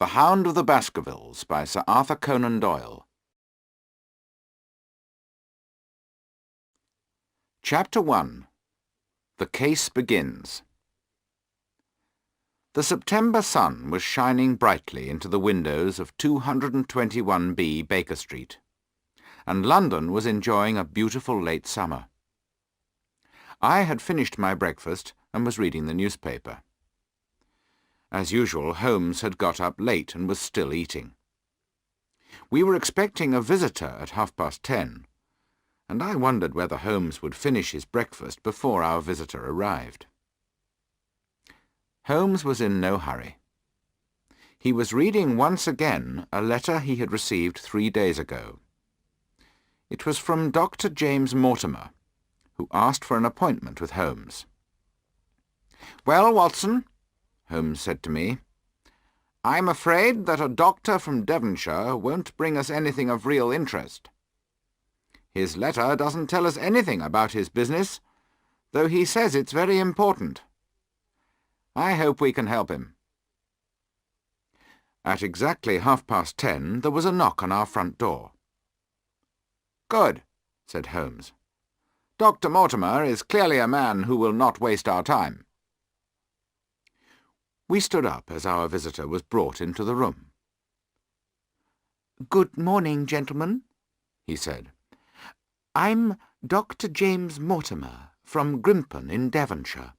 The Hound of the Baskervilles by Sir Arthur Conan Doyle. Chapter 1. The Case Begins. The September sun was shining brightly into the windows of 221B Baker Street, and London was enjoying a beautiful late summer. I had finished my breakfast and was reading the newspaper. As usual, Holmes had got up late and was still eating. We were expecting a visitor at 10:30, and I wondered whether Holmes would finish his breakfast before our visitor arrived. Holmes was in no hurry. He was reading once again a letter he had received 3 days ago. It was from Dr. James Mortimer, who asked for an appointment with Holmes. "Well, Watson," Holmes said to me, "I'm afraid that a doctor from Devonshire won't bring us anything of real interest. His letter doesn't tell us anything about his business, though he says it's very important. I hope we can help him." At exactly 10:30 there was a knock on our front door. "Good," said Holmes. "Dr. Mortimer is clearly a man who will not waste our time." We stood up as our visitor was brought into the room. "Good morning, gentlemen," he said. "I'm Dr. James Mortimer from Grimpen in Devonshire,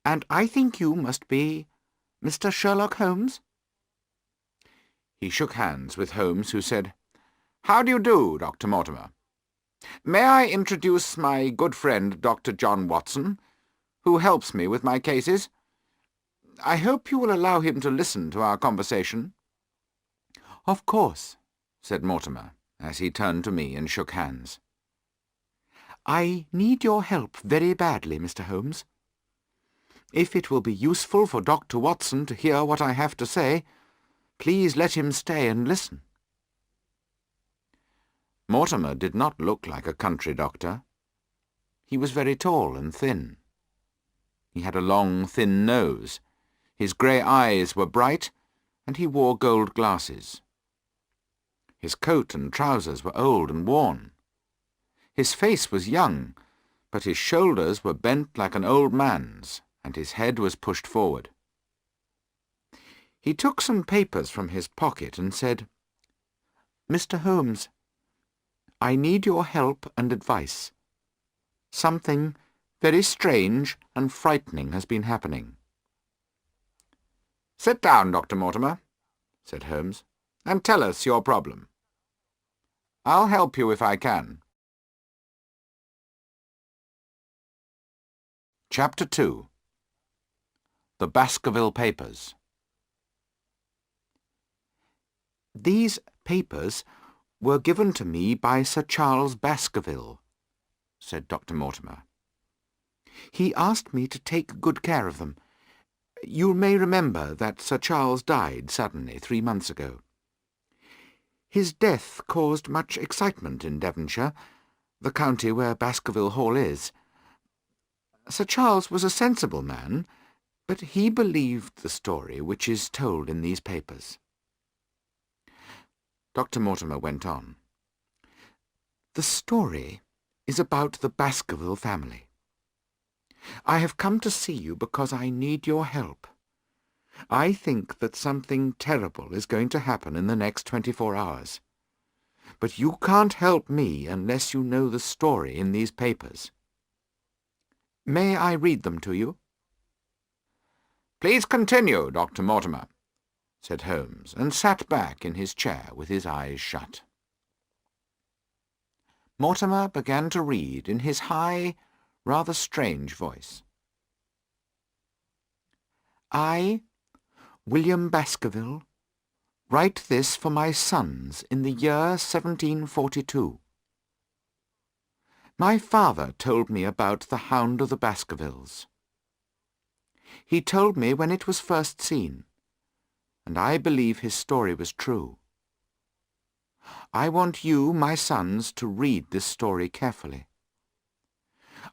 and I think you must be Mr. Sherlock Holmes?" He shook hands with Holmes, who said, "How do you do, Dr. Mortimer? May I introduce my good friend Dr. John Watson, who helps me with my cases? I hope you will allow him to listen to our conversation." "Of course," said Mortimer, as he turned to me and shook hands. "I need your help very badly, Mr. Holmes. If it will be useful for Dr. Watson to hear what I have to say, please let him stay and listen." Mortimer did not look like a country doctor. He was very tall and thin. He had a long, thin nose. His grey eyes were bright, and he wore gold glasses. His coat and trousers were old and worn. His face was young, but his shoulders were bent like an old man's, and his head was pushed forward. He took some papers from his pocket and said, "Mr. Holmes, I need your help and advice. Something very strange and frightening has been happening." "Sit down, Dr. Mortimer," said Holmes, "and tell us your problem. I'll help you if I can." Chapter 2. The Baskerville Papers. "These papers were given to me by Sir Charles Baskerville," said Dr. Mortimer. "He asked me to take good care of them. You may remember that Sir Charles died suddenly 3 months ago. His death caused much excitement in Devonshire, the county where Baskerville Hall is. Sir Charles was a sensible man, but he believed the story which is told in these papers." Dr. Mortimer went on. "The story is about the Baskerville family. I have come to see you because I need your help. I think that something terrible is going to happen in the next 24 hours. But you can't help me unless you know the story in these papers. May I read them to you?" "Please continue, Dr. Mortimer," said Holmes, and sat back in his chair with his eyes shut. Mortimer began to read in his high, rather strange voice. "I, William Baskerville, write this for my sons in the year 1742. My father told me about the Hound of the Baskervilles. He told me when it was first seen, and I believe his story was true. I want you, my sons, to read this story carefully.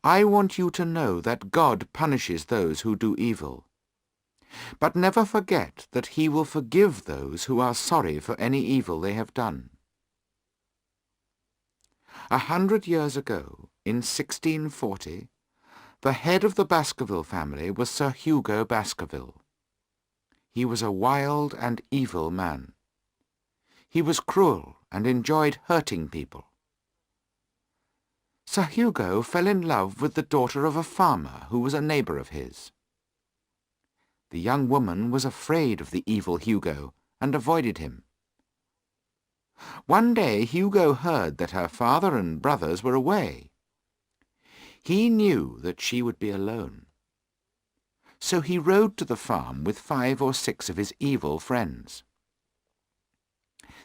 I want you to know that God punishes those who do evil, But never forget that he will forgive those who are sorry for any evil they have done. 100 years ago, in 1640, the head of the Baskerville family was Sir Hugo Baskerville. He was a wild and evil man. He was cruel and enjoyed hurting people. Sir Hugo fell in love with the daughter of a farmer who was a neighbour of his. The young woman was afraid of the evil Hugo and avoided him. One day Hugo heard that her father and brothers were away. He knew that she would be alone. So he rode to the farm with 5 or 6 of his evil friends.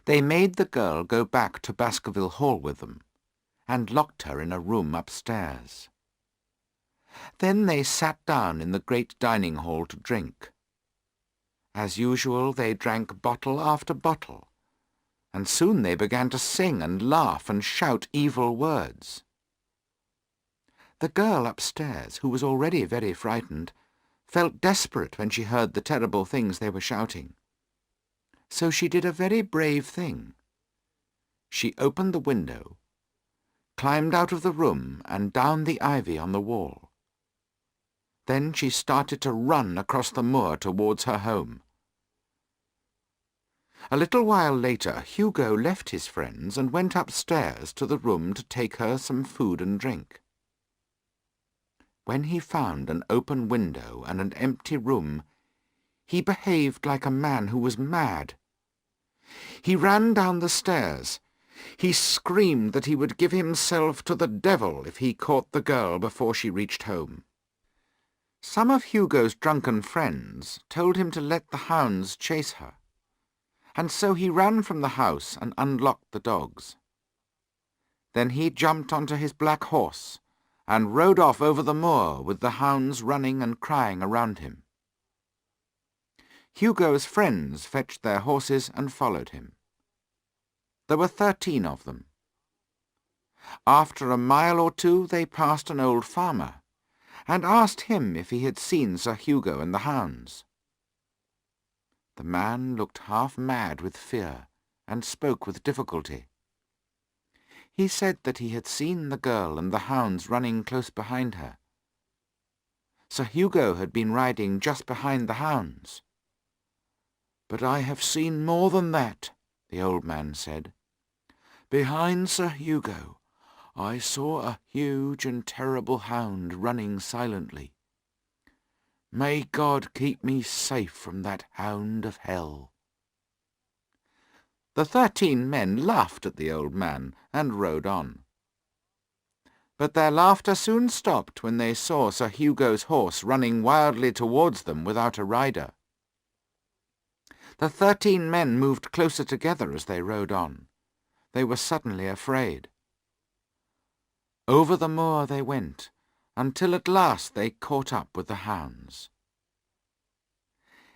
They made the girl go back to Baskerville Hall with them, and locked her in a room upstairs. Then they sat down in the great dining hall to drink. As usual, they drank bottle after bottle, and soon they began to sing and laugh and shout evil words. The girl upstairs, who was already very frightened, felt desperate when she heard the terrible things they were shouting. So she did a very brave thing. She opened the window, climbed out of the room and down the ivy on the wall. Then she started to run across the moor towards her home. A little while later, Hugo left his friends and went upstairs to the room to take her some food and drink. When he found an open window and an empty room, he behaved like a man who was mad. He ran down the stairs. He screamed that he would give himself to the devil if he caught the girl before she reached home. Some of Hugo's drunken friends told him to let the hounds chase her, and so he ran from the house and unlocked the dogs. Then he jumped onto his black horse and rode off over the moor with the hounds running and crying around him. Hugo's friends fetched their horses and followed him. There were 13 of them. After a mile or 2 they passed an old farmer, and asked him if he had seen Sir Hugo and the hounds. The man looked half mad with fear, and spoke with difficulty. He said that he had seen the girl and the hounds running close behind her. Sir Hugo had been riding just behind the hounds. "But I have seen more than that," the old man said. "Behind Sir Hugo, I saw a huge and terrible hound running silently. May God keep me safe from that hound of hell." The 13 men laughed at the old man and rode on. But their laughter soon stopped when they saw Sir Hugo's horse running wildly towards them without a rider. The 13 men moved closer together as they rode on. They were suddenly afraid. Over the moor they went, until at last they caught up with the hounds.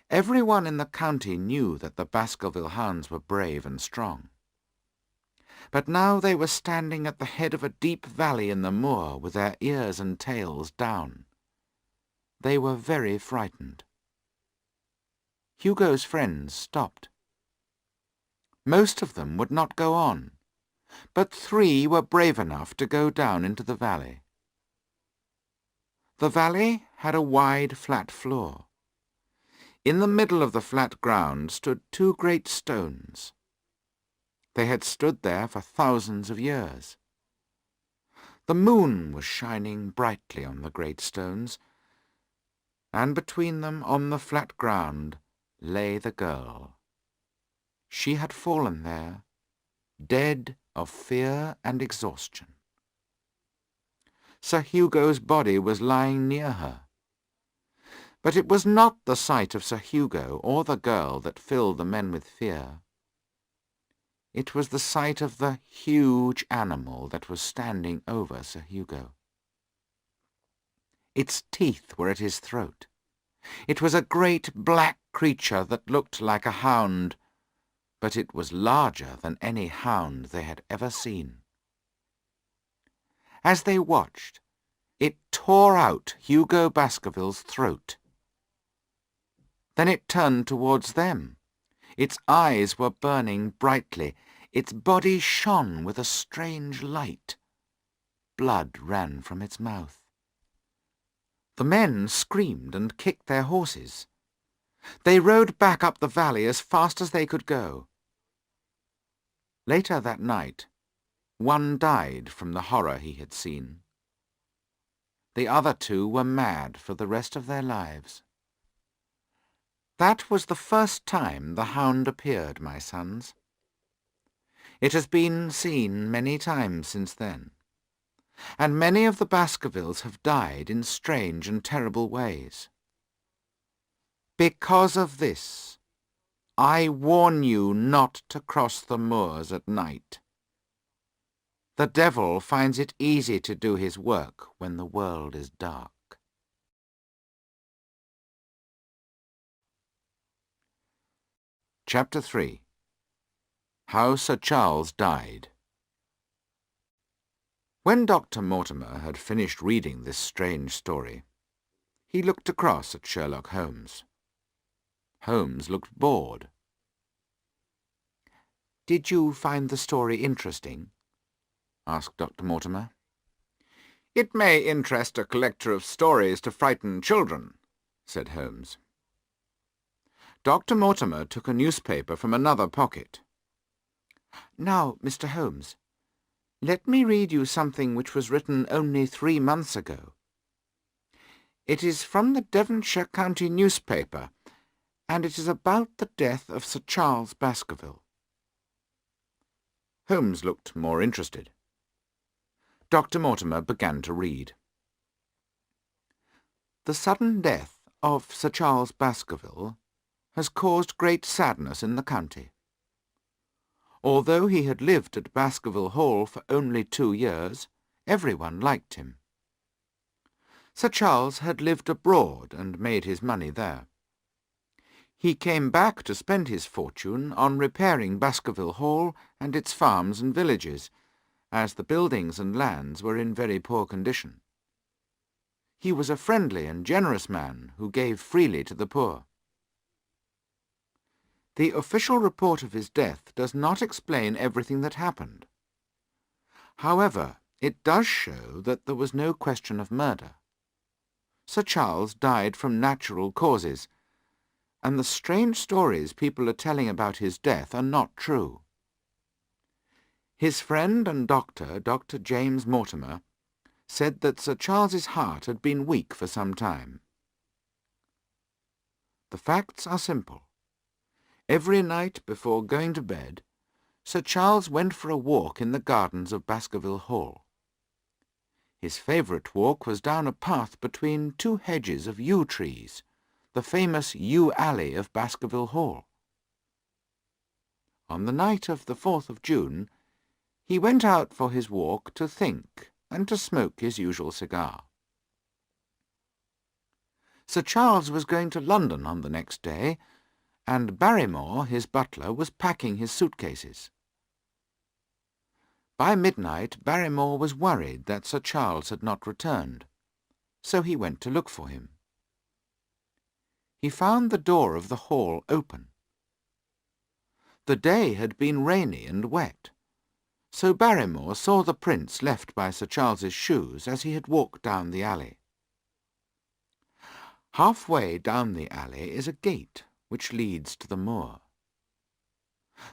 Everyone in the county knew that the Baskerville hounds were brave and strong. But now they were standing at the head of a deep valley in the moor with their ears and tails down. They were very frightened. Hugo's friends stopped. Most of them would not go on, but 3 were brave enough to go down into the valley. The valley had a wide, flat floor. In the middle of the flat ground stood 2 great stones. They had stood there for thousands of years. The moon was shining brightly on the great stones, and between them on the flat ground lay the girl. She had fallen there, dead of fear and exhaustion. Sir Hugo's body was lying near her. But it was not the sight of Sir Hugo or the girl that filled the men with fear. It was the sight of the huge animal that was standing over Sir Hugo. Its teeth were at his throat. It was a great black creature that looked like a hound, but it was larger than any hound they had ever seen. As they watched, it tore out Hugo Baskerville's throat. Then it turned towards them. Its eyes were burning brightly. Its body shone with a strange light. Blood ran from its mouth. The men screamed and kicked their horses. They rode back up the valley as fast as they could go. Later that night, one died from the horror he had seen. The other two were mad for the rest of their lives. That was the first time the hound appeared, my sons. It has been seen many times since then, and many of the Baskervilles have died in strange and terrible ways. Because of this, I warn you not to cross the moors at night. The devil finds it easy to do his work when the world is dark. Chapter 3. How Sir Charles Died. When Dr. Mortimer had finished reading this strange story, he looked across at Sherlock Holmes. Holmes looked bored. "Did you find the story interesting?" asked Dr. Mortimer. "It may interest a collector of stories to frighten children," said Holmes. Dr. Mortimer took a newspaper from another pocket. "Now, Mr. Holmes, let me read you something which was written only 3 months ago. It is from the Devonshire County newspaper, and it is about the death of Sir Charles Baskerville." Holmes looked more interested. Dr. Mortimer began to read. "The sudden death of Sir Charles Baskerville has caused great sadness in the county. Although he had lived at Baskerville Hall for only 2 years, everyone liked him. Sir Charles had lived abroad and made his money there. He came back to spend his fortune on repairing Baskerville Hall and its farms and villages, as the buildings and lands were in very poor condition. He was a friendly and generous man who gave freely to the poor. The official report of his death does not explain everything that happened. However, it does show that there was no question of murder. Sir Charles died from natural causes, and the strange stories people are telling about his death are not true. His friend and doctor, Dr. James Mortimer, said that Sir Charles's heart had been weak for some time. The facts are simple. Every night before going to bed, Sir Charles went for a walk in the gardens of Baskerville Hall. His favourite walk was down a path between 2 hedges of yew trees, the famous yew alley of Baskerville Hall. On the night of the 4th of June, he went out for his walk to think and to smoke his usual cigar. Sir Charles was going to London on the next day, and Barrymore, his butler, was packing his suitcases. By midnight, Barrymore was worried that Sir Charles had not returned, so he went to look for him. He found the door of the hall open. The day had been rainy and wet, so Barrymore saw the prints left by Sir Charles's shoes as he had walked down the alley. Halfway down the alley is a gate which leads to the moor.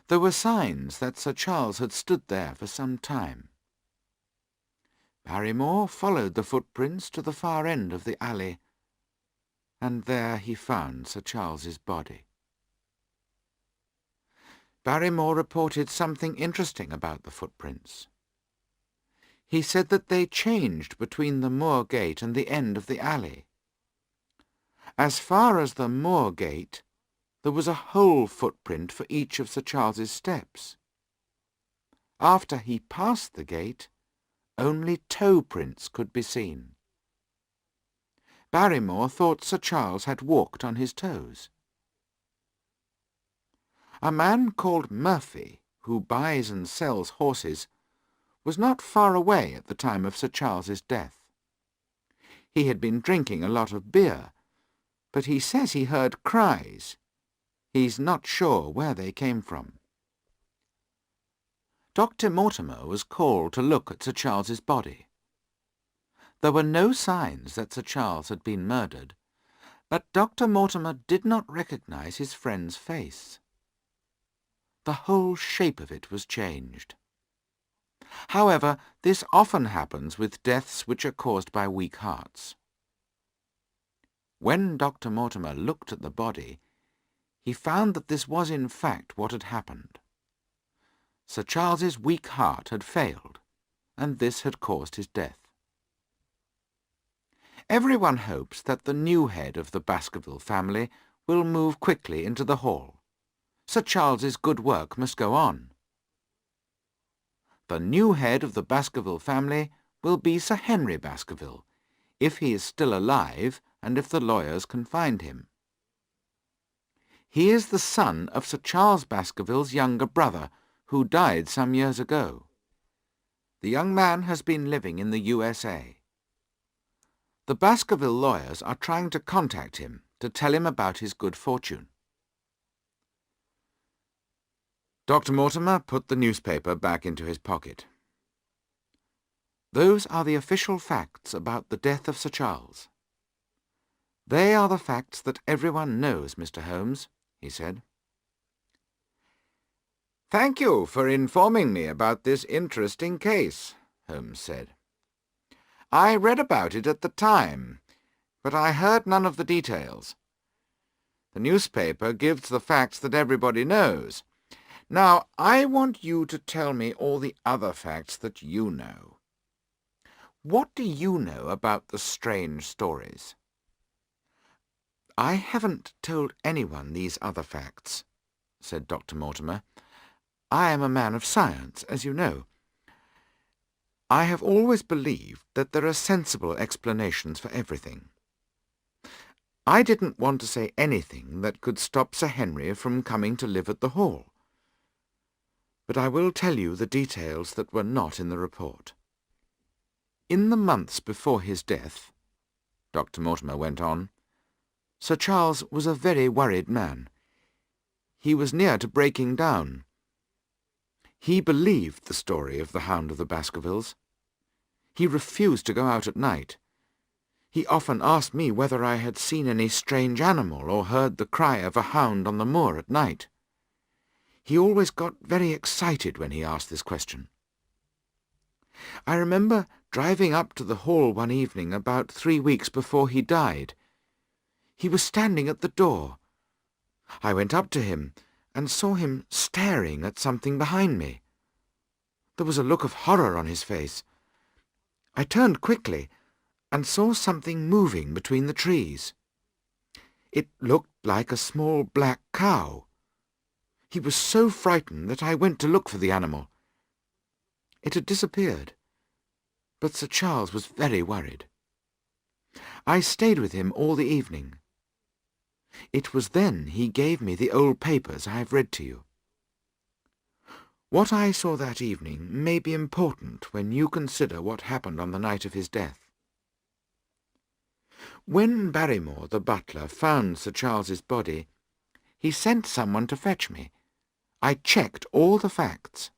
There were signs that Sir Charles had stood there for some time. Barrymore followed the footprints to the far end of the alley, and there he found Sir Charles's body. Barrymore reported something interesting about the footprints. He said that they changed between the moor gate and the end of the alley. As far as the moor gate, there was a whole footprint for each of Sir Charles's steps. After he passed the gate, only toe prints could be seen. Barrymore thought Sir Charles had walked on his toes. A man called Murphy, who buys and sells horses, was not far away at the time of Sir Charles's death. He had been drinking a lot of beer, but he says he heard cries. He's not sure where they came from. Dr. Mortimer was called to look at Sir Charles's body. There were no signs that Sir Charles had been murdered, but Dr. Mortimer did not recognize his friend's face. The whole shape of it was changed. However, this often happens with deaths which are caused by weak hearts. When Dr. Mortimer looked at the body, he found that this was in fact what had happened. Sir Charles's weak heart had failed, and this had caused his death. Everyone hopes that the new head of the Baskerville family will move quickly into the hall. Sir Charles's good work must go on. The new head of the Baskerville family will be Sir Henry Baskerville, if he is still alive and if the lawyers can find him. He is the son of Sir Charles Baskerville's younger brother, who died some years ago. The young man has been living in the USA. The Baskerville lawyers are trying to contact him to tell him about his good fortune. Dr. Mortimer put the newspaper back into his pocket. Those are the official facts about the death of Sir Charles. They are the facts that everyone knows, Mr. Holmes, he said. Thank you for informing me about this interesting case, Holmes said. I read about it at the time, but I heard none of the details. The newspaper gives the facts that everybody knows. Now, I want you to tell me all the other facts that you know. What do you know about the strange stories? I haven't told anyone these other facts, said Dr. Mortimer. I am a man of science, as you know. I have always believed that there are sensible explanations for everything. I didn't want to say anything that could stop Sir Henry from coming to live at the Hall. But I will tell you the details that were not in the report. In the months before his death, Dr. Mortimer went on, Sir Charles was a very worried man. He was near to breaking down. He believed the story of the Hound of the Baskervilles. He refused to go out at night. He often asked me whether I had seen any strange animal or heard the cry of a hound on the moor at night. He always got very excited when he asked this question. I remember driving up to the Hall one evening about 3 weeks before he died. He was standing at the door. I went up to him and saw him staring at something behind me. There was a look of horror on his face. I turned quickly and saw something moving between the trees. It looked like a small black cow. He was so frightened that I went to look for the animal. It had disappeared, but Sir Charles was very worried. I stayed with him all the evening. It was then he gave me the old papers I have read to you. What I saw that evening may be important when you consider what happened on the night of his death. When Barrymore, the butler, found Sir Charles's body, he sent someone to fetch me. I checked all the facts.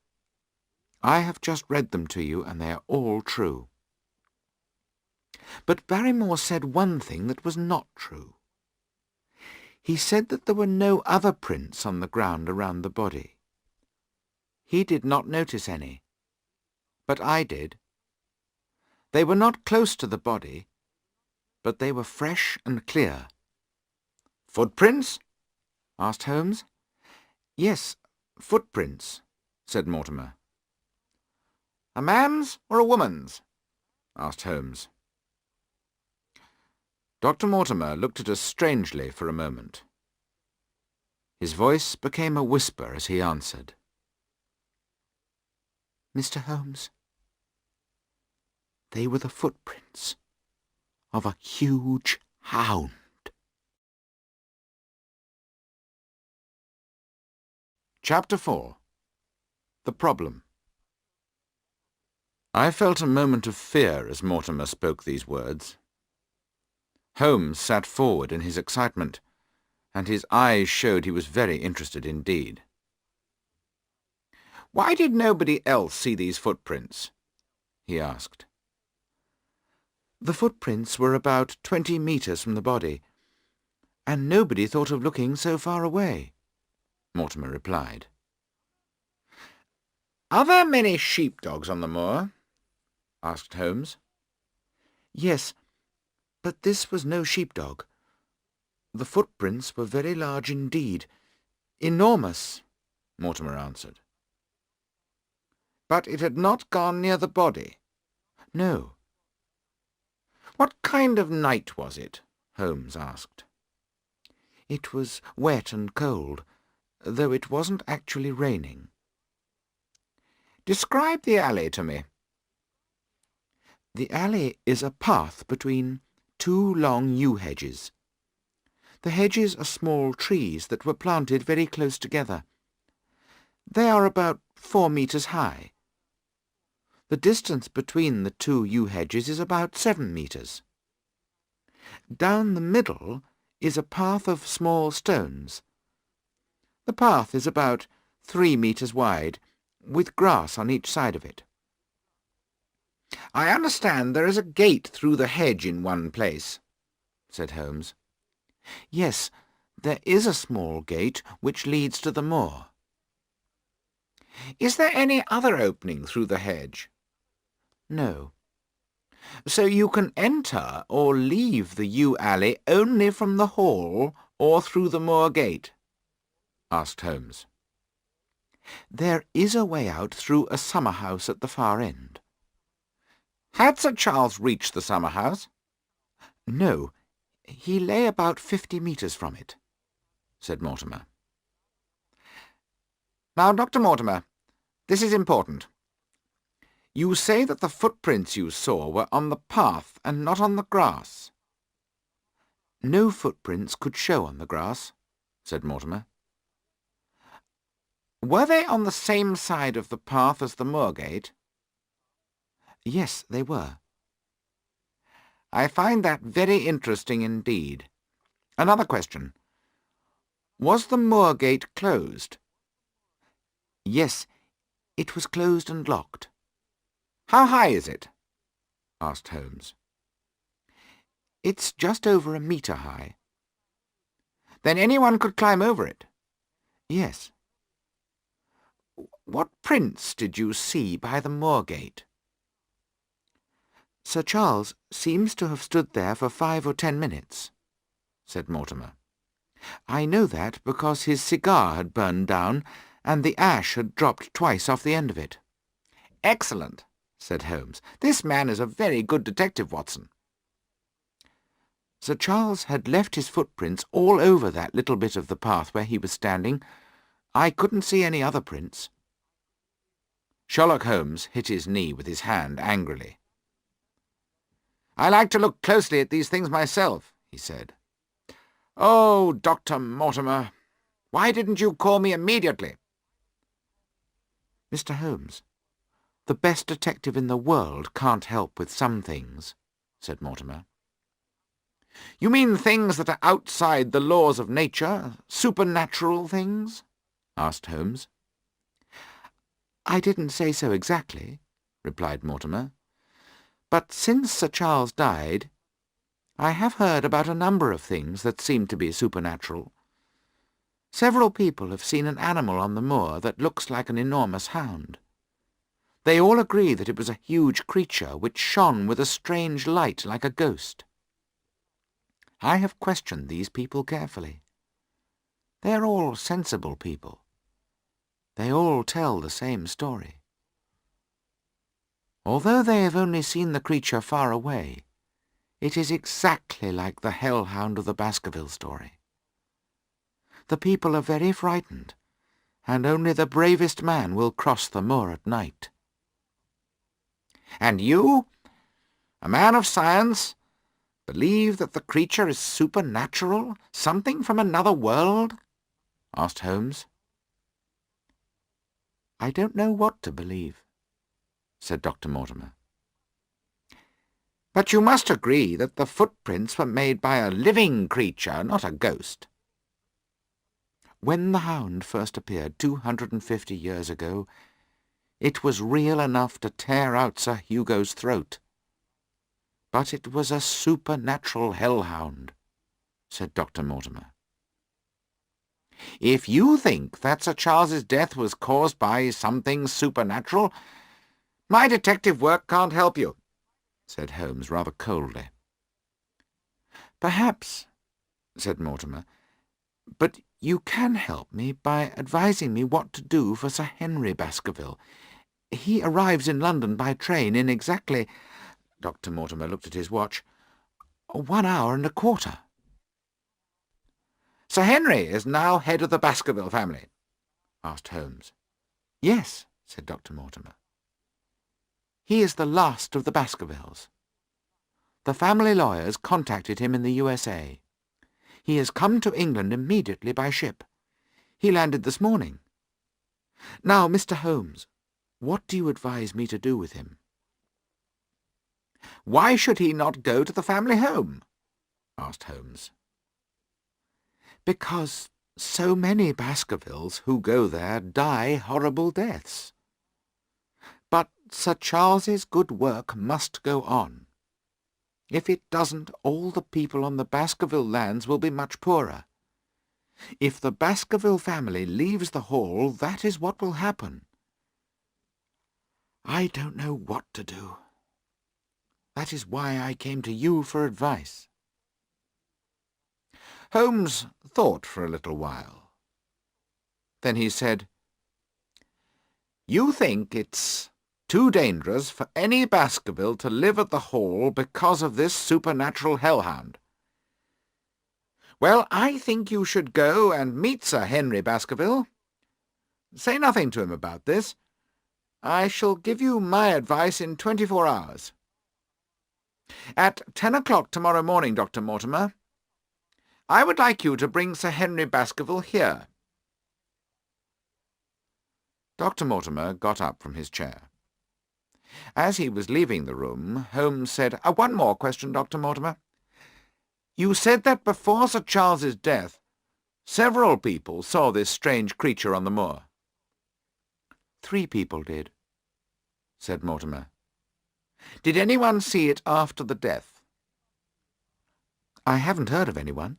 I have just read them to you, and they are all true. But Barrymore said one thing that was not true. He said that there were no other prints on the ground around the body. He did not notice any, but I did. They were not close to the body, but they were fresh and clear. "Footprints?" asked Holmes. "Yes, footprints," said Mortimer. "A man's or a woman's?" asked Holmes. Dr. Mortimer looked at us strangely for a moment. His voice became a whisper as he answered. "Mr. Holmes, they were the footprints of a huge hound." Chapter 4. The Problem. I felt a moment of fear as Mortimer spoke these words. Holmes sat forward in his excitement, and his eyes showed he was very interested indeed. "Why did nobody else see these footprints?" he asked. "The footprints were about 20 metres from the body, and nobody thought of looking so far away," Mortimer replied. "Are there many sheepdogs on the moor?" asked Holmes. "Yes, but this was no sheepdog. The footprints were very large indeed. Enormous," Mortimer answered. "But it had not gone near the body?" "No." "What kind of night was it?" Holmes asked. "It was wet and cold, though it wasn't actually raining." "Describe the alley to me." "The alley is a path between two long yew hedges. The hedges are small trees that were planted very close together. They are about 4 metres high. The distance between the two yew hedges is about 7 metres. Down the middle is a path of small stones. The path is about 3 metres wide, with grass on each side of it." "I understand there is a gate through the hedge in one place," said Holmes. "Yes, there is a small gate which leads to the moor." "Is there any other opening through the hedge?" "No." "So you can enter or leave the yew alley only from the hall or through the moor gate?" asked Holmes. "There is a way out through a summer-house at the far end." "Had Sir Charles reached the summer-house?" "No, he lay about 50 metres from it," said Mortimer. "Now, Dr. Mortimer, this is important. You say that the footprints you saw were on the path and not on the grass." "No footprints could show on the grass," said Mortimer. "Were they on the same side of the path as the moor gate?" "Yes, they were." "I find that very interesting indeed. Another question. Was the moor gate closed?" "Yes, it was closed and locked." "How high is it?" asked Holmes. "It's just over 1 metre high." "Then anyone could climb over it?" "Yes." "What prints did you see by the moor gate?" "Sir Charles seems to have stood there for 5 or 10 minutes, said Mortimer. "I know that because his cigar had burned down and the ash had dropped twice off the end of it." "Excellent," said Holmes. "This man is a very good detective, Watson." "Sir Charles had left his footprints all over that little bit of the path where he was standing. I couldn't see any other prints." Sherlock Holmes hit his knee with his hand angrily. "I like to look closely at these things myself," he said. "Oh, Dr. Mortimer, why didn't you call me immediately?" "Mr. Holmes, the best detective in the world can't help with some things," said Mortimer. "You mean things that are outside the laws of nature, supernatural things?" asked Holmes. "I didn't say so exactly," replied Mortimer. "But since Sir Charles died, I have heard about a number of things that seem to be supernatural. Several people have seen an animal on the moor that looks like an enormous hound. They all agree that it was a huge creature which shone with a strange light like a ghost. I have questioned these people carefully. They are all sensible people. They all tell the same story. Although they have only seen the creature far away, it is exactly like the hellhound of the Baskervilles story. The people are very frightened, and only the bravest man will cross the moor at night." "And you, a man of science, believe that the creature is supernatural, something from another world?" asked Holmes. "I don't know what to believe," said Dr. Mortimer. But you must agree that the footprints were made by a living creature, not a ghost. When the hound first appeared 250 years ago, it was real enough to tear out Sir Hugo's throat. But it was a supernatural hellhound, said Dr. Mortimer. If you think that Sir Charles's death was caused by something supernatural, my detective work can't help you, said Holmes rather coldly. Perhaps, said Mortimer, but you can help me by advising me what to do for Sir Henry Baskerville. He arrives in London by train in exactly— Dr. Mortimer looked at his watch— 1 hour and a quarter. Sir Henry is now head of the Baskerville family, asked Holmes. Yes, said Dr. Mortimer. He is the last of the Baskervilles. The family lawyers contacted him in the USA. He has come to England immediately by ship. He landed this morning. Now, Mr. Holmes, what do you advise me to do with him? Why should he not go to the family home? Asked Holmes. Because so many Baskervilles who go there die horrible deaths. But Sir Charles's good work must go on. If it doesn't, all the people on the Baskerville lands will be much poorer. If the Baskerville family leaves the Hall, that is what will happen. I don't know what to do. That is why I came to you for advice. Holmes thought for a little while. Then he said, You think it's too dangerous for any Baskerville to live at the Hall because of this supernatural hellhound. Well, I think you should go and meet Sir Henry Baskerville. Say nothing to him about this. I shall give you my advice in 24 hours. At 10 o'clock tomorrow morning, Dr. Mortimer, I would like you to bring Sir Henry Baskerville here. Dr. Mortimer got up from his chair. As he was leaving the room, Holmes said, One more question, Dr. Mortimer. You said that before Sir Charles's death, several people saw this strange creature on the moor. 3 people did, said Mortimer. Did anyone see it after the death? I haven't heard of anyone.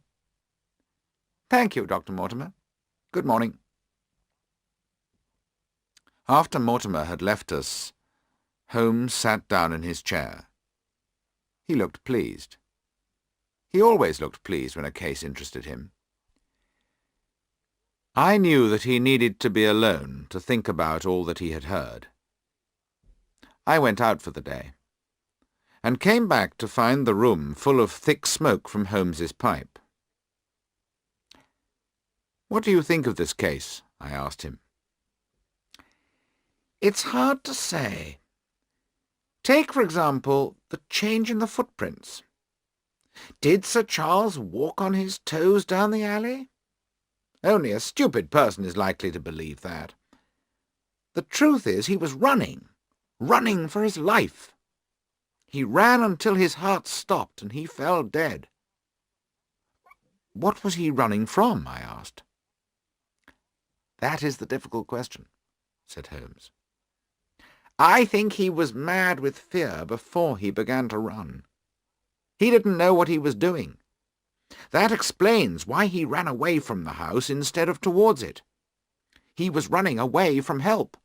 Thank you, Dr. Mortimer. Good morning. After Mortimer had left us, Holmes sat down in his chair. He looked pleased. He always looked pleased when a case interested him. I knew that he needed to be alone to think about all that he had heard. I went out for the day, and came back to find the room full of thick smoke from Holmes's pipe. What do you think of this case? I asked him. It's hard to say. Take, for example, the change in the footprints. Did Sir Charles walk on his toes down the alley? Only a stupid person is likely to believe that. The truth is he was running for his life. He ran until his heart stopped and he fell dead. What was he running from? I asked. That is the difficult question, said Holmes. I think he was mad with fear before he began to run. He didn't know what he was doing. That explains why he ran away from the house instead of towards it. He was running away from help.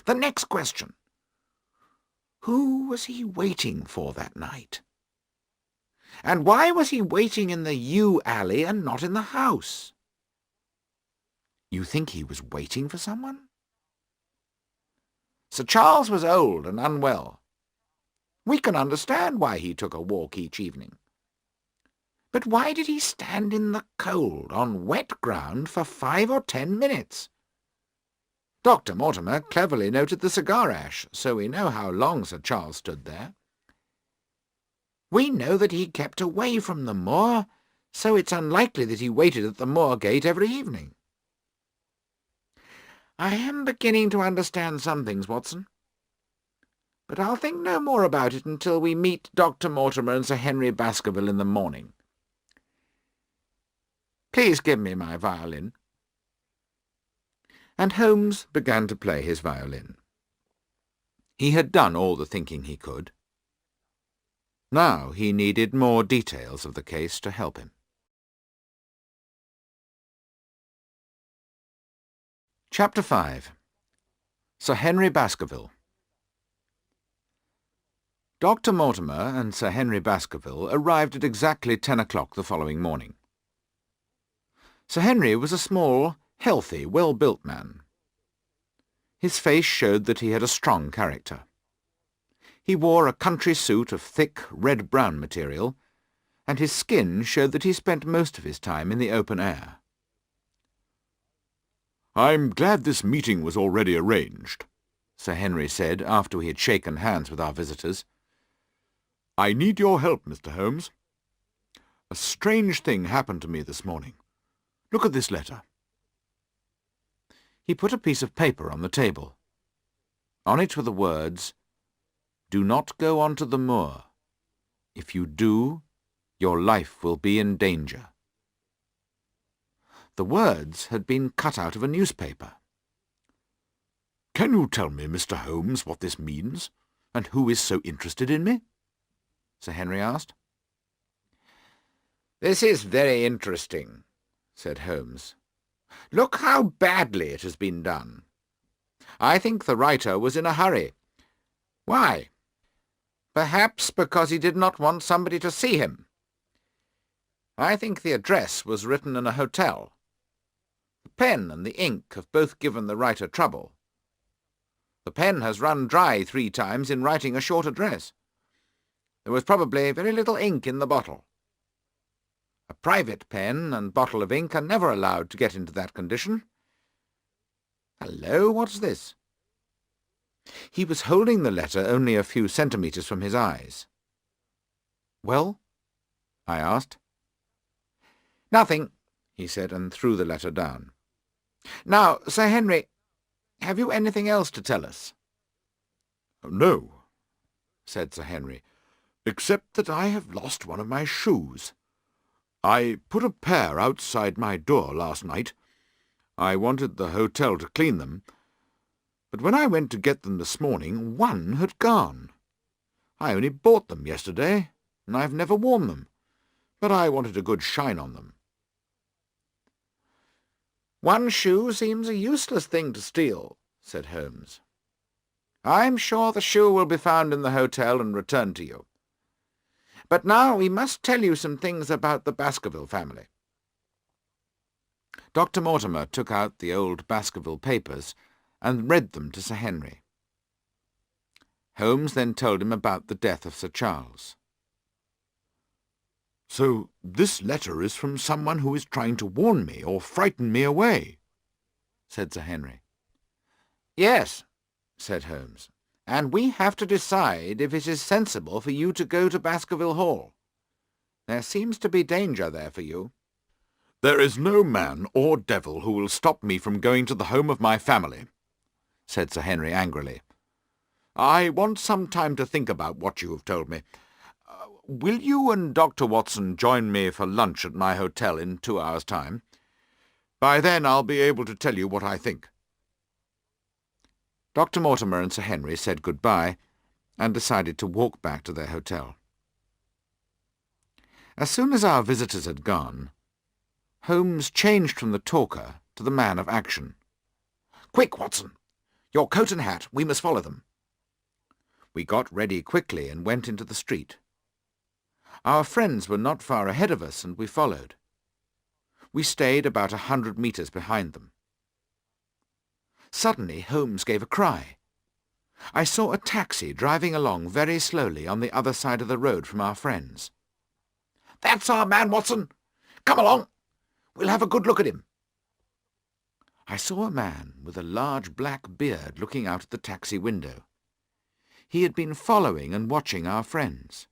The next question. Who was he waiting for that night? And why was he waiting in the yew alley and not in the house? You think he was waiting for someone? Sir Charles was old and unwell. We can understand why he took a walk each evening. But why did he stand in the cold on wet ground for 5 or 10 minutes? Dr. Mortimer cleverly noted the cigar ash, so we know how long Sir Charles stood there. We know that he kept away from the moor, so it's unlikely that he waited at the moor gate every evening. I am beginning to understand some things, Watson. but I'll think no more about it until we meet Dr. Mortimer and Sir Henry Baskerville in the morning. Please give me my violin." And Holmes began to play his violin. He had done all the thinking he could. Now he needed more details of the case to help him. Chapter 5. Sir Henry Baskerville. Dr. Mortimer and Sir Henry Baskerville arrived at exactly 10 o'clock the following morning. Sir Henry was a small, healthy, well-built man. His face showed that he had a strong character. He wore a country suit of thick, red-brown material, and his skin showed that he spent most of his time in the open air. "I'm glad this meeting was already arranged," Sir Henry said after we had shaken hands with our visitors. "I need your help, Mr. Holmes. A strange thing happened to me this morning. Look at this letter." He put a piece of paper on the table. On it were the words, "Do not go on to the moor. If you do, your life will be in danger." The words had been cut out of a newspaper. "Can you tell me, Mr. Holmes, what this means, and who is so interested in me?" Sir Henry asked. "This is very interesting," said Holmes. "Look how badly it has been done. I think the writer was in a hurry. Why? Perhaps because he did not want somebody to see him. I think the address was written in a hotel. The pen and the ink have both given the writer trouble. The pen has run dry 3 times in writing a short address. There was probably very little ink in the bottle. A private pen and bottle of ink are never allowed to get into that condition. Hello, what's this?" He was holding the letter only a few centimetres from his eyes. "Well?" I asked. "Nothing," he said, and threw the letter down. "Now, Sir Henry, have you anything else to tell us?" "No," said Sir Henry, "except that I have lost one of my shoes. I put a pair outside my door last night. I wanted the hotel to clean them, but when I went to get them this morning, one had gone. I only bought them yesterday, and I've never worn them, but I wanted a good shine on them." "One shoe seems a useless thing to steal," said Holmes. "I'm sure the shoe will be found in the hotel and returned to you. But now we must tell you some things about the Baskerville family." Dr. Mortimer took out the old Baskerville papers and read them to Sir Henry. Holmes then told him about the death of Sir Charles. "So this letter is from someone who is trying to warn me or frighten me away," said Sir Henry. "Yes," said Holmes, "and we have to decide if it is sensible for you to go to Baskerville Hall. There seems to be danger there for you." "There is no man or devil who will stop me from going to the home of my family," said Sir Henry angrily. "I want some time to think about what you have told me. Will you and Dr. Watson join me for lunch at my hotel in 2 hours' time? By then I'll be able to tell you what I think." Dr. Mortimer and Sir Henry said good-bye and decided to walk back to their hotel. As soon as our visitors had gone, Holmes changed from the talker to the man of action. "Quick, Watson! Your coat and hat. We must follow them." We got ready quickly and went into the street. Our friends were not far ahead of us, and we followed. We stayed about 100 metres behind them. Suddenly Holmes gave a cry. I saw a taxi driving along very slowly on the other side of the road from our friends. "That's our man, Watson! Come along! We'll have a good look at him." I saw a man with a large black beard looking out at the taxi window. He had been following and watching our friends.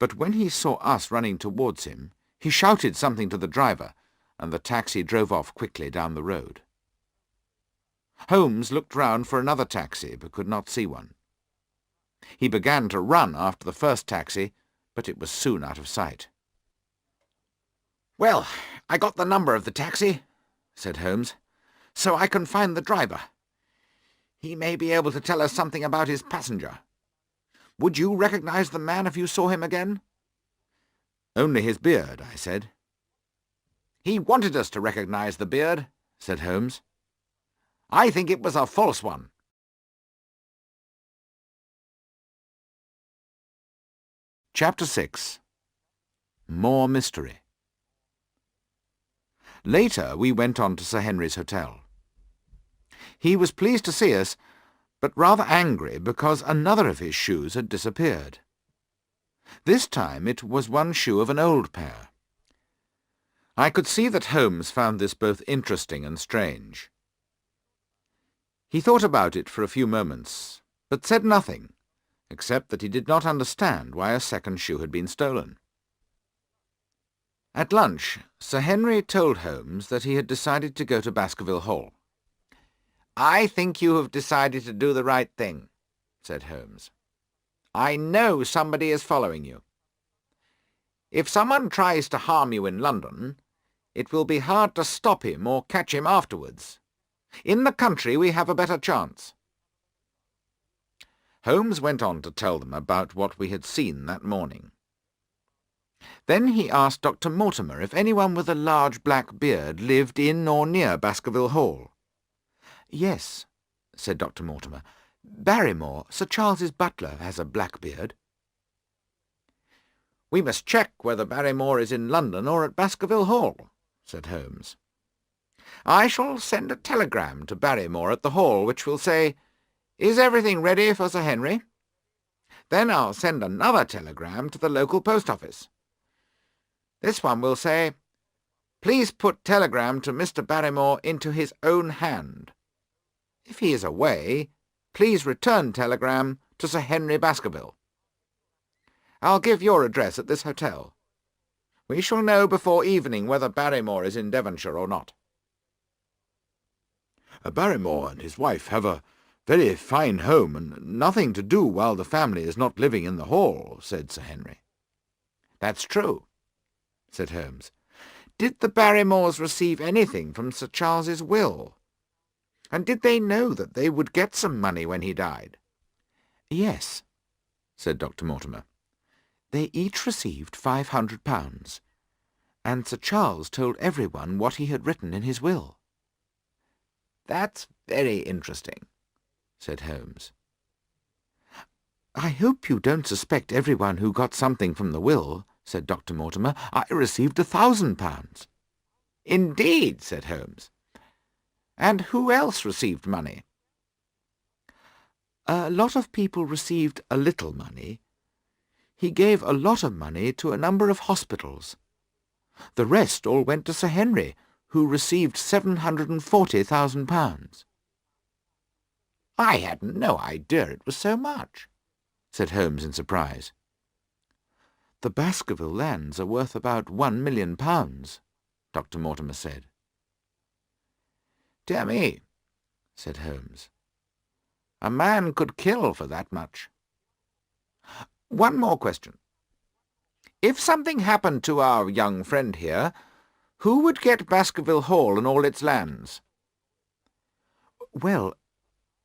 But when he saw us running towards him, he shouted something to the driver, and the taxi drove off quickly down the road. Holmes looked round for another taxi, but could not see one. He began to run after the first taxi, but it was soon out of sight. "Well, I got the number of the taxi," said Holmes, "so I can find the driver. He may be able to tell us something about his passenger. Would you recognize the man if you saw him again?" "Only his beard," I said. "He wanted us to recognize the beard," said Holmes. "I think it was a false one." Chapter 6. More Mystery. Later we went on to Sir Henry's hotel. He was pleased to see us, but rather angry because another of his shoes had disappeared. This time it was one shoe of an old pair. I could see that Holmes found this both interesting and strange. He thought about it for a few moments, but said nothing, except that he did not understand why a second shoe had been stolen. At lunch, Sir Henry told Holmes that he had decided to go to Baskerville Hall. "I think you have decided to do the right thing," said Holmes. "I know somebody is following you. If someone tries to harm you in London, it will be hard to stop him or catch him afterwards. In the country we have a better chance." Holmes went on to tell them about what we had seen that morning. Then he asked Dr. Mortimer if anyone with a large black beard lived in or near Baskerville Hall. "Yes," said Dr. Mortimer. "Barrymore, Sir Charles's butler, has a black beard." "We must check whether Barrymore is in London or at Baskerville Hall," said Holmes. "I shall send a telegram to Barrymore at the Hall which will say, 'Is everything ready for Sir Henry?' Then I'll send another telegram to the local post office. This one will say, 'Please put telegram to Mr. Barrymore into his own hand. If he is away, please return telegram to Sir Henry Baskerville.' I'll give your address at this hotel. We shall know before evening whether Barrymore is in Devonshire or not." "Barrymore and his wife have a very fine home and nothing to do while the family is not living in the Hall," said Sir Henry. "That's true," said Holmes. "Did the Barrymores receive anything from Sir Charles's will? And did they know that they would get some money when he died?" "Yes," said Dr. Mortimer. "They each received £500, and Sir Charles told everyone what he had written in his will." "That's very interesting," said Holmes. "I hope you don't suspect everyone who got something from the will," said Dr. Mortimer. "I received £1,000. "Indeed," said Holmes. "And who else received money?" "A lot of people received a little money. He gave a lot of money to a number of hospitals. The rest all went to Sir Henry, who received £740,000. "I had no idea it was so much," said Holmes in surprise. "The Baskerville lands are worth about £1 million, Dr. Mortimer said. "Dear me," said Holmes. "A man could kill for that much. One more question. If something happened to our young friend here, who would get Baskerville Hall and all its lands?" "Well,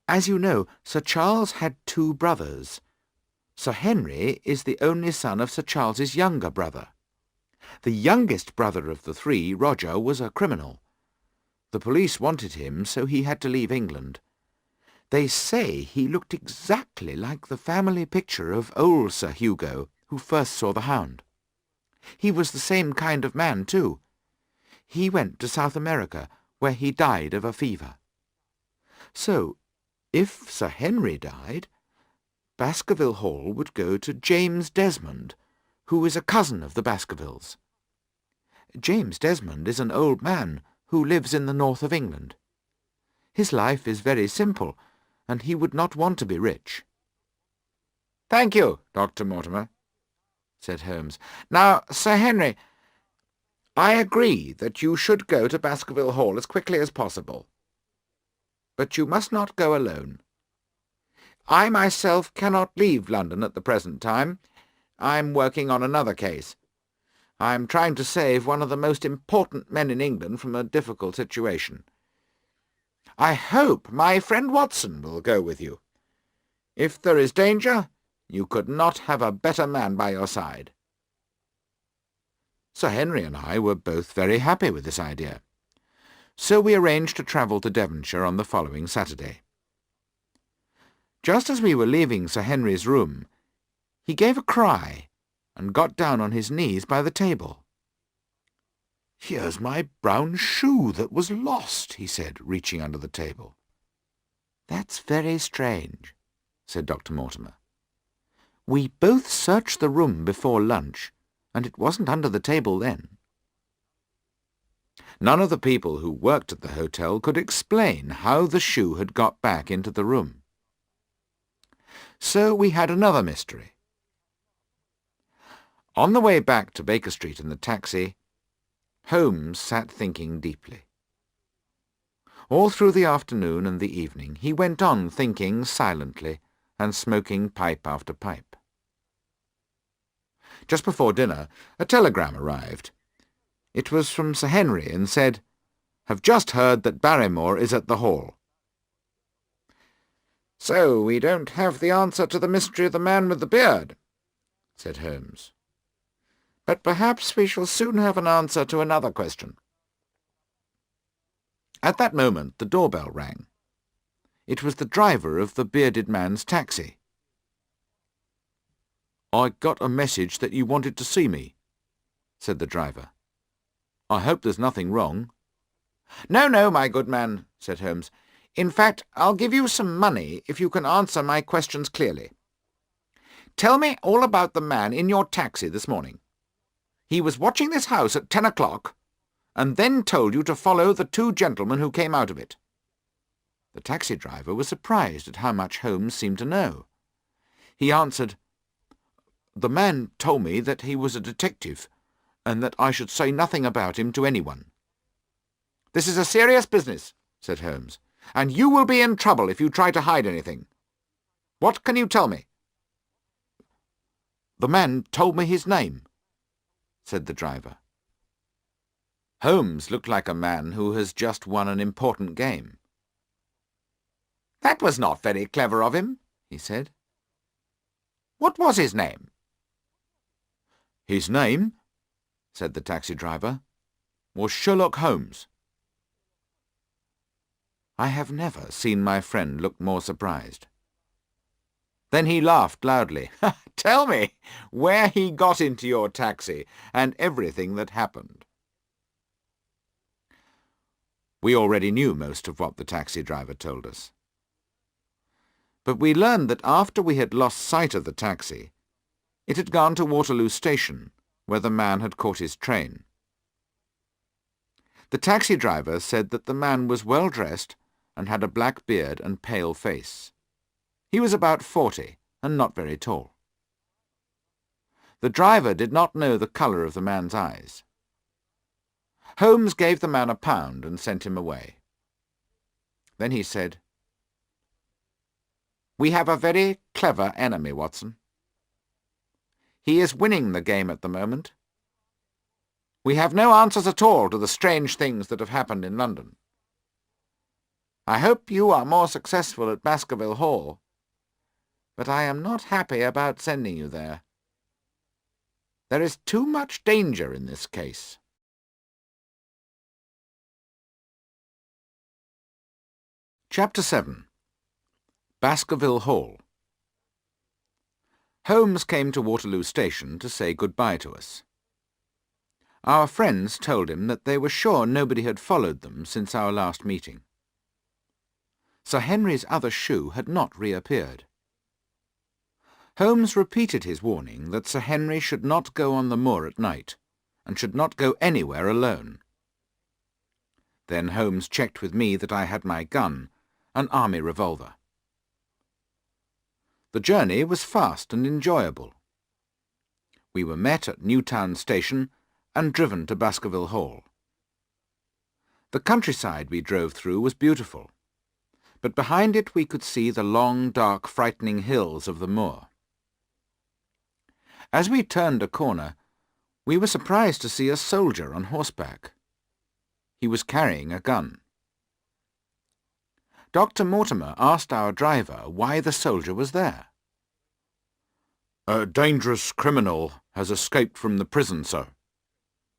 as you know, Sir Charles had 2 brothers. Sir Henry is the only son of Sir Charles's younger brother. The youngest brother of the 3, Roger, was a criminal. The police wanted him, so he had to leave England. They say he looked exactly like the family picture of old Sir Hugo, who first saw the hound. He was the same kind of man, too. He went to South America, where he died of a fever. So, if Sir Henry died, Baskerville Hall would go to James Desmond, who is a cousin of the Baskervilles. James Desmond is an old man who lives in the north of England. His life is very simple, and he would not want to be rich." "Thank you, Dr. Mortimer," said Holmes. "Now, Sir Henry, I agree that you should go to Baskerville Hall as quickly as possible. But you must not go alone. I myself cannot leave London at the present time. I'm working on another case. I'm trying to save one of the most important men in England from a difficult situation. I hope my friend Watson will go with you. If there is danger, you could not have a better man by your side." Sir Henry and I were both very happy with this idea, so we arranged to travel to Devonshire on the following Saturday. Just as we were leaving Sir Henry's room, he gave a cry and got down on his knees by the table. "Here's my brown shoe that was lost," he said, reaching under the table. "That's very strange," said Dr. Mortimer. "We both searched the room before lunch, and it wasn't under the table then." None of the people who worked at the hotel could explain how the shoe had got back into the room. So we had another mystery. On the way back to Baker Street in the taxi, Holmes sat thinking deeply. All through the afternoon and the evening he went on thinking silently and smoking pipe after pipe. Just before dinner a telegram arrived. It was from Sir Henry and said, "Have just heard that Barrymore is at the Hall." "So we don't have the answer to the mystery of the man with the beard," said Holmes. "But perhaps we shall soon have an answer to another question." At that moment the doorbell rang. It was the driver of the bearded man's taxi. "I got a message that you wanted to see me," said the driver. "I hope there's nothing wrong." "No, no, my good man," said Holmes. "In fact, I'll give you some money if you can answer my questions clearly. Tell me all about the man in your taxi this morning. He was watching this house at 10 o'clock, and then told you to follow the two gentlemen who came out of it." The taxi driver was surprised at how much Holmes seemed to know. He answered, "The man told me that he was a detective, and that I should say nothing about him to anyone." "This is a serious business," said Holmes, "and you will be in trouble if you try to hide anything. What can you tell me?" "The man told me his name," said the driver. Holmes looked like a man who has just won an important game. "That was not very clever of him," he said. "What was his name?" "His name," said the taxi driver, "was Sherlock Holmes." I have never seen my friend look more surprised. Then he laughed loudly. "Tell me where he got into your taxi and everything that happened." We already knew most of what the taxi driver told us. But we learned that after we had lost sight of the taxi, it had gone to Waterloo Station, where the man had caught his train. The taxi driver said that the man was well dressed and had a black beard and pale face. He was about 40 and not very tall. The driver did not know the colour of the man's eyes. Holmes gave the man £1 and sent him away. Then he said, "We have a very clever enemy, Watson. He is winning the game at the moment. We have no answers at all to the strange things that have happened in London. I hope you are more successful at Baskerville Hall, but I am not happy about sending you there. There is too much danger in this case." Chapter 7. Baskerville Hall. Holmes came to Waterloo Station to say good-bye to us. Our friends told him that they were sure nobody had followed them since our last meeting. Sir Henry's other shoe had not reappeared. Holmes repeated his warning that Sir Henry should not go on the moor at night, and should not go anywhere alone. Then Holmes checked with me that I had my gun, an army revolver. The journey was fast and enjoyable. We were met at Newtown Station and driven to Baskerville Hall. The countryside we drove through was beautiful, but behind it we could see the long, dark, frightening hills of the moor. As we turned a corner, we were surprised to see a soldier on horseback. He was carrying a gun. Dr. Mortimer asked our driver why the soldier was there. "A dangerous criminal has escaped from the prison, sir,"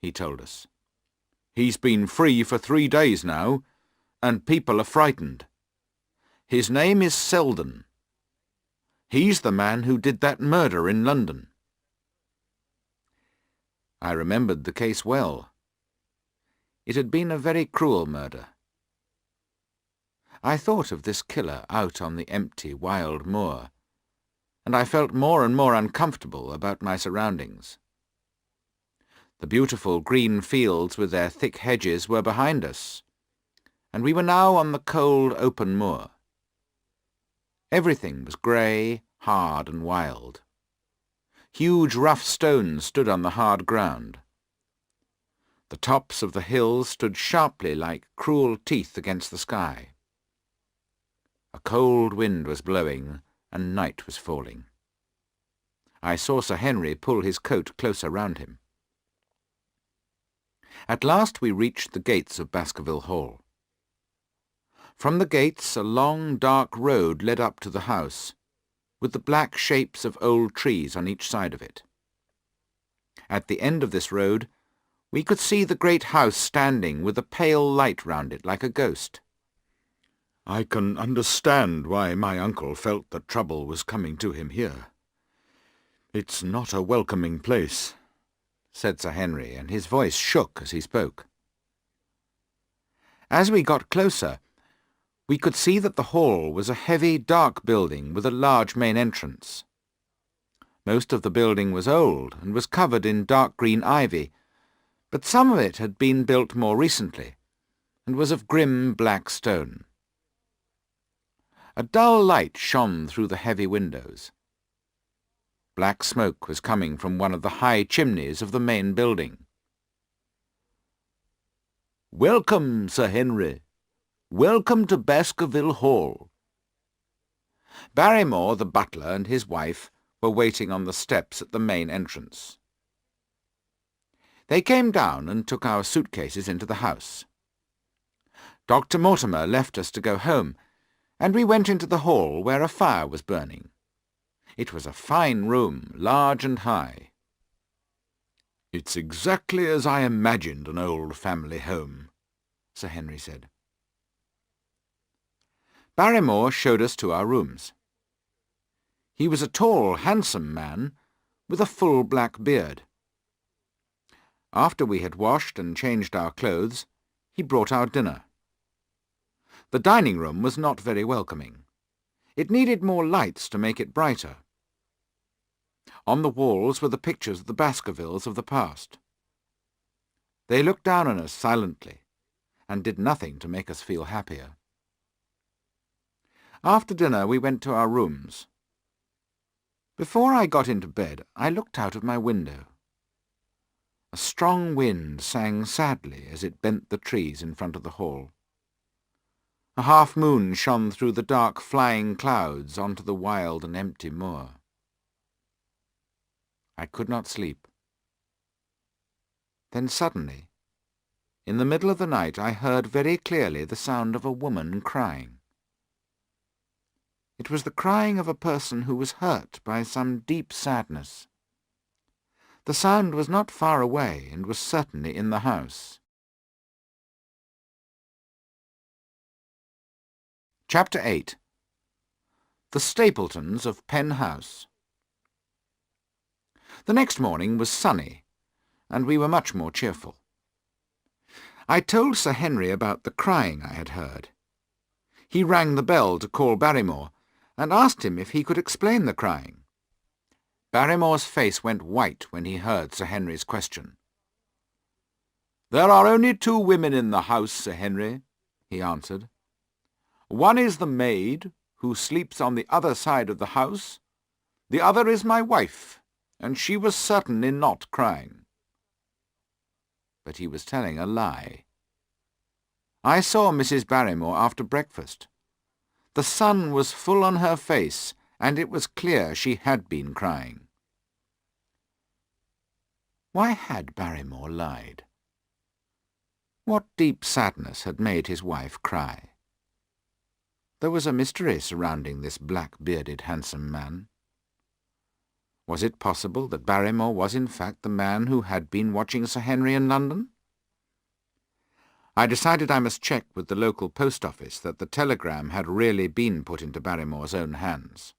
he told us. "He's been free for 3 days now, and people are frightened. His name is Selden. He's the man who did that murder in London." I remembered the case well. It had been a very cruel murder. I thought of this killer out on the empty, wild moor, and I felt more and more uncomfortable about my surroundings. The beautiful green fields with their thick hedges were behind us, and we were now on the cold, open moor. Everything was grey, hard and wild. Huge rough stones stood on the hard ground. The tops of the hills stood sharply like cruel teeth against the sky. A cold wind was blowing, and night was falling. I saw Sir Henry pull his coat closer round him. At last we reached the gates of Baskerville Hall. From the gates a long, dark road led up to the house, with the black shapes of old trees on each side of it. At the end of this road we could see the great house standing with a pale light round it like a ghost. "I can understand why my uncle felt that trouble was coming to him here. It's not a welcoming place," said Sir Henry, and his voice shook as he spoke. As we got closer, we could see that the hall was a heavy, dark building with a large main entrance. Most of the building was old and was covered in dark green ivy, but some of it had been built more recently and was of grim black stone. A dull light shone through the heavy windows. Black smoke was coming from one of the high chimneys of the main building. "Welcome, Sir Henry. Welcome to Baskerville Hall." Barrymore, the butler, and his wife were waiting on the steps at the main entrance. They came down and took our suitcases into the house. Dr. Mortimer left us to go home, and we went into the hall where a fire was burning. It was a fine room, large and high. "It's exactly as I imagined an old family home," Sir Henry said. Barrymore showed us to our rooms. He was a tall, handsome man with a full black beard. After we had washed and changed our clothes, he brought our dinner. The dining room was not very welcoming. It needed more lights to make it brighter. On the walls were the pictures of the Baskervilles of the past. They looked down on us silently, and did nothing to make us feel happier. After dinner we went to our rooms. Before I got into bed, I looked out of my window. A strong wind sang sadly as it bent the trees in front of the hall. A half-moon shone through the dark flying clouds onto the wild and empty moor. I could not sleep. Then suddenly, in the middle of the night, I heard very clearly the sound of a woman crying. It was the crying of a person who was hurt by some deep sadness. The sound was not far away and was certainly in the house. Chapter 8. The Stapletons of Penn House. The next morning was sunny, and we were much more cheerful. I told Sir Henry about the crying I had heard. He rang the bell to call Barrymore, and asked him if he could explain the crying. Barrymore's face went white when he heard Sir Henry's question. "There are only 2 women in the house, Sir Henry," he answered. "One is the maid, who sleeps on the other side of the house. The other is my wife, and she was certainly not crying." But he was telling a lie. I saw Mrs. Barrymore after breakfast. The sun was full on her face, and it was clear she had been crying. Why had Barrymore lied? What deep sadness had made his wife cry? There was a mystery surrounding this black-bearded, handsome man. Was it possible that Barrymore was in fact the man who had been watching Sir Henry in London? I decided I must check with the local post office that the telegram had really been put into Barrymore's own hands.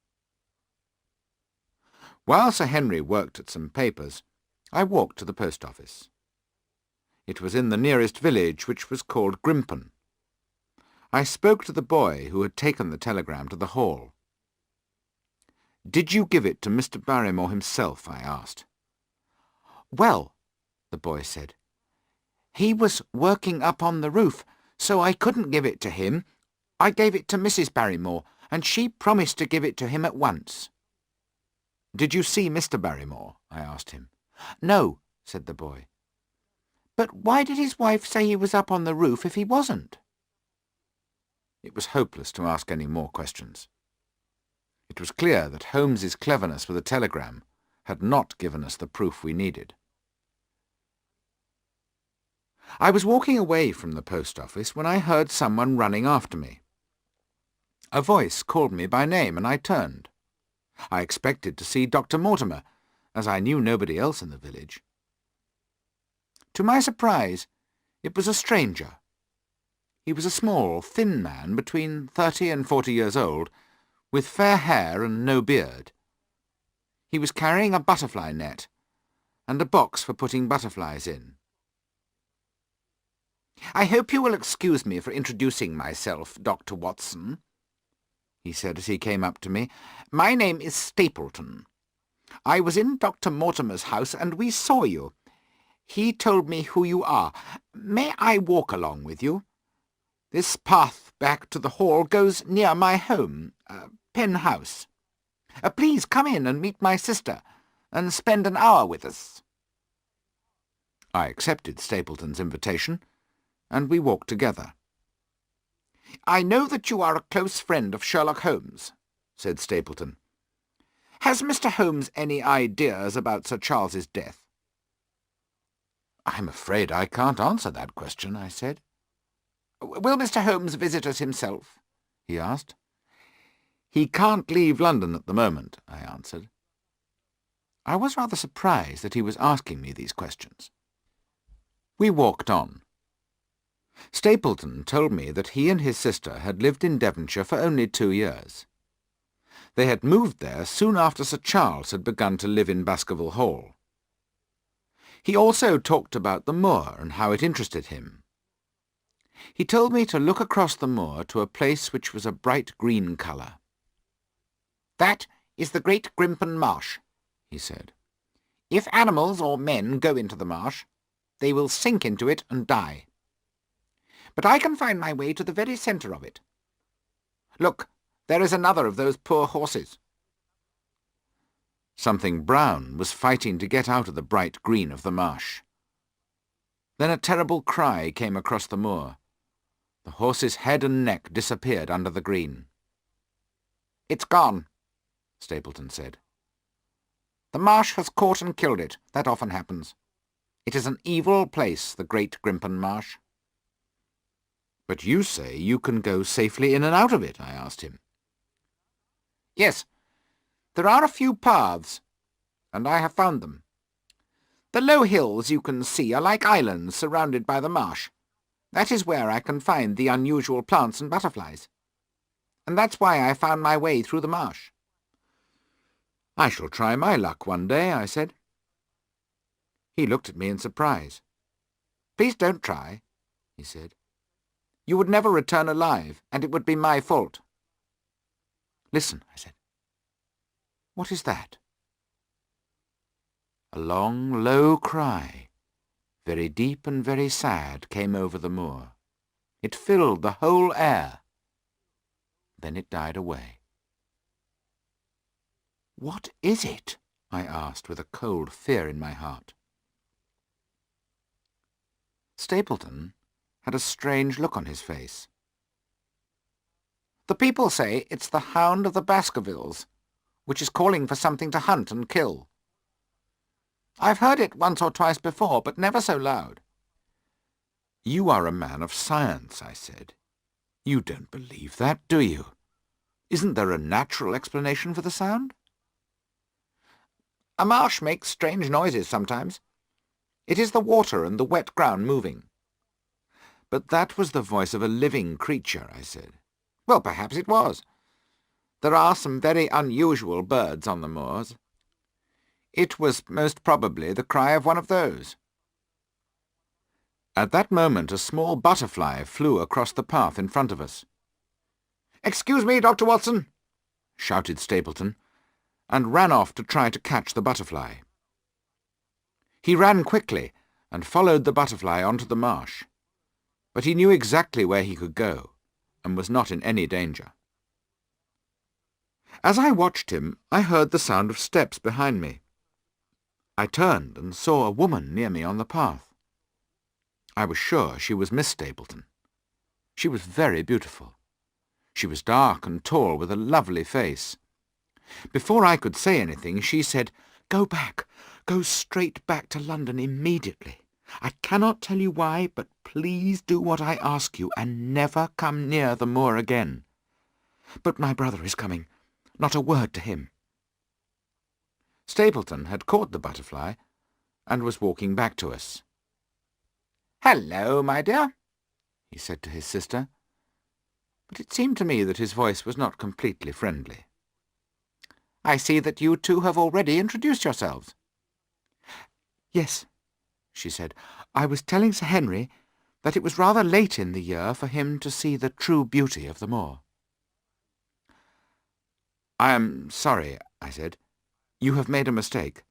While Sir Henry worked at some papers, I walked to the post office. It was in the nearest village, which was called Grimpen. I spoke to the boy who had taken the telegram to the hall. "Did you give it to Mr. Barrymore himself?" I asked. "Well," the boy said, "he was working up on the roof, so I couldn't give it to him. I gave it to Mrs. Barrymore, and she promised to give it to him at once." "Did you see Mr. Barrymore?" I asked him. "No," said the boy. "But why did his wife say he was up on the roof if he wasn't?" It was hopeless to ask any more questions. It was clear that Holmes's cleverness with a telegram had not given us the proof we needed. I was walking away from the post office when I heard someone running after me. A voice called me by name, and I turned. I expected to see Dr. Mortimer, as I knew nobody else in the village. To my surprise, it was a stranger. He was a small, thin man between 30 and 40 years old, with fair hair and no beard. He was carrying a butterfly net and a box for putting butterflies in. "I hope you will excuse me for introducing myself, Dr. Watson," he said as he came up to me. "My name is Stapleton. I was in Dr. Mortimer's house, and we saw you. He told me who you are. May I walk along with you? This path back to the hall goes near my home, Penn House. Please come in and meet my sister, and spend an hour with us." I accepted Stapleton's invitation, and we walked together. "I know that you are a close friend of Sherlock Holmes," said Stapleton. "Has Mr. Holmes any ideas about Sir Charles's death?" "I'm afraid I can't answer that question," I said. "Will Mr. Holmes visit us himself?" he asked. "He can't leave London at the moment," I answered. I was rather surprised that he was asking me these questions. We walked on. Stapleton told me that he and his sister had lived in Devonshire for only 2 years. They had moved there soon after Sir Charles had begun to live in Baskerville Hall. He also talked about the moor and how it interested him. He told me to look across the moor to a place which was a bright green colour. "That is the Great Grimpen Marsh," he said. "If animals or men go into the marsh, they will sink into it and die. But I can find my way to the very centre of it. Look, there is another of those poor horses." Something brown was fighting to get out of the bright green of the marsh. Then a terrible cry came across the moor. The horse's head and neck disappeared under the green. "It's gone," Stapleton said. "The marsh has caught and killed it. That often happens. It is an evil place, the Great Grimpen Marsh." "But you say you can go safely in and out of it," I asked him. "Yes, there are a few paths, and I have found them. The low hills you can see are like islands surrounded by the marsh. That is where I can find the unusual plants and butterflies. And that's why I found my way through the marsh." "I shall try my luck one day," I said. He looked at me in surprise. "Please don't try," he said. "You would never return alive, and it would be my fault." "Listen," I said. "What is that?" A long, low cry, very deep and very sad, came over the moor. It filled the whole air. Then it died away. "What is it?" I asked, with a cold fear in my heart. Stapleton had a strange look on his face. The people say it's the hound of the Baskervilles, which is calling for something to hunt and kill. I've heard it once or twice before, but never so loud. You are a man of science, I said. You don't believe that, do you? Isn't there a natural explanation for the sound? A marsh makes strange noises sometimes. It is the water and the wet ground moving. But that was the voice of a living creature, I said. Well, perhaps it was. There are some very unusual birds on the moors. It was most probably the cry of one of those. At that moment a small butterfly flew across the path in front of us. "Excuse me, Dr. Watson," shouted Stapleton, and ran off to try to catch the butterfly. He ran quickly and followed the butterfly onto the marsh, but he knew exactly where he could go, and was not in any danger. As I watched him, I heard the sound of steps behind me. I turned and saw a woman near me on the path. I was sure she was Miss Stapleton. She was very beautiful. She was dark and tall, with a lovely face. Before I could say anything, she said, "Go back. Go straight back to London immediately. I cannot tell you why, but please do what I ask you, and never come near the moor again. But my brother is coming. Not a word to him." Stapleton had caught the butterfly and was walking back to us. "Hello, my dear," he said to his sister, but it seemed to me that his voice was not completely friendly. "I see that you two have already introduced yourselves." "Yes," she said. "I was telling Sir Henry that it was rather late in the year for him to see the true beauty of the moor." "I am sorry," I said. "You have made a mistake.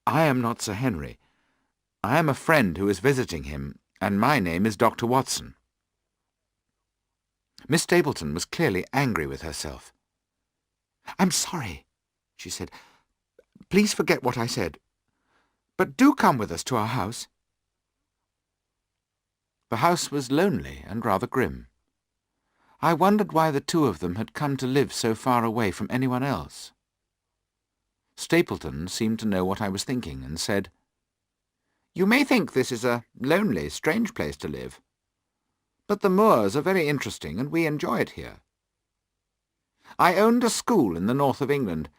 I am not Sir Henry. I am a friend who is visiting him, and my name is Dr. Watson." Miss Stapleton was clearly angry with herself. "I'm sorry," she said. "Please forget what I said. But do come with us to our house." The house was lonely and rather grim. I wondered why the two of them had come to live so far away from anyone else. Stapleton seemed to know what I was thinking, and said, "You may think this is a lonely, strange place to live, but the moors are very interesting, and we enjoy it here. I owned a school in the north of England,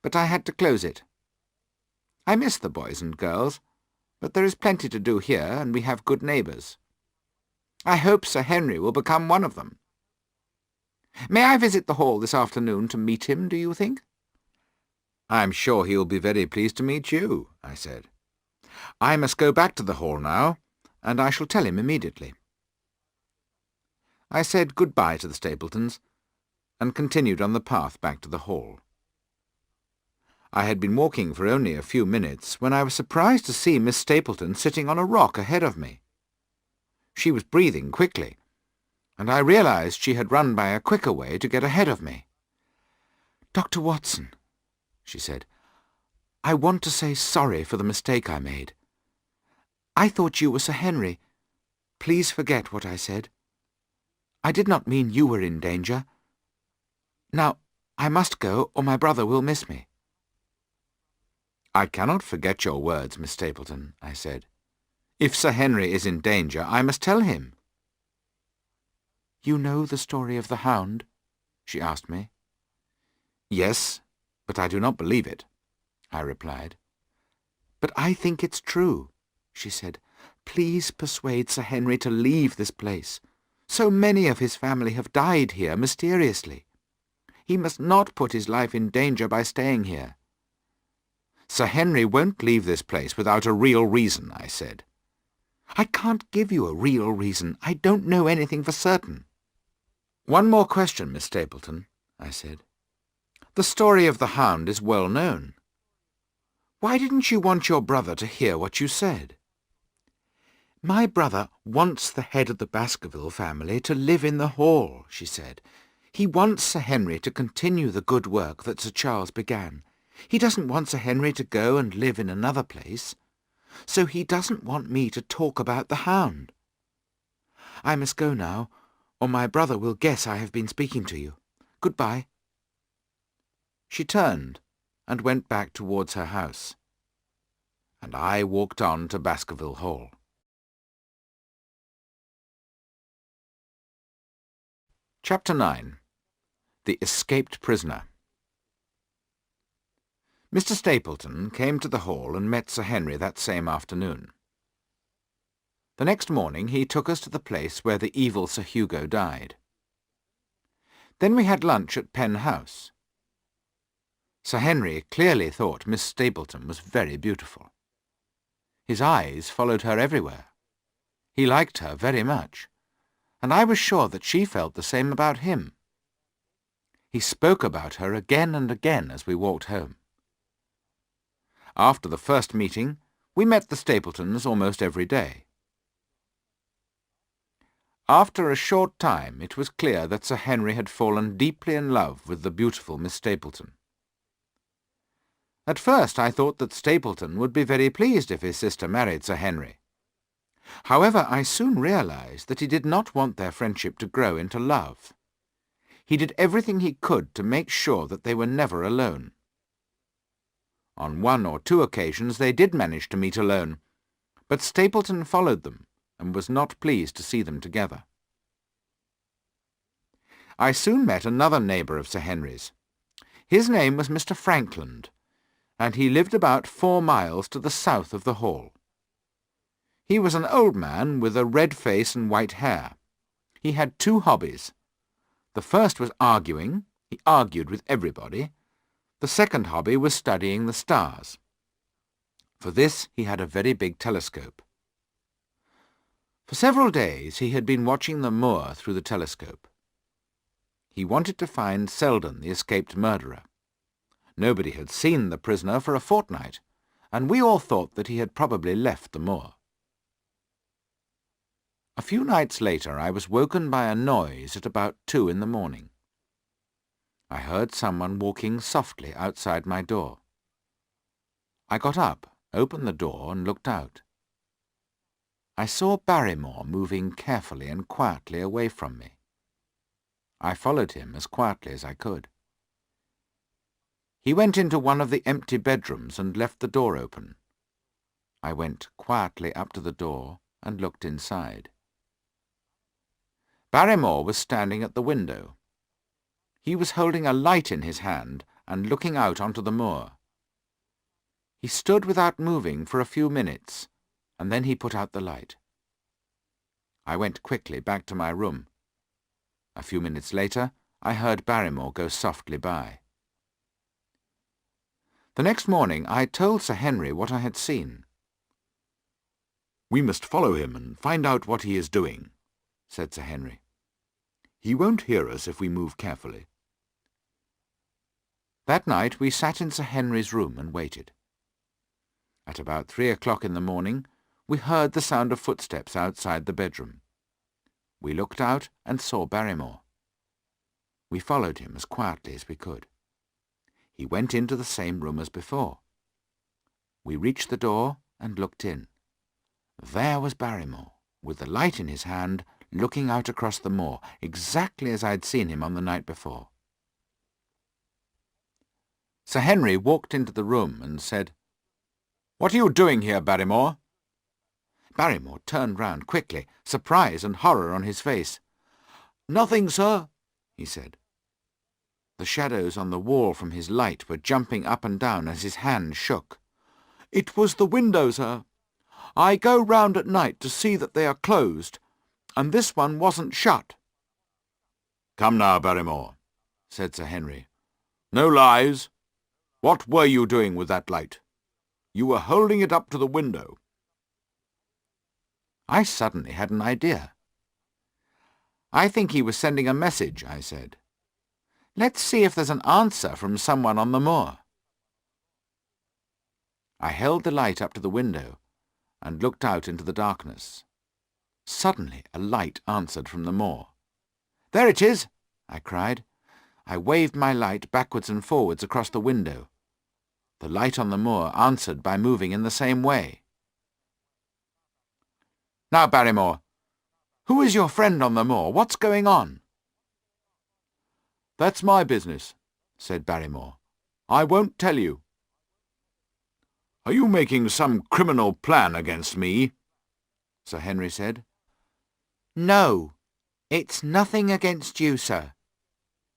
but I had to close it. I miss the boys and girls, but there is plenty to do here, and we have good neighbours. I hope Sir Henry will become one of them. May I visit the hall this afternoon to meet him, do you think?" "I'm sure he will be very pleased to meet you," I said. "I must go back to the hall now, and I shall tell him immediately." I said good-bye to the Stapletons, and continued on the path back to the hall. I had been walking for only a few minutes when I was surprised to see Miss Stapleton sitting on a rock ahead of me. She was breathing quickly, and I realized she had run by a quicker way to get ahead of me. "Dr. Watson," she said, "I want to say sorry for the mistake I made. I thought you were Sir Henry. Please forget what I said. I did not mean you were in danger. Now, I must go, or my brother will miss me." "I cannot forget your words, Miss Stapleton," I said. "If Sir Henry is in danger, I must tell him." "You know the story of the hound?" she asked me. "Yes, but I do not believe it," I replied. "But I think it's true," she said. "Please persuade Sir Henry to leave this place. So many of his family have died here mysteriously. He must not put his life in danger by staying here." "Sir Henry won't leave this place without a real reason," I said. "I can't give you a real reason. I don't know anything for certain." "One more question, Miss Stapleton," I said. "The story of the hound is well known. Why didn't you want your brother to hear what you said?" "My brother wants the head of the Baskerville family to live in the hall," she said. "He wants Sir Henry to continue the good work that Sir Charles began. He doesn't want Sir Henry to go and live in another place. So he doesn't want me to talk about the hound. I must go now, or my brother will guess I have been speaking to you. Goodbye." She turned and went back towards her house, and I walked on to Baskerville Hall. Chapter 9. The Escaped Prisoner. Mr. Stapleton came to the hall and met Sir Henry that same afternoon. The next morning he took us to the place where the evil Sir Hugo died. Then we had lunch at Penn House. Sir Henry clearly thought Miss Stapleton was very beautiful. His eyes followed her everywhere. He liked her very much, and I was sure that she felt the same about him. He spoke about her again and again as we walked home. After the first meeting, we met the Stapletons almost every day. After a short time it was clear that Sir Henry had fallen deeply in love with the beautiful Miss Stapleton. At first I thought that Stapleton would be very pleased if his sister married Sir Henry. However, I soon realized that he did not want their friendship to grow into love. He did everything he could to make sure that they were never alone. On 1 or 2 occasions they did manage to meet alone, but Stapleton followed them and was not pleased to see them together. I soon met another neighbour of Sir Henry's. His name was Mr. Frankland, and he lived about 4 miles to the south of the hall. He was an old man with a red face and white hair. He had 2 hobbies. The first was arguing. He argued with everybody. The second hobby was studying the stars. For this he had a very big telescope. For several days he had been watching the moor through the telescope. He wanted to find Selden, the escaped murderer. Nobody had seen the prisoner for a fortnight, and we all thought that he had probably left the moor. A few nights later I was woken by a noise at about 2 in the morning. I heard someone walking softly outside my door. I got up, opened the door, and looked out. I saw Barrymore moving carefully and quietly away from me. I followed him as quietly as I could. He went into one of the empty bedrooms and left the door open. I went quietly up to the door and looked inside. Barrymore was standing at the window. He was holding a light in his hand and looking out onto the moor. He stood without moving for a few minutes, and then he put out the light. I went quickly back to my room. A few minutes later, I heard Barrymore go softly by. The next morning I told Sir Henry what I had seen. "We must follow him and find out what he is doing," said Sir Henry. "He won't hear us if we move carefully." That night we sat in Sir Henry's room and waited. At about 3 o'clock in the morning we heard the sound of footsteps outside the bedroom. We looked out and saw Barrymore. We followed him as quietly as we could. He went into the same room as before. We reached the door and looked in. There was Barrymore, with the light in his hand, looking out across the moor, exactly as I'd seen him on the night before. Sir Henry walked into the room and said, "What are you doing here, Barrymore?" Barrymore turned round quickly, surprise and horror on his face. "Nothing, sir," he said. The shadows on the wall from his light were jumping up and down as his hand shook. "It was the window, sir. I go round at night to see that they are closed, and this one wasn't shut." "Come now, Barrymore," said Sir Henry. "No lies. What were you doing with that light? You were holding it up to the window." I suddenly had an idea. "I think he was sending a message," I said. "Let's see if there's an answer from someone on the moor." I held the light up to the window and looked out into the darkness. Suddenly a light answered from the moor. "There it is!" I cried. I waved my light backwards and forwards across the window. The light on the moor answered by moving in the same way. "Now, Barrymore, Who is your friend on the moor? What's going on?" "That's my business," said Barrymore. "I won't tell you." "Are you making some criminal plan against me?" Sir Henry said. "No, it's nothing against you, sir,"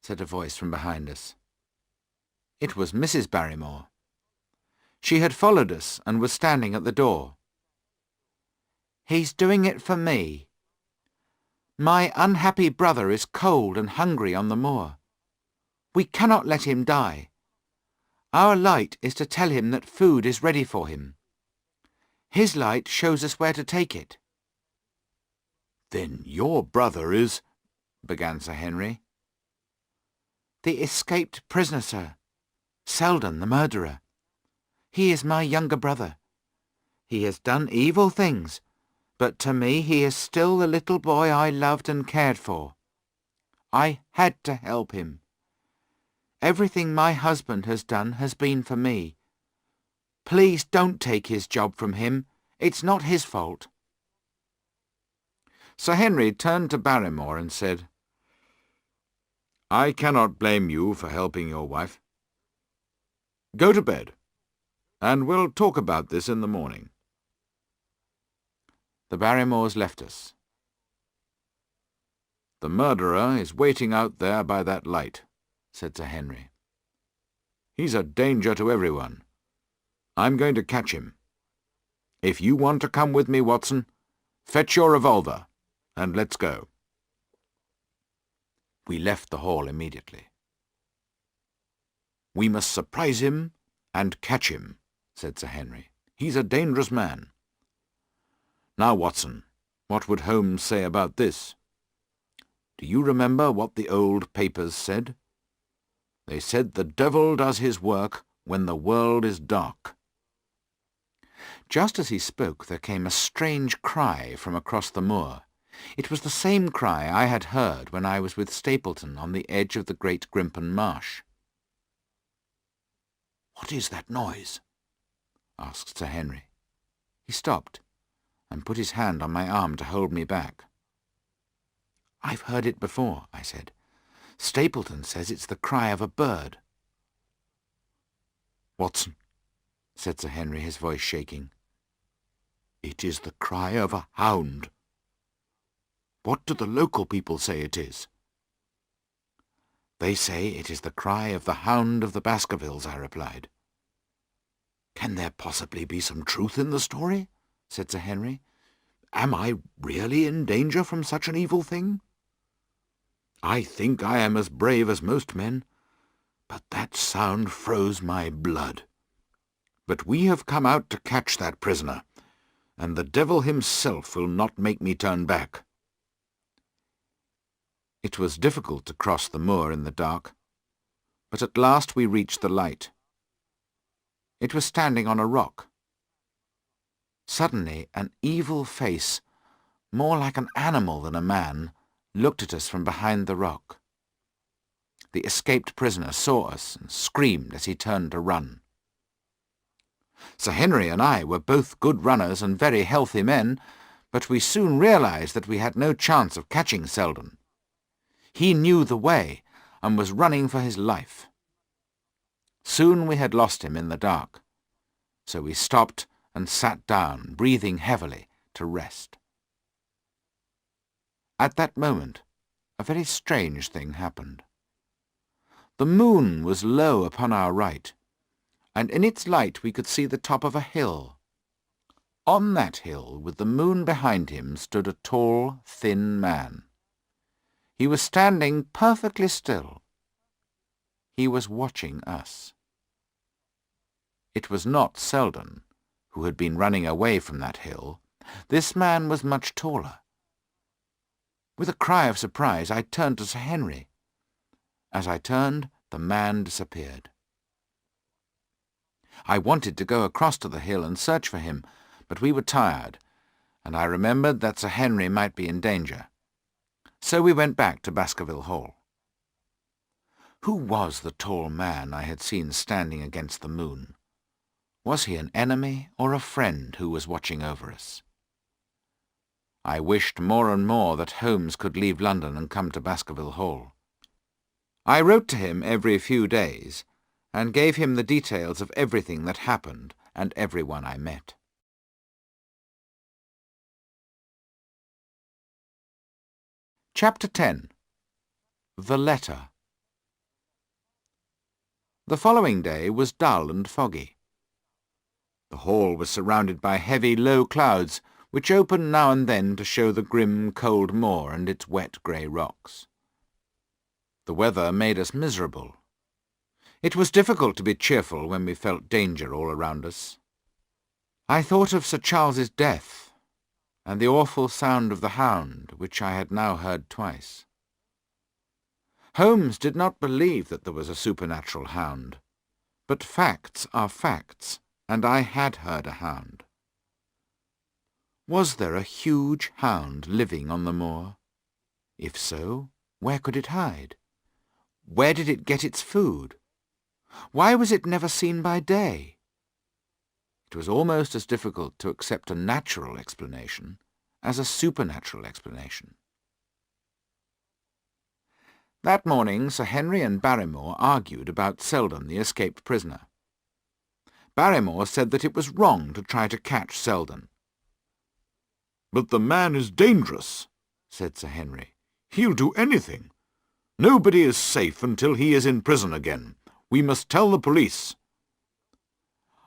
said a voice from behind us. It was Mrs. Barrymore. She had followed us and was standing at the door. "He's doing it for me. My unhappy brother is cold and hungry on the moor. We cannot let him die. Our light is to tell him that food is ready for him. His light shows us where to take it." "Then your brother is—" began Sir Henry. "The escaped prisoner, sir. Selden, the murderer. He is my younger brother. He has done evil things, but to me he is still the little boy I loved and cared for. I had to help him. Everything my husband has done has been for me. Please don't take his job from him. It's not his fault." Sir Henry turned to Barrymore and said, "I cannot blame you for helping your wife. Go to bed, and we'll talk about this in the morning." The Barrymores left us. "The murderer is waiting out there by that light," said Sir Henry. "He's a danger to everyone. I'm going to catch him. If you want to come with me, Watson, fetch your revolver, and let's go." We left the hall immediately. "We must surprise him and catch him," said Sir Henry. "He's a dangerous man. Now, Watson, what would Holmes say about this? Do you remember what the old papers said? They said the devil does his work when the world is dark." Just as he spoke there came a strange cry from across the moor. It was the same cry I had heard when I was with Stapleton on the edge of the great Grimpen Marsh. "What is that noise?" asked Sir Henry. He stopped and put his hand on my arm to hold me back. "I've heard it before," I said. "Stapleton says it's the cry of a bird." "Watson," said Sir Henry, his voice shaking, "it is the cry of a hound. What do the local people say it is?" "They say it is the cry of the hound of the Baskervilles," I replied. "Can there possibly be some truth in the story?" said Sir Henry. "Am I really in danger from such an evil thing? I think I am as brave as most men, but that sound froze my blood. But we have come out to catch that prisoner, and the devil himself will not make me turn back." It was difficult to cross the moor in the dark, but at last we reached the light. It was standing on a rock. Suddenly an evil face, more like an animal than a man, looked at us from behind the rock. The escaped prisoner saw us and screamed as he turned to run. Sir Henry and I were both good runners and very healthy men, but we soon realized that we had no chance of catching Selden. He knew the way and was running for his life. Soon we had lost him in the dark, so we stopped and sat down, breathing heavily, to rest. At that moment, a very strange thing happened. The moon was low upon our right, and in its light we could see the top of a hill. On that hill, with the moon behind him, stood a tall, thin man. He was standing perfectly still. He was watching us. It was not Selden, who had been running away from that hill. This man was much taller. With a cry of surprise, I turned to Sir Henry. As I turned, the man disappeared. I wanted to go across to the hill and search for him, but we were tired, and I remembered that Sir Henry might be in danger. So we went back to Baskerville Hall. Who was the tall man I had seen standing against the moon? Was he an enemy or a friend who was watching over us? I wished more and more that Holmes could leave London and come to Baskerville Hall. I wrote to him every few days, and gave him the details of everything that happened and everyone I met. Chapter 10. The Letter. The following day was dull and foggy. The hall was surrounded by heavy, low clouds, which opened now and then to show the grim, cold moor and its wet grey rocks. The weather made us miserable. It was difficult to be cheerful when we felt danger all around us. I thought of Sir Charles's death, and the awful sound of the hound, which I had now heard twice. Holmes did not believe that there was a supernatural hound, but facts are facts, and I had heard a hound. Was there a huge hound living on the moor? If so, where could it hide? Where did it get its food? Why was it never seen by day? It was almost as difficult to accept a natural explanation as a supernatural explanation. That morning Sir Henry and Barrymore argued about Selden, the escaped prisoner. Barrymore said that it was wrong to try to catch Selden. "But the man is dangerous," said Sir Henry. "He'll do anything. Nobody is safe until he is in prison again. We must tell the police."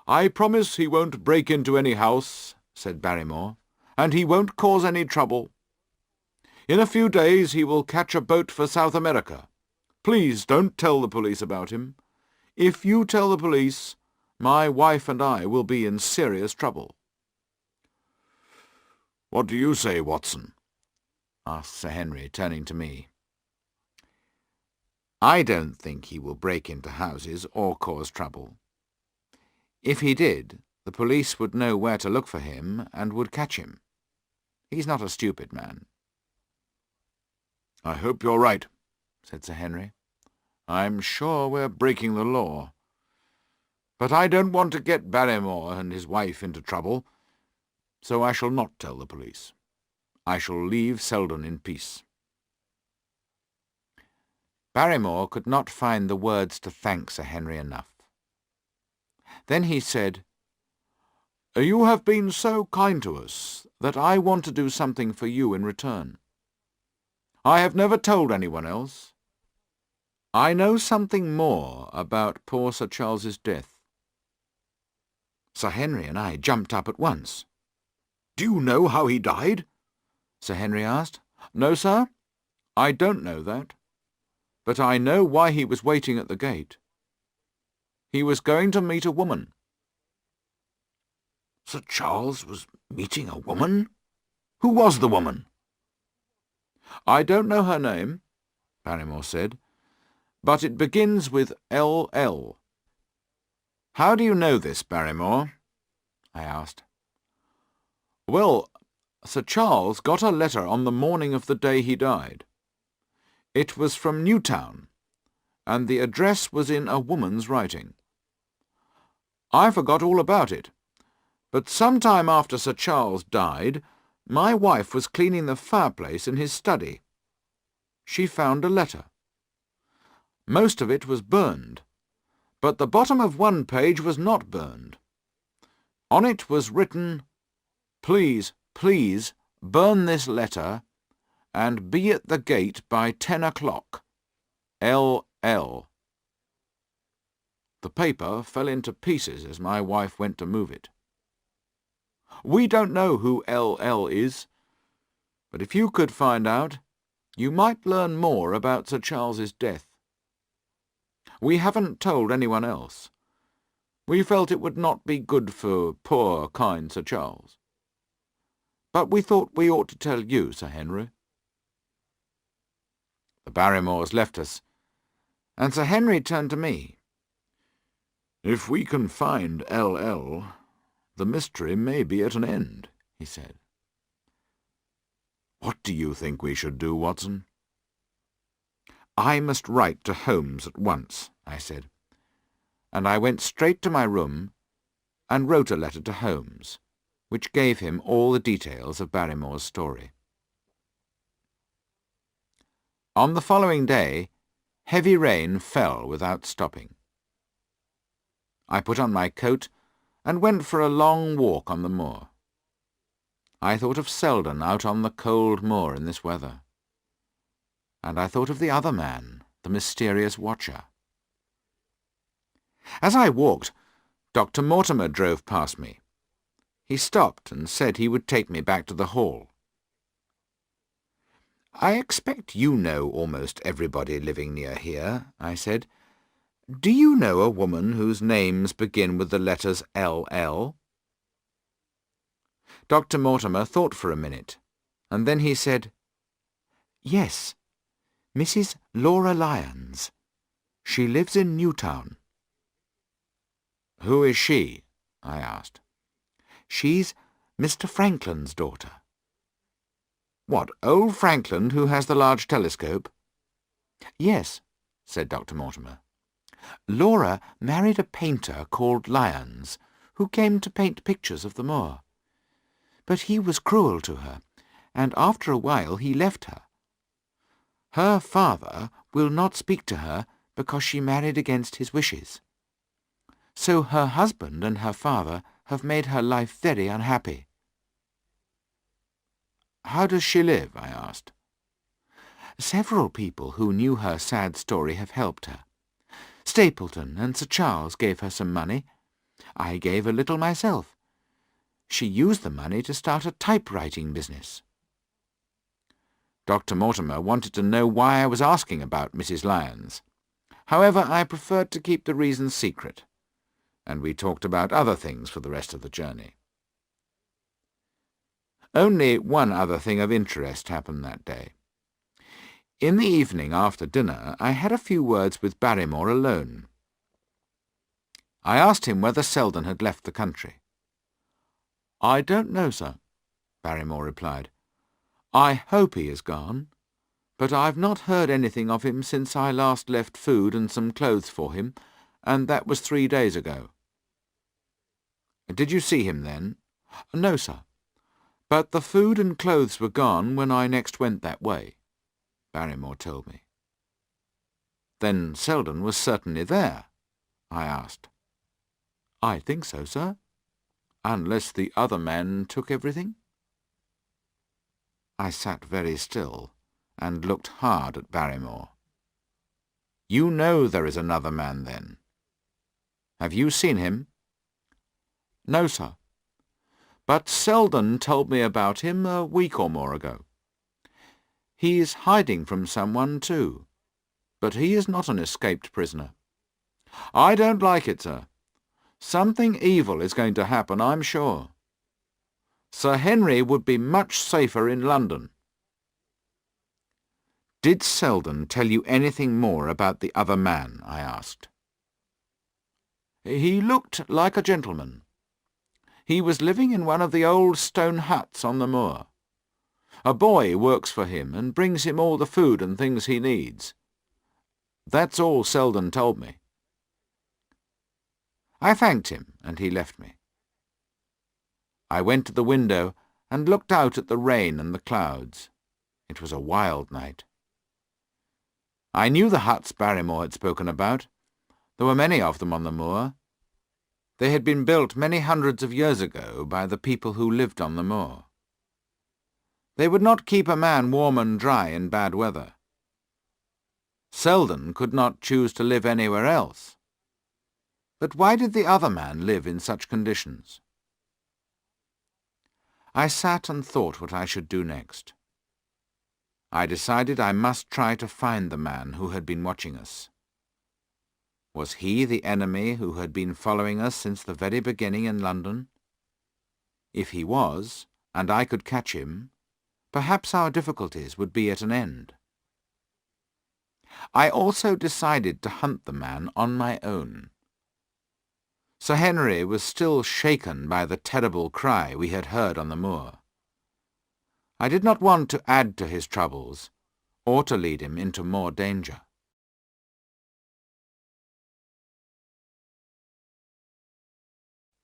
"I promise he won't break into any house," said Barrymore, "and he won't cause any trouble. In a few days he will catch a boat for South America. Please don't tell the police about him. If you tell the police, my wife and I will be in serious trouble." "What do you say, Watson?" asked Sir Henry, turning to me. "I don't think he will break into houses or cause trouble. If he did, the police would know where to look for him and would catch him. He's not a stupid man." "I hope you're right," said Sir Henry. "I'm sure we're breaking the law. But I don't want to get Barrymore and his wife into trouble, so I shall not tell the police. I shall leave Selden in peace." Barrymore could not find the words to thank Sir Henry enough. Then he said, "You have been so kind to us that I want to do something for you in return. I have never told anyone else. I know something more about poor Sir Charles's death." Sir Henry and I jumped up at once. "Do you know how he died?" Sir Henry asked. "No, sir, I don't know that. But I know why he was waiting at the gate. He was going to meet a woman." "Sir Charles was meeting a woman? Who was the woman?" "I don't know her name," Barrymore said, "but it begins with L.L. "How do you know this, Barrymore?" I asked. "Well, Sir Charles got a letter on the morning of the day he died. It was from Newtown, and the address was in a woman's writing. I forgot all about it, but some time after Sir Charles died, my wife was cleaning the fireplace in his study. She found a letter. Most of it was burned, but the bottom of one page was not burned. On it was written, 'Please, please, burn this letter, and be at the gate by 10 o'clock. L.L.' The paper fell into pieces as my wife went to move it. We don't know who L.L. is, but if you could find out, you might learn more about Sir Charles's death. We haven't told anyone else. We felt it would not be good for poor, kind Sir Charles. But we thought we ought to tell you, Sir Henry." The Barrymores left us, and Sir Henry turned to me. "If we can find L.L., the mystery may be at an end," he said. "What do you think we should do, Watson?" "I must write to Holmes at once," I said, and I went straight to my room and wrote a letter to Holmes, which gave him all the details of Barrymore's story. On the following day, heavy rain fell without stopping. I put on my coat and went for a long walk on the moor. I thought of Selden out on the cold moor in this weather. And I thought of the other man, the mysterious watcher. As I walked, Dr. Mortimer drove past me. He stopped and said he would take me back to the hall. "I expect you know almost everybody living near here," I said. "Do you know a woman whose names begin with the letters L.L.?" Dr. Mortimer thought for a minute, and then he said, "Yes, Mrs. Laura Lyons. She lives in Newtown." "Who is she?" I asked. "She's Mr. Franklin's daughter." "What, old Franklin who has the large telescope?" "Yes," said Dr. Mortimer. "Laura married a painter called Lyons, who came to paint pictures of the moor. But he was cruel to her, and after a while he left her. Her father will not speak to her because she married against his wishes. So her husband and her father have made her life very unhappy." "How does she live?" I asked. "Several people who knew her sad story have helped her. Stapleton and Sir Charles gave her some money. I gave a little myself. She used the money to start a typewriting business." Dr. Mortimer wanted to know why I was asking about Mrs. Lyons. However, I preferred to keep the reason secret, and we talked about other things for the rest of the journey. Only one other thing of interest happened that day. In the evening after dinner, I had a few words with Barrymore alone. I asked him whether Selden had left the country. "I don't know, sir," Barrymore replied. "I hope he is gone, but I've not heard anything of him since I last left food and some clothes for him, and that was 3 days ago." "Did you see him then?" "No, sir, but the food and clothes were gone when I next went that way," Barrymore told me. "Then Selden was certainly there?" I asked. "I think so, sir. Unless the other man took everything?" I sat very still and looked hard at Barrymore. "You know there is another man, then? Have you seen him?" "No, sir. But Selden told me about him a week or more ago. He's hiding from someone, too, but he is not an escaped prisoner. I don't like it, sir. Something evil is going to happen, I'm sure. Sir Henry would be much safer in London." "Did Selden tell you anything more about the other man?" I asked. "He looked like a gentleman. He was living in one of the old stone huts on the moor. A boy works for him and brings him all the food and things he needs. That's all Selden told me." I thanked him, and he left me. I went to the window and looked out at the rain and the clouds. It was a wild night. I knew the huts Barrymore had spoken about. There were many of them on the moor. They had been built many hundreds of years ago by the people who lived on the moor. They would not keep a man warm and dry in bad weather. Selden could not choose to live anywhere else. But why did the other man live in such conditions? I sat and thought what I should do next. I decided I must try to find the man who had been watching us. Was he the enemy who had been following us since the very beginning in London? If he was, and I could catch him, perhaps our difficulties would be at an end. I also decided to hunt the man on my own. Sir Henry was still shaken by the terrible cry we had heard on the moor. I did not want to add to his troubles, or to lead him into more danger.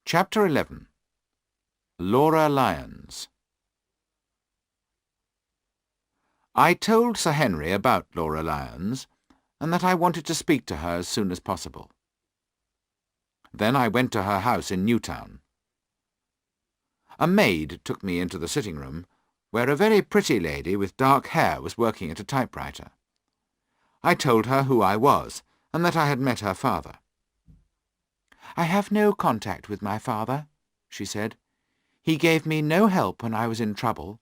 Chapter 11. Laura Lyons. I told Sir Henry about Laura Lyons, and that I wanted to speak to her as soon as possible. Then I went to her house in Newtown. A maid took me into the sitting-room, where a very pretty lady with dark hair was working at a typewriter. I told her who I was, and that I had met her father. "I have no contact with my father," she said. "He gave me no help when I was in trouble.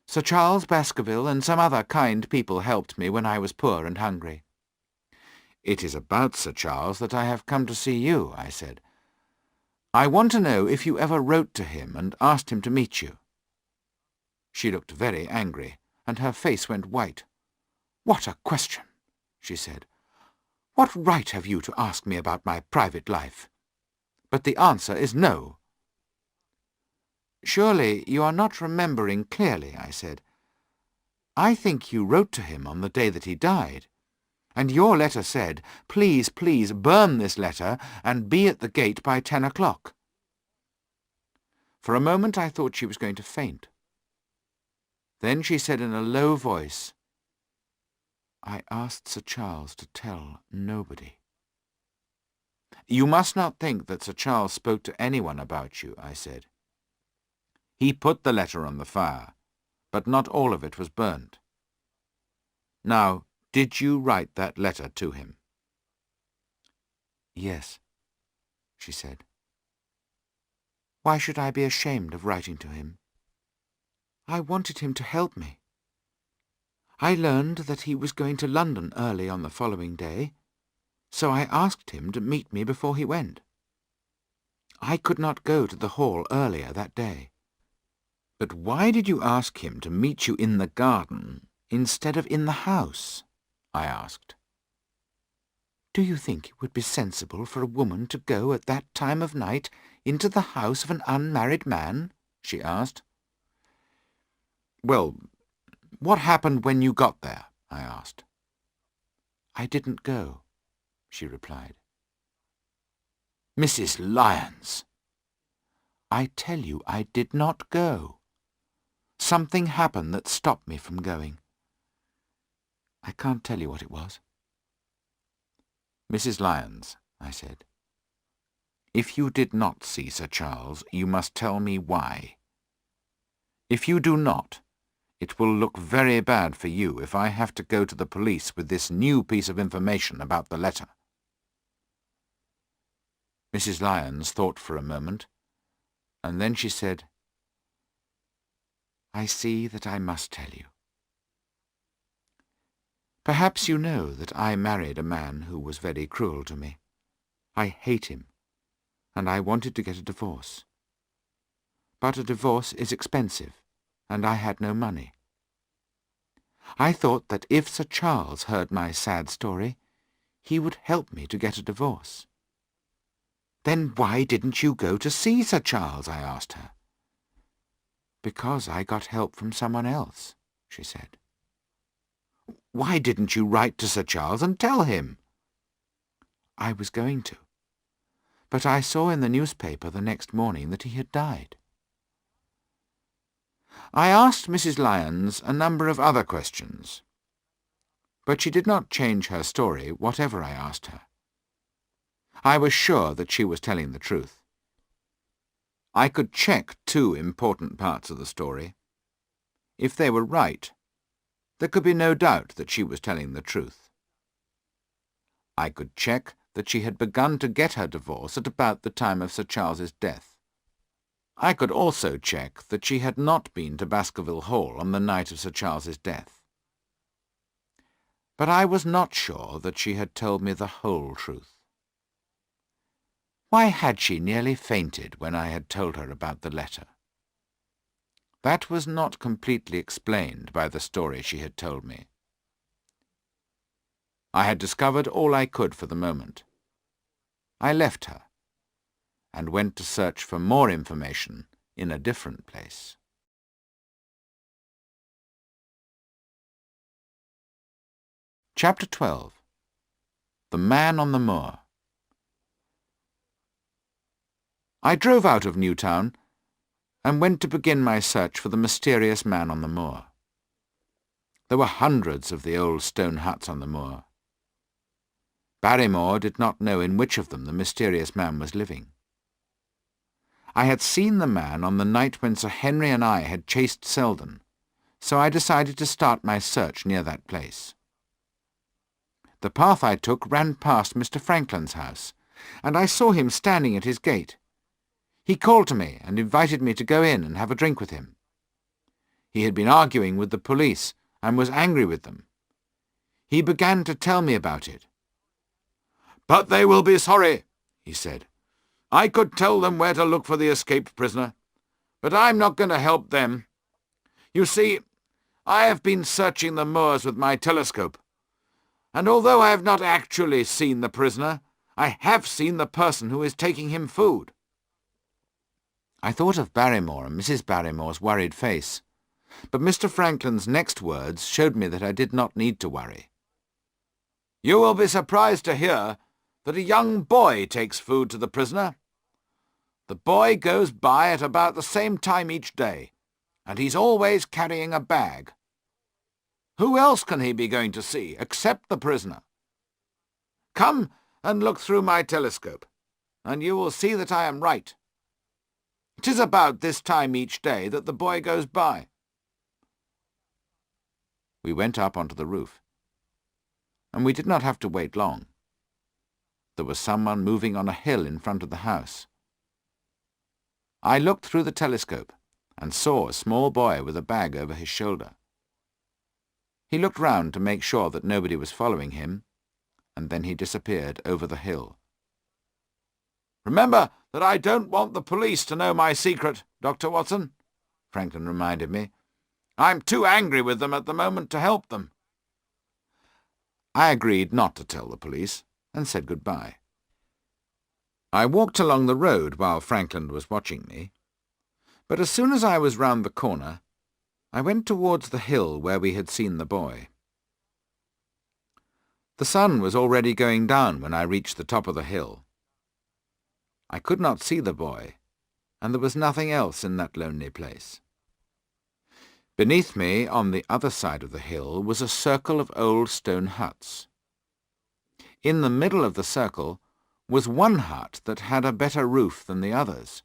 Sir Charles Baskerville and some other kind people helped me when I was poor and hungry." "It is about Sir Charles that I have come to see you," I said. "I want to know if you ever wrote to him and asked him to meet you." She looked very angry, and her face went white. "What a question!" she said. "What right have you to ask me about my private life? But the answer is no." "Surely you are not remembering clearly," I said. "I think you wrote to him on the day that he died, and your letter said, 'Please, please, burn this letter and be at the gate by 10 o'clock.'" For a moment I thought she was going to faint. Then she said in a low voice, "I asked Sir Charles to tell nobody." "You must not think that Sir Charles spoke to anyone about you," I said. "He put the letter on the fire, but not all of it was burnt. Now, did you write that letter to him?" "Yes," she said. "Why should I be ashamed of writing to him? I wanted him to help me. I learned that he was going to London early on the following day, so I asked him to meet me before he went. I could not go to the hall earlier that day." "But why did you ask him to meet you in the garden instead of in the house?" I asked. "Do you think it would be sensible for a woman to go at that time of night into the house of an unmarried man?" she asked. "Well, what happened when you got there?" I asked. "I didn't go," she replied. "Mrs. Lyons!" "I tell you I did not go. Something happened that stopped me from going. I can't tell you what it was." "Mrs. Lyons," I said, "if you did not see Sir Charles, you must tell me why. If you do not, it will look very bad for you if I have to go to the police with this new piece of information about the letter." Mrs. Lyons thought for a moment, and then she said, "I see that I must tell you. Perhaps you know that I married a man who was very cruel to me. I hate him, and I wanted to get a divorce. But a divorce is expensive, and I had no money. I thought that if Sir Charles heard my sad story, he would help me to get a divorce." "Then why didn't you go to see Sir Charles?" I asked her. "Because I got help from someone else," she said. "Why didn't you write to Sir Charles and tell him?" "I was going to, but I saw in the newspaper the next morning that he had died." I asked Mrs. Lyons a number of other questions, but she did not change her story, whatever I asked her. I was sure that she was telling the truth. I could check two important parts of the story. If they were right, there could be no doubt that she was telling the truth. I could check that she had begun to get her divorce at about the time of Sir Charles's death. I could also check that she had not been to Baskerville Hall on the night of Sir Charles's death. But I was not sure that she had told me the whole truth. Why had she nearly fainted when I had told her about the letter? That was not completely explained by the story she had told me. I had discovered all I could for the moment. I left her, and went to search for more information in a different place. Chapter 12. The Man on the Moor. I drove out of Newtown and went to begin my search for the mysterious man on the moor. There were hundreds of the old stone huts on the moor. Barrymore did not know in which of them the mysterious man was living. I had seen the man on the night when Sir Henry and I had chased Selden, so I decided to start my search near that place. The path I took ran past Mr. Franklin's house, and I saw him standing at his gate. He called to me and invited me to go in and have a drink with him. He had been arguing with the police and was angry with them. He began to tell me about it. "But they will be sorry," he said. "I could tell them where to look for the escaped prisoner, but I'm not going to help them. You see, I have been searching the moors with my telescope, and although I have not actually seen the prisoner, I have seen the person who is taking him food." I thought of Barrymore and Mrs. Barrymore's worried face, but Mr. Franklin's next words showed me that I did not need to worry. "You will be surprised to hear that a young boy takes food to the prisoner. The boy goes by at about the same time each day, and he's always carrying a bag. Who else can he be going to see except the prisoner? Come and look through my telescope, and you will see that I am right. It is about this time each day that the boy goes by." We went up onto the roof, and we did not have to wait long. There was someone moving on a hill in front of the house. I looked through the telescope and saw a small boy with a bag over his shoulder. He looked round to make sure that nobody was following him, and then he disappeared over the hill. "Remember that I don't want the police to know my secret, Dr. Watson," Franklin reminded me. "I'm too angry with them at the moment to help them." I agreed not to tell the police, and said goodbye. I walked along the road while Franklin was watching me, but as soon as I was round the corner, I went towards the hill where we had seen the boy. The sun was already going down when I reached the top of the hill. I could not see the boy, and there was nothing else in that lonely place. Beneath me, on the other side of the hill, was a circle of old stone huts. In the middle of the circle was one hut that had a better roof than the others,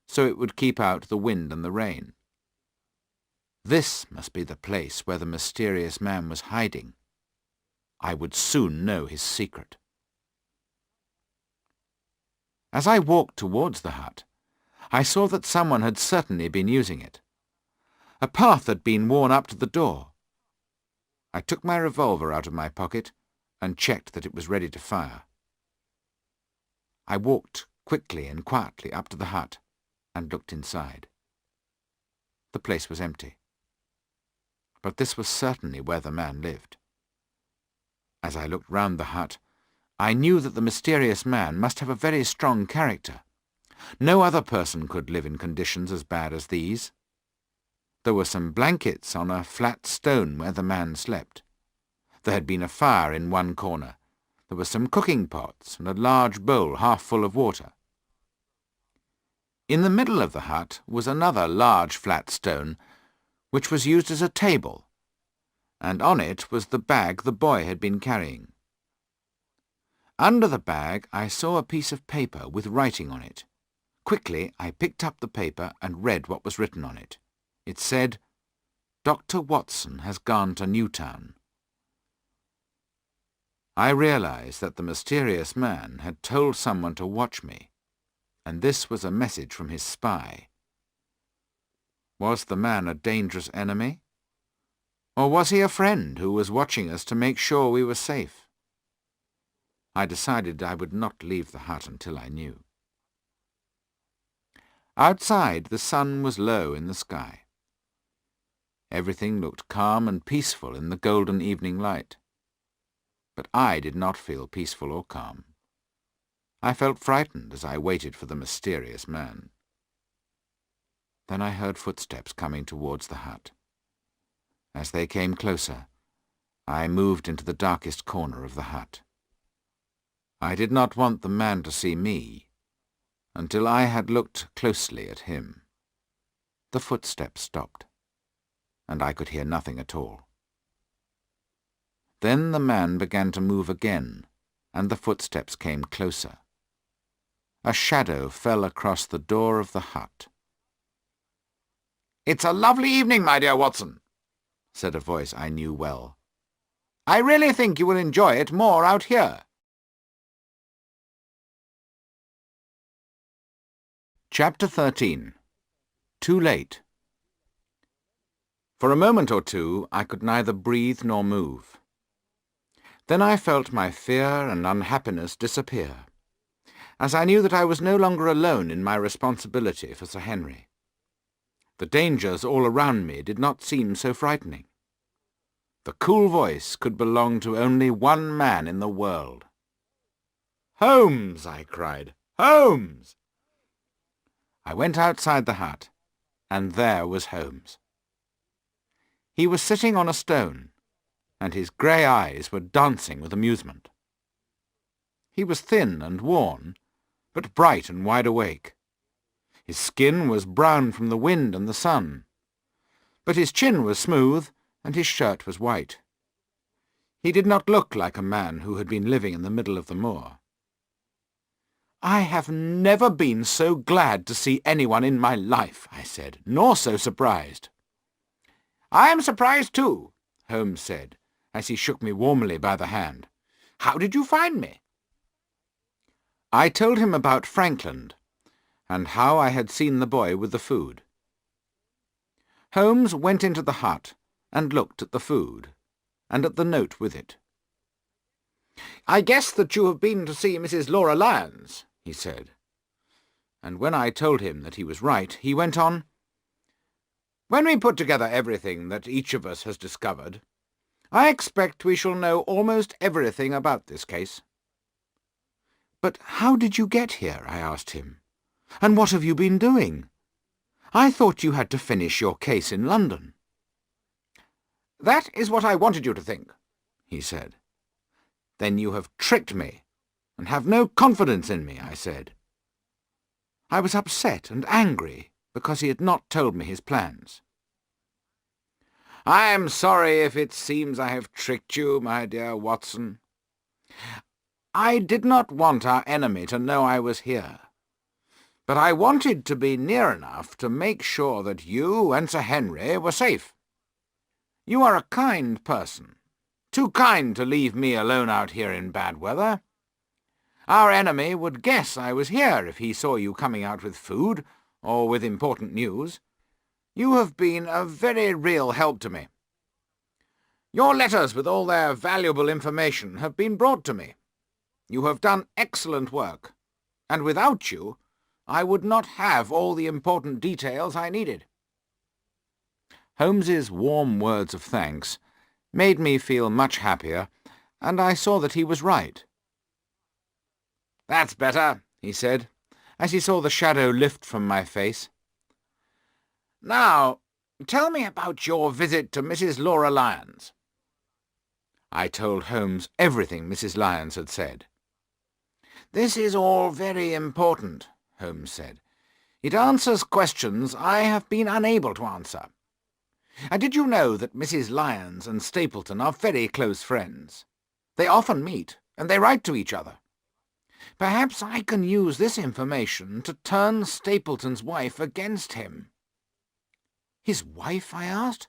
so it would keep out the wind and the rain. This must be the place where the mysterious man was hiding. I would soon know his secret. As I walked towards the hut, I saw that someone had certainly been using it. A path had been worn up to the door. I took my revolver out of my pocket and checked that it was ready to fire. I walked quickly and quietly up to the hut and looked inside. The place was empty. But this was certainly where the man lived. As I looked round the hut, I knew that the mysterious man must have a very strong character. No other person could live in conditions as bad as these. There were some blankets on a flat stone where the man slept. There had been a fire in one corner. There were some cooking pots and a large bowl half full of water. In the middle of the hut was another large flat stone, which was used as a table, and on it was the bag the boy had been carrying. Under the bag I saw a piece of paper with writing on it. Quickly I picked up the paper and read what was written on it. It said, "Dr. Watson has gone to Newtown." I realized that the mysterious man had told someone to watch me, and this was a message from his spy. Was the man a dangerous enemy? Or was he a friend who was watching us to make sure we were safe? I decided I would not leave the hut until I knew. Outside, the sun was low in the sky. Everything looked calm and peaceful in the golden evening light. But I did not feel peaceful or calm. I felt frightened as I waited for the mysterious man. Then I heard footsteps coming towards the hut. As they came closer, I moved into the darkest corner of the hut. I did not want the man to see me until I had looked closely at him. The footsteps stopped, and I could hear nothing at all. Then the man began to move again, and the footsteps came closer. A shadow fell across the door of the hut. "It's a lovely evening, my dear Watson," said a voice I knew well. "I really think you will enjoy it more out here." Chapter 13. Too late. For a moment or two I could neither breathe nor move. Then I felt my fear and unhappiness disappear, as I knew that I was no longer alone in my responsibility for Sir Henry. The dangers all around me did not seem so frightening. The cool voice could belong to only one man in the world. "Holmes!" I cried. "Holmes!" I went outside the hut, and there was Holmes. He was sitting on a stone, and his grey eyes were dancing with amusement. He was thin and worn, but bright and wide awake. His skin was brown from the wind and the sun, but his chin was smooth, and his shirt was white. He did not look like a man who had been living in the middle of the moor. "I have never been so glad to see anyone in my life," I said, "nor so surprised." "I am surprised too," Holmes said, as he shook me warmly by the hand. "How did you find me?" I told him about Frankland, and how I had seen the boy with the food. Holmes went into the hut and looked at the food, and at the note with it. "I guess that you have been to see Mrs. Laura Lyons," he said. And when I told him that he was right, he went on, "When we put together everything that each of us has discovered, I expect we shall know almost everything about this case." "But how did you get here?" I asked him. "And what have you been doing? I thought you had to finish your case in London." "That is what I wanted you to think," he said. "Then you have tricked me, and have no confidence in me," I said. I was upset and angry because he had not told me his plans. "I am sorry if it seems I have tricked you, my dear Watson. I did not want our enemy to know I was here, but I wanted to be near enough to make sure that you and Sir Henry were safe. You are a kind person, too kind to leave me alone out here in bad weather. Our enemy would guess I was here if he saw you coming out with food or with important news. You have been a very real help to me. Your letters with all their valuable information have been brought to me. You have done excellent work, and without you I would not have all the important details I needed." Holmes's warm words of thanks made me feel much happier, and I saw that he was right. "That's better," he said, as he saw the shadow lift from my face. "Now, tell me about your visit to Mrs. Laura Lyons." I told Holmes everything Mrs. Lyons had said. "This is all very important," Holmes said. "It answers questions I have been unable to answer. And did you know that Mrs. Lyons and Stapleton are very close friends? They often meet, and they write to each other. Perhaps I can use this information to turn Stapleton's wife against him." "His wife?" I asked.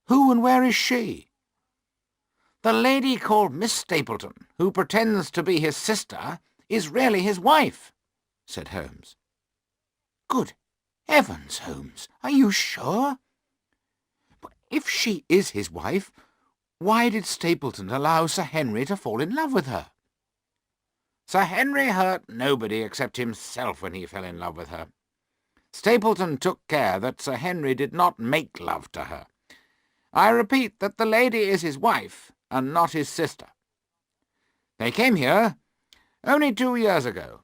"Who and where is she?" "The lady called Miss Stapleton, who pretends to be his sister, is really his wife," said Holmes. "Good heavens, Holmes, are you sure? But if she is his wife, why did Stapleton allow Sir Henry to fall in love with her?" "Sir Henry hurt nobody except himself when he fell in love with her. Stapleton took care that Sir Henry did not make love to her. I repeat that the lady is his wife, and not his sister. They came here only 2 years ago,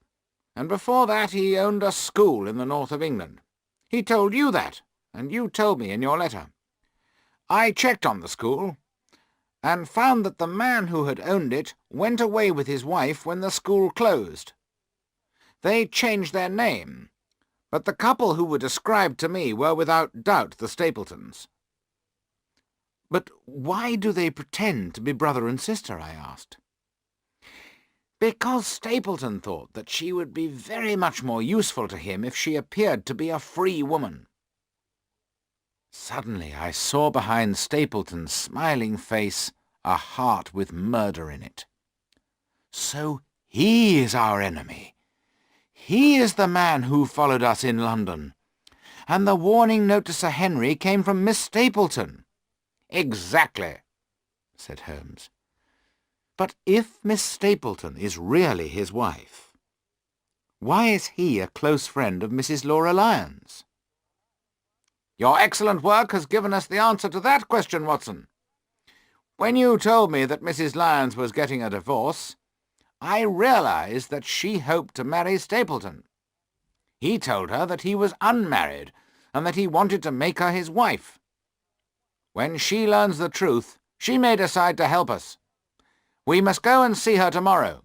and before that he owned a school in the north of England. He told you that, and you told me in your letter. I checked on the school, and found that the man who had owned it went away with his wife when the school closed. They changed their name, but the couple who were described to me were without doubt the Stapletons. But why do they pretend to be brother and sister? I asked. Because Stapleton thought that she would be very much more useful to him if she appeared to be a free woman. Suddenly I saw behind Stapleton's smiling face a heart with murder in it. So he is our enemy. He is the man who followed us in London. And the warning note to Sir Henry came from Miss Stapleton. Exactly, said Holmes. But if Miss Stapleton is really his wife, why is he a close friend of Mrs. Laura Lyons? Your excellent work has given us the answer to that question, Watson. When you told me that Mrs. Lyons was getting a divorce, I realized that she hoped to marry Stapleton. He told her that he was unmarried and that he wanted to make her his wife. When she learns the truth, she may decide to help us. We must go and see her tomorrow.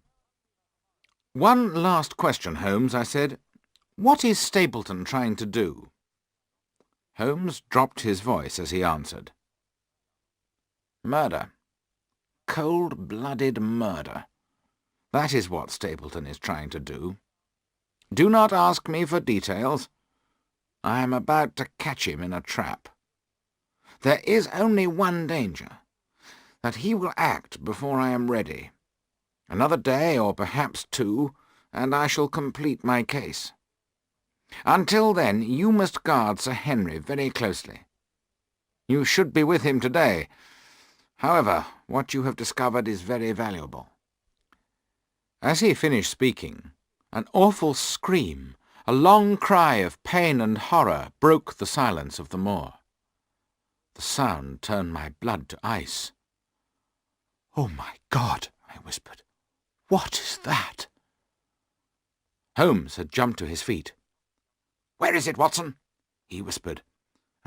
One last question, Holmes, I said. What is Stapleton trying to do? Holmes dropped his voice as he answered. Murder. Cold-blooded murder. That is what Stapleton is trying to do. Do not ask me for details. I am about to catch him in a trap. There is only one danger, that he will act before I am ready. Another day, or perhaps 2, and I shall complete my case. Until then, you must guard Sir Henry very closely. You should be with him today. However, what you have discovered is very valuable. As he finished speaking, an awful scream, a long cry of pain and horror, broke the silence of the moor. The sound turned my blood to ice. "Oh, my God!" I whispered. "What is that?" Holmes had jumped to his feet. "Where is it, Watson?" he whispered,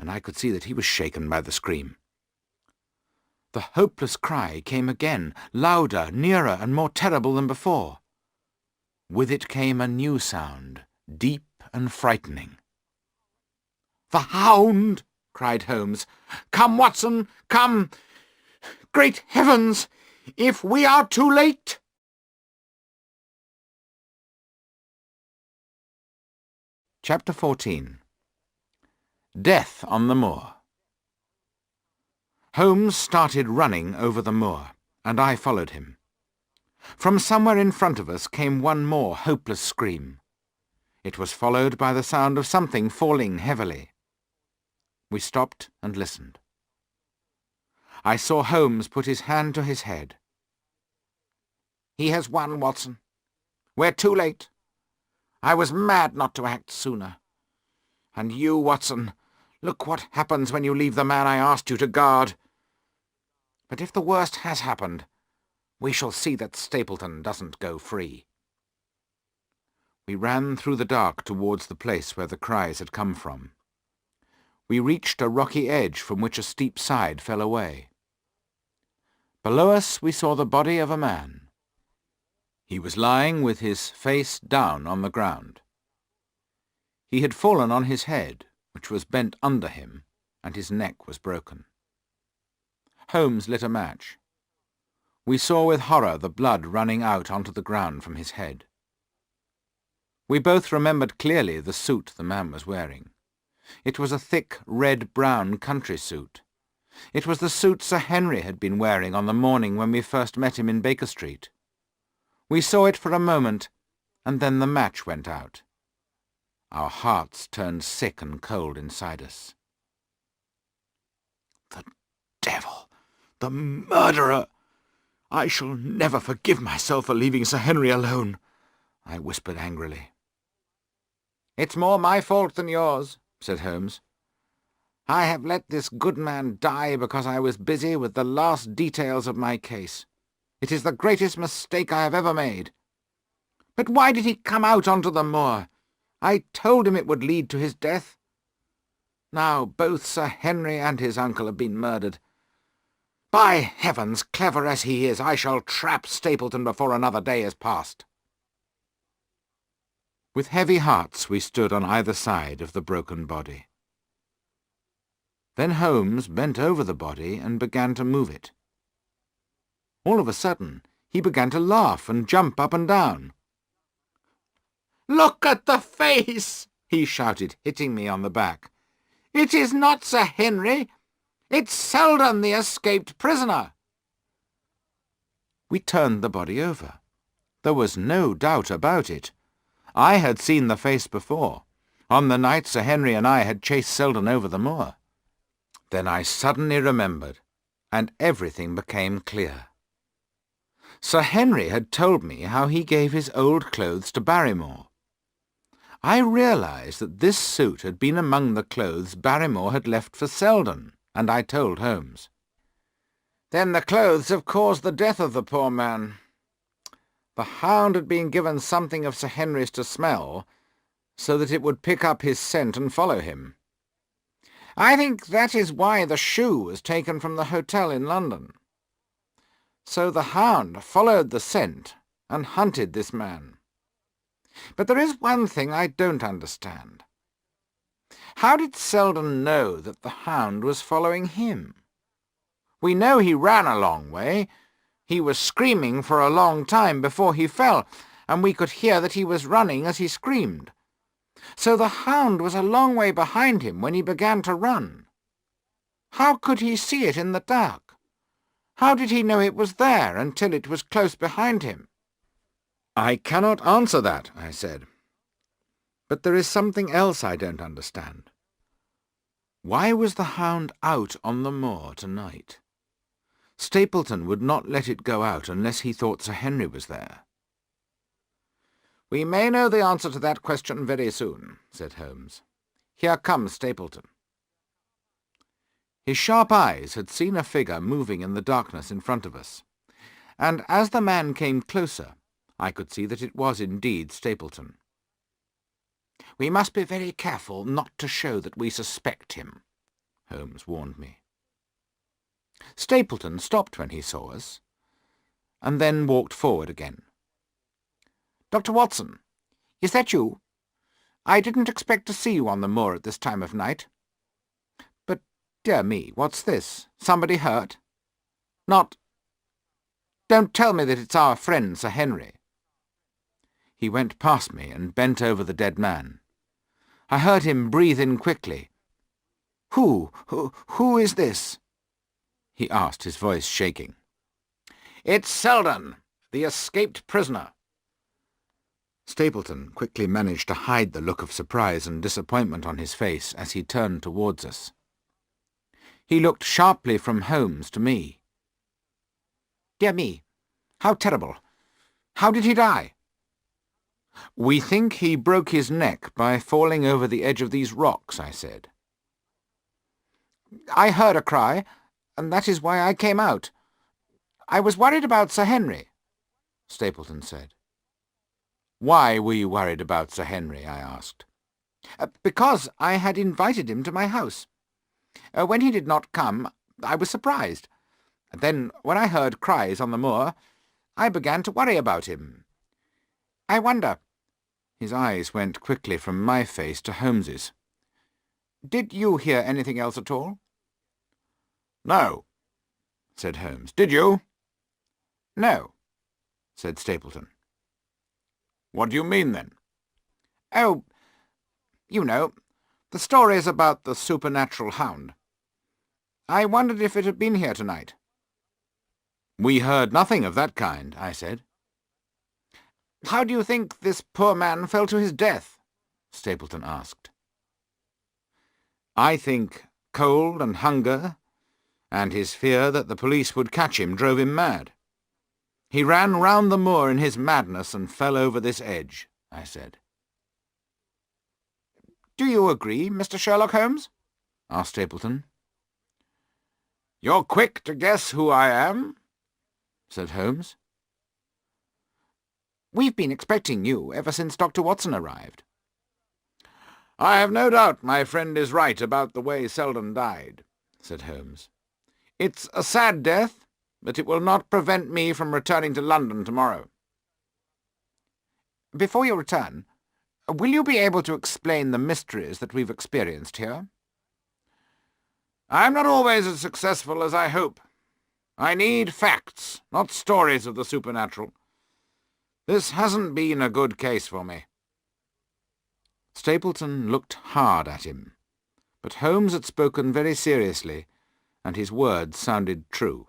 and I could see that he was shaken by the scream. The hopeless cry came again, louder, nearer, and more terrible than before. With it came a new sound, deep and frightening. "The hound!" cried Holmes. "Come, Watson, come! Great heavens! If we are too late—" Chapter 14. Death on the Moor. Holmes started running over the moor, and I followed him. From somewhere in front of us came one more hopeless scream. It was followed by the sound of something falling heavily. We stopped and listened. I saw Holmes put his hand to his head. "He has won, Watson. We're too late. I was mad not to act sooner. And you, Watson, look what happens when you leave the man I asked you to guard. But if the worst has happened, we shall see that Stapleton doesn't go free." We ran through the dark towards the place where the cries had come from. We reached a rocky edge from which a steep side fell away. Below us we saw the body of a man. He was lying with his face down on the ground. He had fallen on his head, which was bent under him, and his neck was broken. Holmes lit a match. We saw with horror the blood running out onto the ground from his head. We both remembered clearly the suit the man was wearing. It was a thick red-brown country suit. It was the suit Sir Henry had been wearing on the morning when we first met him in Baker Street. We saw it for a moment, and then the match went out. Our hearts turned sick and cold inside us. "The devil! The murderer! I shall never forgive myself for leaving Sir Henry alone," I whispered angrily. "It's more my fault than yours," said Holmes. "I have let this good man die because I was busy with the last details of my case. It is the greatest mistake I have ever made. But why did he come out onto the moor? I told him it would lead to his death. Now both Sir Henry and his uncle have been murdered. By heavens, clever as he is, I shall trap Stapleton before another day is past." With heavy hearts we stood on either side of the broken body. Then Holmes bent over the body and began to move it. All of a sudden, he began to laugh and jump up and down. "Look at the face!" he shouted, hitting me on the back. "It is not Sir Henry. It's Selden, the escaped prisoner." We turned the body over. There was no doubt about it. I had seen the face before, on the night Sir Henry and I had chased Selden over the moor. Then I suddenly remembered, and everything became clear. Sir Henry had told me how he gave his old clothes to Barrymore. I realized that this suit had been among the clothes Barrymore had left for Selden, and I told Holmes. "Then the clothes have caused the death of the poor man. The hound had been given something of Sir Henry's to smell, so that it would pick up his scent and follow him. I think that is why the shoe was taken from the hotel in London. So the hound followed the scent and hunted this man. But there is one thing I don't understand. How did Selden know that the hound was following him? We know he ran a long way. He was screaming for a long time before he fell, and we could hear that he was running as he screamed. So the hound was a long way behind him when he began to run. How could he see it in the dark? How did he know it was there until it was close behind him?" "I cannot answer that," I said. "But there is something else I don't understand. Why was the hound out on the moor tonight? Stapleton would not let it go out unless he thought Sir Henry was there." "We may know the answer to that question very soon," said Holmes. "Here comes Stapleton." His sharp eyes had seen a figure moving in the darkness in front of us, and as the man came closer, I could see that it was indeed Stapleton. "We must be very careful not to show that we suspect him," Holmes warned me. Stapleton stopped when he saw us, and then walked forward again. "Dr. Watson, is that you? I didn't expect to see you on the moor at this time of night. But, dear me, what's this? Somebody hurt? Not... Don't tell me that it's our friend Sir Henry." He went past me and bent over the dead man. I heard him breathe in quickly. Who is this?" he asked, his voice shaking. "It's Selden, the escaped prisoner." Stapleton quickly managed to hide the look of surprise and disappointment on his face as he turned towards us. He looked sharply from Holmes to me. "Dear me, how terrible! How did he die?" "We think he broke his neck by falling over the edge of these rocks," I said. "I heard a cry, and that is why I came out. I was worried about Sir Henry," Stapleton said. "Why were you worried about Sir Henry?" I asked. "Because I had invited him to my house. When he did not come, I was surprised. Then, when I heard cries on the moor, I began to worry about him. I wonder—" His eyes went quickly from my face to Holmes's. "Did you hear anything else at all?" "No," said Holmes. "Did you?" "No," said Stapleton. "What do you mean, then?" "Oh, you know, the stories about the supernatural hound. I wondered if it had been here tonight." "We heard nothing of that kind," I said. "How do you think this poor man fell to his death?" Stapleton asked. "I think cold and hunger, and his fear that the police would catch him, drove him mad. He ran round the moor in his madness and fell over this edge," I said. "Do you agree, Mr. Sherlock Holmes?" asked Stapleton. "You're quick to guess who I am," said Holmes. "We've been expecting you ever since Dr. Watson arrived." "I have no doubt my friend is right about the way Selden died," said Holmes. "It's a sad death, but it will not prevent me from returning to London tomorrow." "Before you return, Will you be able to explain the mysteries that we've experienced here? I'm not always as successful as I hope. I need facts, not stories of the supernatural. This hasn't been a good case for me. Stapleton looked hard at him, but Holmes had spoken very seriously, and his words sounded true.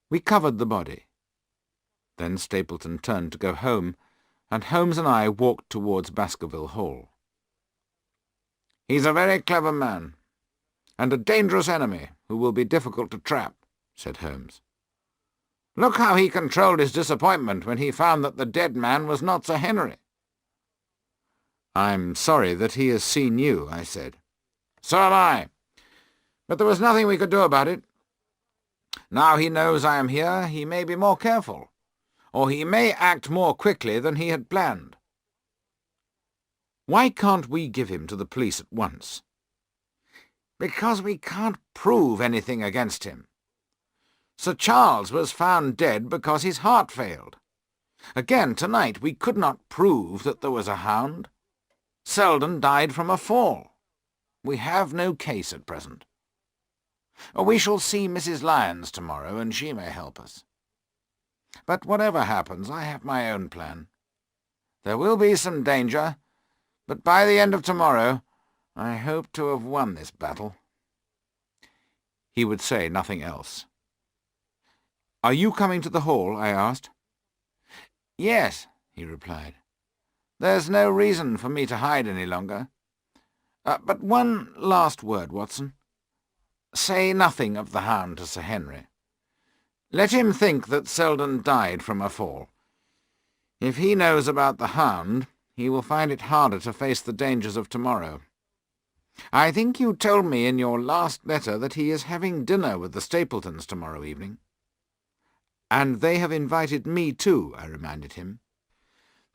We covered the body. Then Stapleton turned to go home, and Holmes and I walked towards Baskerville Hall. He's a very clever man, and a dangerous enemy who will be difficult to trap, said Holmes. Look how he controlled his disappointment when he found that the dead man was not Sir Henry. I'm sorry that he has seen you, I said. So am I. But there was nothing we could do about it. Now he knows I am here, he may be more careful, or he may act more quickly than he had planned. Why can't we give him to the police at once? Because we can't prove anything against him. Sir Charles was found dead because his heart failed. Again, tonight we could not prove that there was a hound. Selden died from a fall. We have no case at present. We shall see Mrs. Lyons tomorrow, and she may help us. But whatever happens, I have my own plan. There will be some danger, but by the end of tomorrow I hope to have won this battle. He would say nothing else. Are you coming to the hall? I asked. Yes, he replied. There's no reason for me to hide any longer. But one last word, Watson. Say nothing of the hound to Sir Henry. Let him think that Selden died from a fall. If he knows about the hound, he will find it harder to face the dangers of tomorrow. I think you told me in your last letter that he is having dinner with the Stapletons tomorrow evening. And they have invited me too, I reminded him.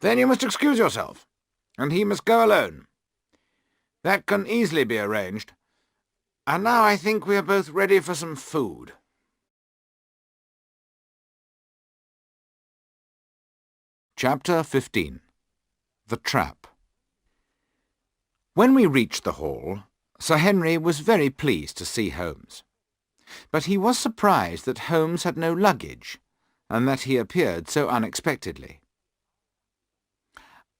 Then you must excuse yourself, and he must go alone. That can easily be arranged. And now I think we are both ready for some food. Chapter 15. The Trap. When we reached the hall, Sir Henry was very pleased to see Holmes. But he was surprised that Holmes had no luggage, and that he appeared so unexpectedly.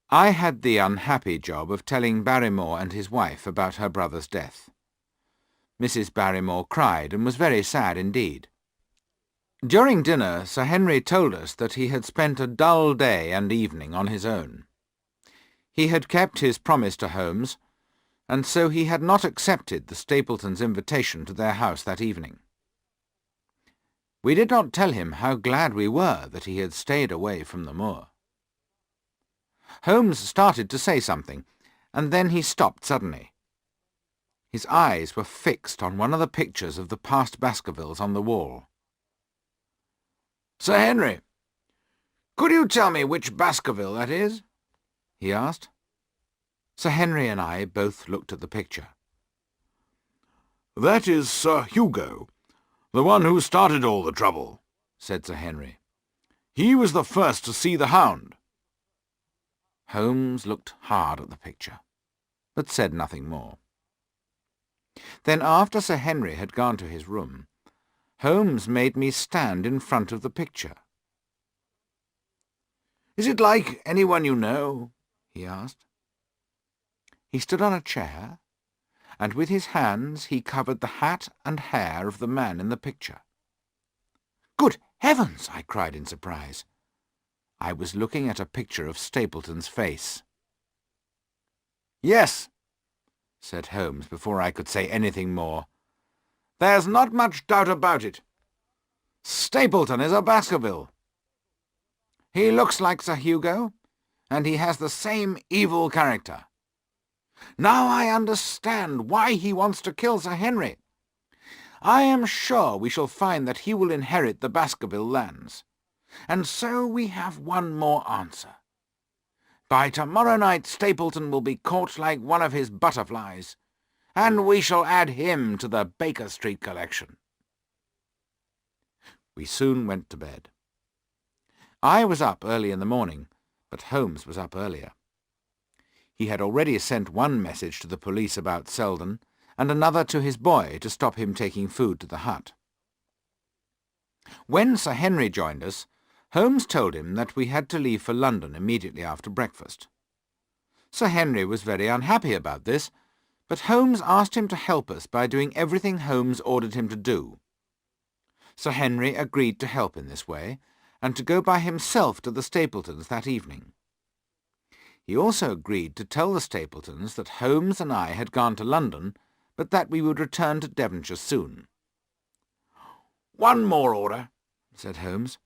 I had the unhappy job of telling Barrymore and his wife about her brother's death. Mrs. Barrymore cried and was very sad indeed. During dinner, Sir Henry told us that he had spent a dull day and evening on his own. He had kept his promise to Holmes, and so he had not accepted the Stapletons' invitation to their house that evening. We did not tell him how glad we were that he had stayed away from the moor. Holmes started to say something, and then he stopped suddenly. His eyes were fixed on one of the pictures of the past Baskervilles on the wall. "Sir Henry, could you tell me which Baskerville that is?" he asked. Sir Henry and I both looked at the picture. "That is Sir Hugo, the one who started all the trouble," said Sir Henry. "He was the first to see the hound." Holmes looked hard at the picture, but said nothing more. Then, after Sir Henry had gone to his room, Holmes made me stand in front of the picture. "Is it like anyone you know?" he asked. He stood on a chair, and with his hands he covered the hat and hair of the man in the picture. "Good heavens!" I cried in surprise. I was looking at a picture of Stapleton's face. "Yes," said Holmes before I could say anything more. "There's not much doubt about it. Stapleton is a Baskerville. He looks like Sir Hugo, and he has the same evil character. Now I understand why he wants to kill Sir Henry. I am sure we shall find that he will inherit the Baskerville lands. And so we have one more answer. By tomorrow night Stapleton will be caught like one of his butterflies, and we shall add him to the Baker Street collection." We soon went to bed. I was up early in the morning, but Holmes was up earlier. He had already sent one message to the police about Selden, and another to his boy to stop him taking food to the hut. When Sir Henry joined us, Holmes told him that we had to leave for London immediately after breakfast. Sir Henry was very unhappy about this, but Holmes asked him to help us by doing everything Holmes ordered him to do. Sir Henry agreed to help in this way, and to go by himself to the Stapletons that evening. He also agreed to tell the Stapletons that Holmes and I had gone to London, but that we would return to Devonshire soon. "One more order," said Holmes.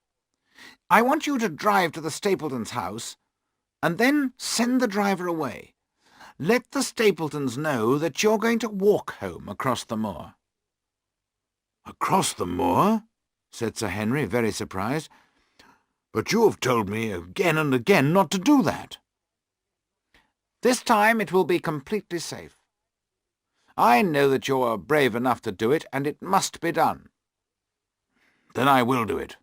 "I want you to drive to the Stapletons' house, and then send the driver away. Let the Stapletons know that you're going to walk home across the moor." "Across the moor?" said Sir Henry, very surprised. "But you have told me again and again not to do that." "This time it will be completely safe. I know that you are brave enough to do it, and it must be done." "Then I will do it."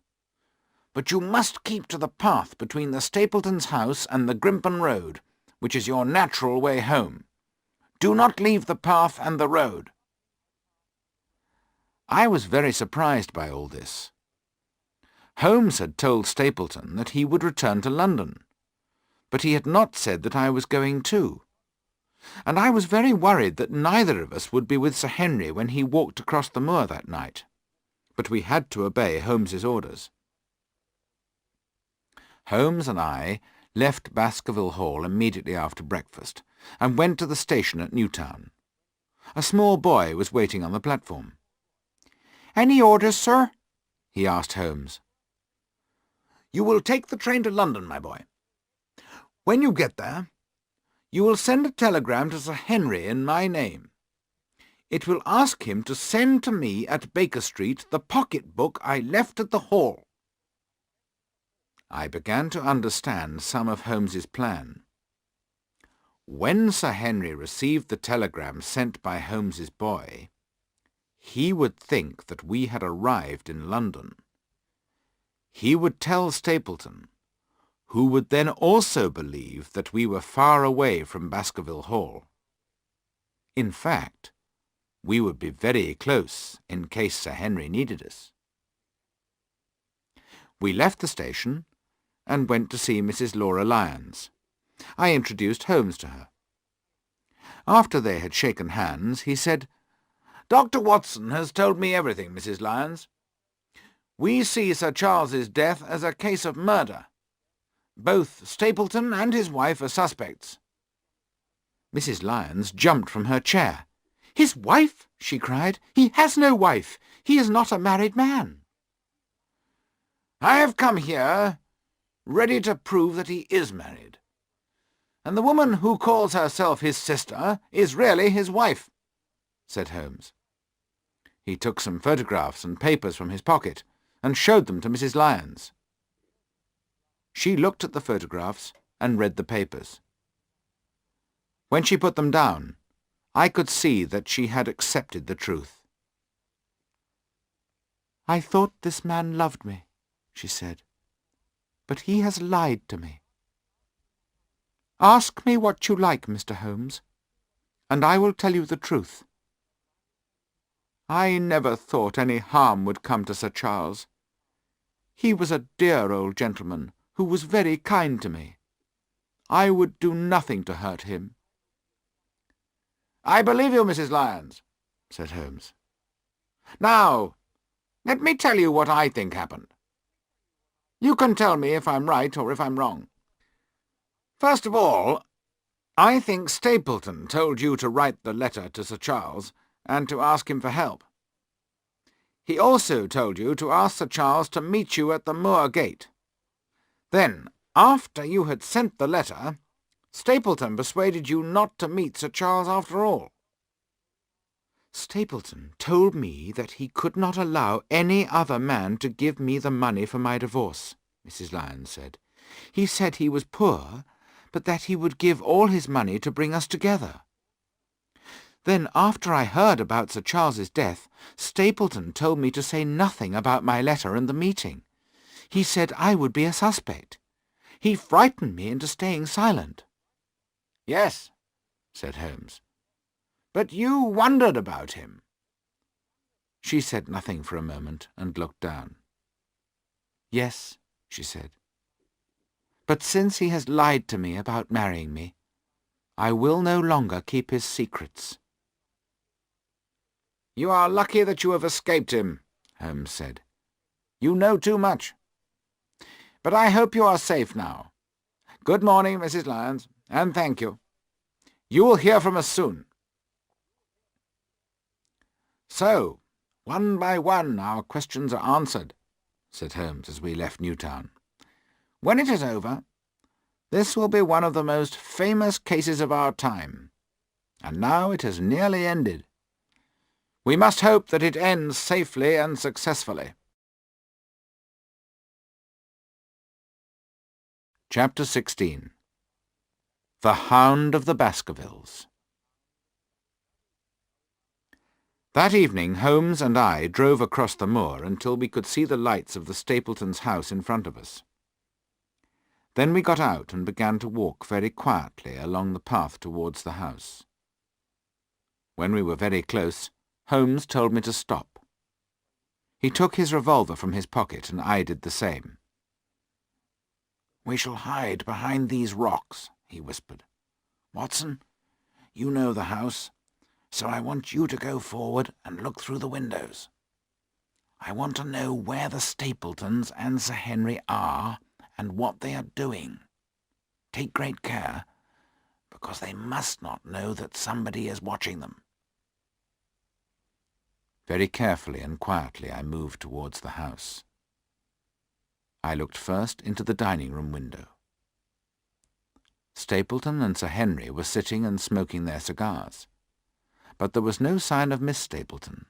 "But you must keep to the path between the Stapletons' house and the Grimpen Road, which is your natural way home. Do not leave the path and the road." I was very surprised by all this. Holmes had told Stapleton that he would return to London, but he had not said that I was going too, and I was very worried that neither of us would be with Sir Henry when he walked across the moor that night. But we had to obey Holmes's orders. Holmes and I left Baskerville Hall immediately after breakfast and went to the station at Newtown. A small boy was waiting on the platform. "Any orders, sir?" he asked Holmes. "You will take the train to London, my boy. When you get there, you will send a telegram to Sir Henry in my name. It will ask him to send to me at Baker Street the pocket-book I left at the Hall." I began to understand some of Holmes's plan. When Sir Henry received the telegram sent by Holmes's boy, he would think that we had arrived in London. He would tell Stapleton, who would then also believe that we were far away from Baskerville Hall. In fact, we would be very close in case Sir Henry needed us. We left the station and went to see Mrs. Laura Lyons. I introduced Holmes to her. After they had shaken hands, he said, "Dr. Watson has told me everything, Mrs. Lyons. We see Sir Charles's death as a case of murder. Both Stapleton and his wife are suspects." Mrs. Lyons jumped from her chair. "His wife?" she cried. "He has no wife. He is not a married man." "I have come here ready to prove that he is married, and the woman who calls herself his sister is really his wife," said Holmes. He took some photographs and papers from his pocket and showed them to Mrs. Lyons. She looked at the photographs and read the papers. When she put them down, I could see that she had accepted the truth. "I thought this man loved me," she said, "but he has lied to me. Ask me what you like, Mr. Holmes, and I will tell you the truth. I never thought any harm would come to Sir Charles. He was a dear old gentleman who was very kind to me. I would do nothing to hurt him." "I believe you, Mrs. Lyons," said Holmes. "Now, let me tell you what I think happened. You can tell me if I'm right or if I'm wrong. First of all, I think Stapleton told you to write the letter to Sir Charles and to ask him for help. He also told you to ask Sir Charles to meet you at the moor gate. Then, after you had sent the letter, Stapleton persuaded you not to meet Sir Charles after all." "Stapleton told me that he could not allow any other man to give me the money for my divorce," Mrs. Lyons said. "He said he was poor, but that he would give all his money to bring us together. Then, after I heard about Sir Charles's death, Stapleton told me to say nothing about my letter and the meeting. He said I would be a suspect. He frightened me into staying silent." "Yes," said Holmes. "But you wondered about him." She said nothing for a moment and looked down. "Yes," she said. "But since he has lied to me about marrying me, I will no longer keep his secrets." "You are lucky that you have escaped him," Holmes said. "You know too much. But I hope you are safe now. Good morning, Mrs. Lyons, and thank you. You will hear from us soon." "So, one by one our questions are answered," said Holmes as we left Newtown. "When it is over, this will be one of the most famous cases of our time. And now it has nearly ended. We must hope that it ends safely and successfully." Chapter 16. The Hound of the Baskervilles. That evening Holmes and I drove across the moor until we could see the lights of the Stapletons' house in front of us. Then we got out and began to walk very quietly along the path towards the house. When we were very close, Holmes told me to stop. He took his revolver from his pocket, and I did the same. "We shall hide behind these rocks," he whispered. "Watson, you know the house, so I want you to go forward and look through the windows. I want to know where the Stapletons and Sir Henry are and what they are doing. Take great care, because they must not know that somebody is watching them." Very carefully and quietly I moved towards the house. I looked first into the dining-room window. Stapleton and Sir Henry were sitting and smoking their cigars, but there was no sign of Miss Stapleton.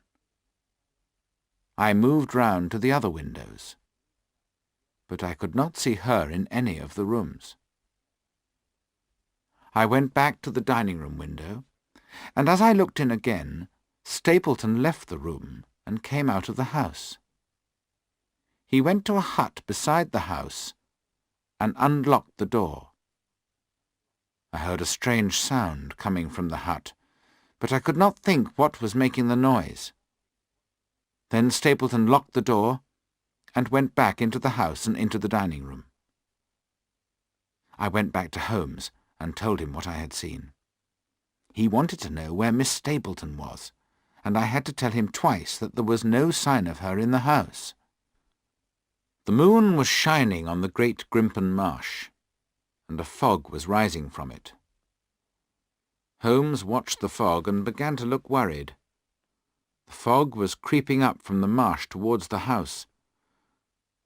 I moved round to the other windows, but I could not see her in any of the rooms. I went back to the dining-room window, and as I looked in again, Stapleton left the room and came out of the house. He went to a hut beside the house and unlocked the door. I heard a strange sound coming from the hut, but I could not think what was making the noise. Then Stapleton locked the door and went back into the house and into the dining-room. I went back to Holmes and told him what I had seen. He wanted to know where Miss Stapleton was, and I had to tell him twice that there was no sign of her in the house. The moon was shining on the great Grimpen Marsh, and a fog was rising from it. Holmes watched the fog and began to look worried. The fog was creeping up from the marsh towards the house.